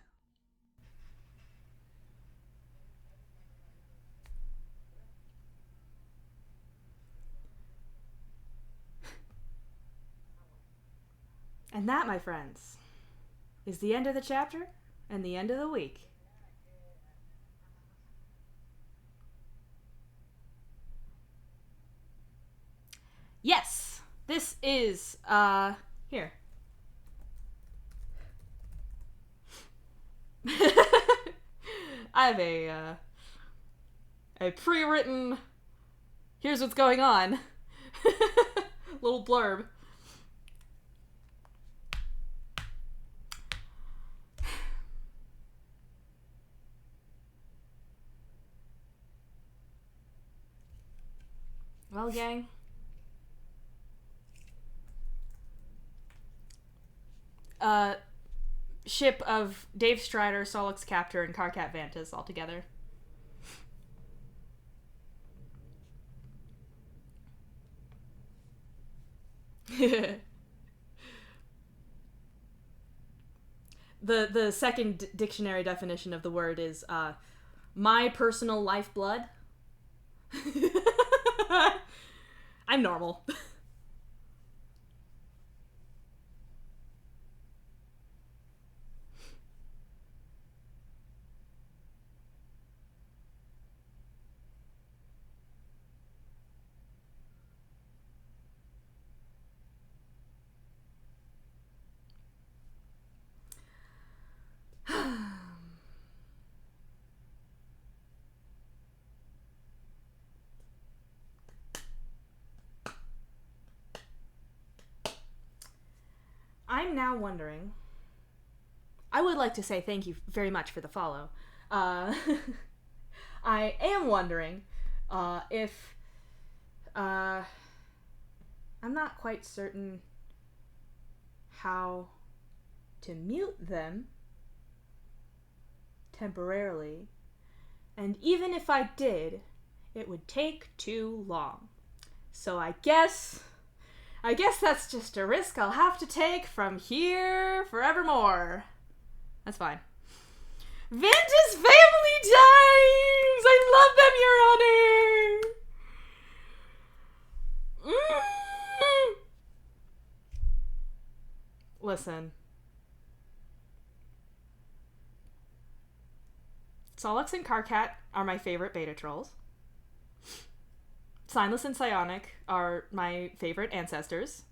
[SPEAKER 3] And that, my friends, is the end of the chapter and the end of the week. Yes, this is, here. I have a pre-written, here's what's going on, little blurb. Well, gang, ship of Dave Strider, Solix Captor, and Carcat Vantas all together. The second dictionary definition of the word is my personal lifeblood. I'm normal. I'm now wondering. I would like to say thank you very much for the follow. I am wondering if I'm not quite certain how to mute them temporarily, and even if I did, it would take too long. So I guess that's just a risk I'll have to take from here forevermore. That's fine. Vanta's family times! I love them, Your Honor! Listen.
[SPEAKER 2] Solix and Karkat are my favorite beta trolls. Signless and Psionic are my favorite ancestors.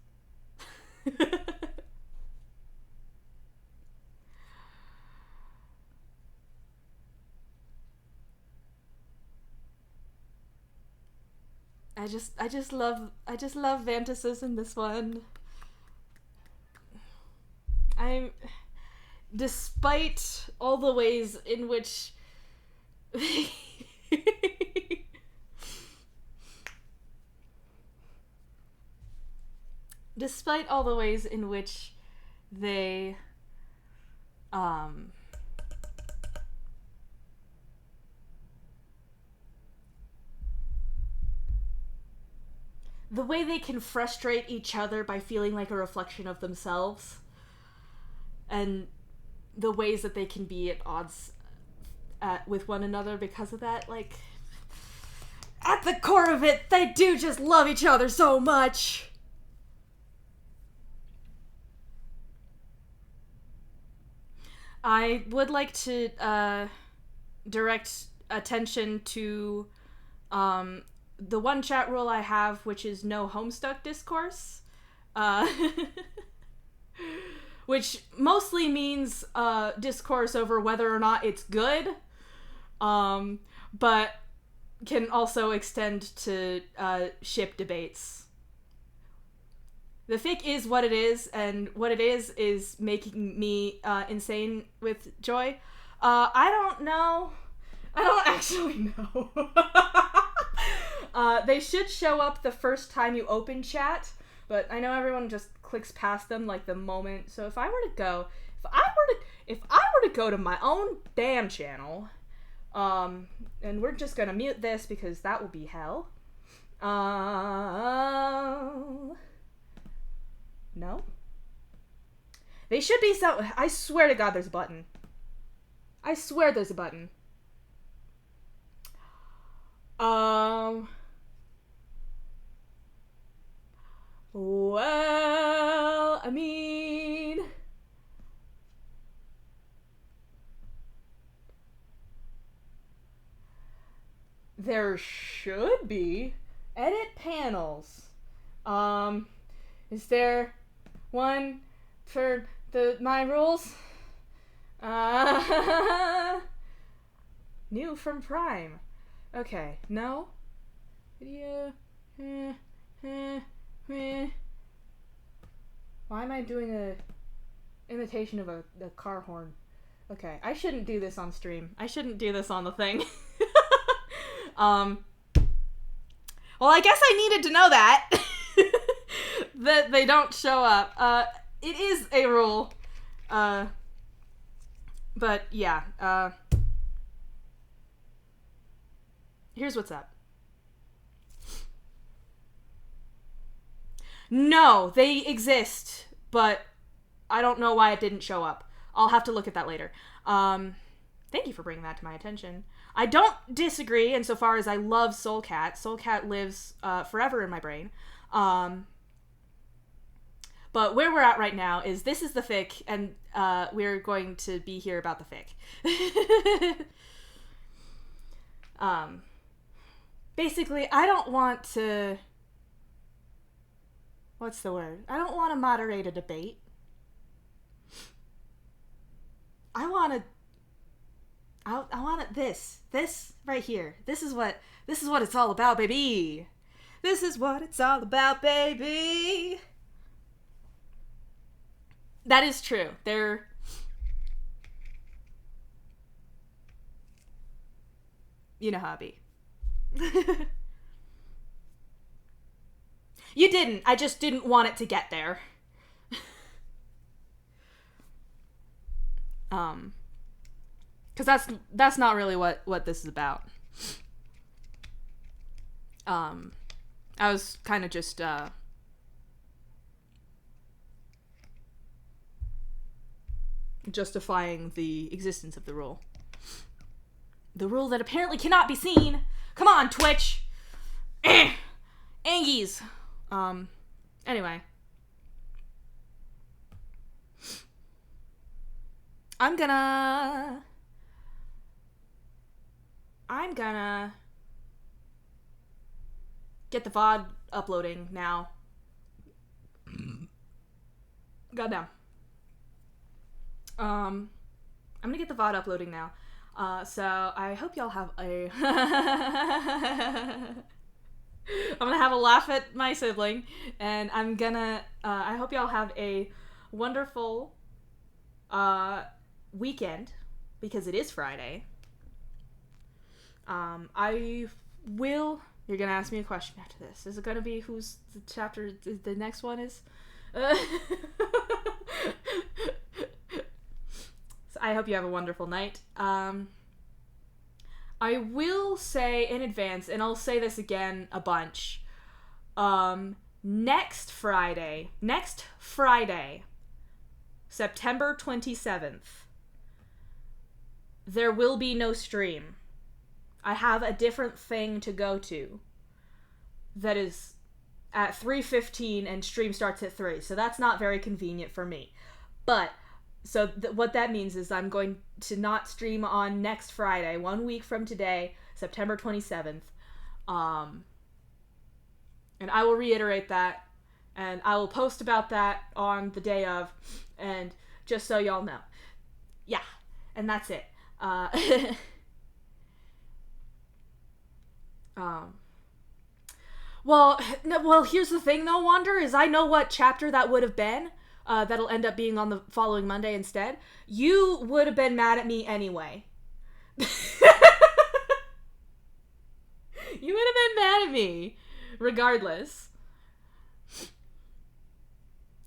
[SPEAKER 2] I just love Vantasis in this one. Despite all the ways in which despite all the ways in which they the way they can frustrate each other by feeling like a reflection of themselves, and the ways that they can be at odds with one another because of that, like, at the core of it, they do just love each other so much. I would like to direct attention to the one chat rule I have, which is no homestuck discourse. Which mostly means discourse over whether or not it's good, but can also extend to ship debates. The fic is what it is, and what it is making me insane with joy. I don't know. I don't actually know. They should show up the first time you open chat, but I know everyone just clicks past them like the moment. So if I were to go to my own damn channel, and we're just gonna mute this because that will be hell. No? They should be so... I swear to God there's a button. I swear there's a button. Well, I mean... There should be. Edit panels. Is there one for my rules? New from Prime. Okay, no? Video. Why am I doing a imitation of the car horn? Okay, I shouldn't do this on stream. I shouldn't do this on the thing. Well, I guess I needed to know that. That they don't show up. It is a rule. But yeah, here's what's up. No, they exist, but I don't know why it didn't show up. I'll have to look at that later. Thank you for bringing that to my attention. I don't disagree insofar as I love Soulcat. Soulcat lives forever in my brain. But where we're at right now is this is the fic, and we're going to be here about the fic. Basically, I don't want to... What's the word? I don't want to moderate a debate. I want this right here. This is what it's all about, baby. This is what it's all about, baby. That is true. You know how I be. You didn't. I just didn't want it to get there. Because that's not really what this is about. I was kind of just justifying the existence of the rule. The rule that apparently cannot be seen. Come on, Twitch. Angies. Anyway. I'm gonna I'm gonna get the VOD uploading now. Goddamn. I'm gonna get the VOD uploading now. So I hope y'all have a I'm gonna have a laugh at my sibling, and I'm gonna I hope y'all have a wonderful weekend, because it is Friday. I will. You're gonna ask me a question after this. Is it gonna be who's the chapter? The next one is. So I hope you have a wonderful night. I will say in advance, and I'll say this again a bunch. Next Friday, September 27th, there will be no stream. I have a different thing to go to that is at 3:15 and stream starts at 3, so that's not very convenient for me. But so what that means is I'm going to not stream on next Friday, 1 week from today, September 27th. And I will reiterate that, and I will post about that on the day of, and just so y'all know. Yeah, and that's it. Well, here's the thing though, Wander, is I know what chapter that would have been. That'll end up being on the following Monday instead. You would have been mad at me anyway. You would have been mad at me, regardless.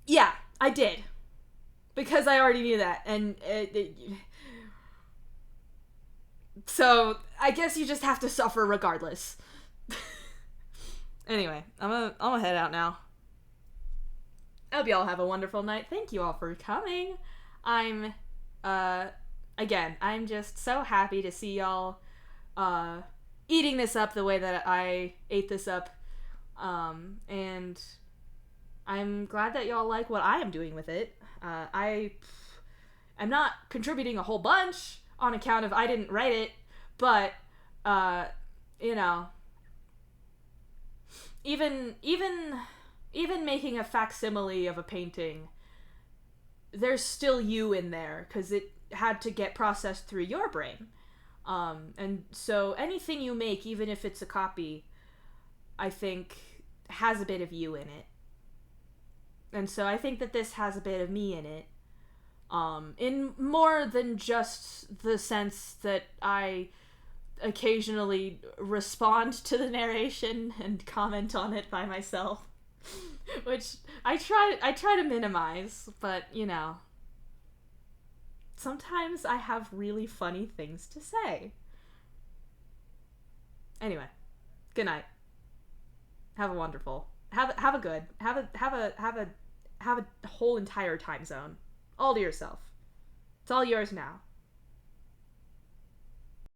[SPEAKER 2] Yeah, I did. Because I already knew that, and so I guess you just have to suffer regardless. Anyway, I'm gonna head out now. I hope y'all have a wonderful night. Thank you all for coming. I'm just so happy to see y'all eating this up the way that I ate this up. And I'm glad that y'all like what I am doing with it. I'm not contributing a whole bunch on account of I didn't write it, but you know, even making a facsimile of a painting, there's still you in there, because it had to get processed through your brain. And so anything you make, even if it's a copy, I think has a bit of you in it. And so I think that this has a bit of me in it. In more than just the sense that I occasionally respond to the narration and comment on it by myself. Which I try to minimize, but you know, sometimes I have really funny things to say. Anyway, good night. Have a wonderful. Have a whole entire time zone all to yourself. It's all yours now.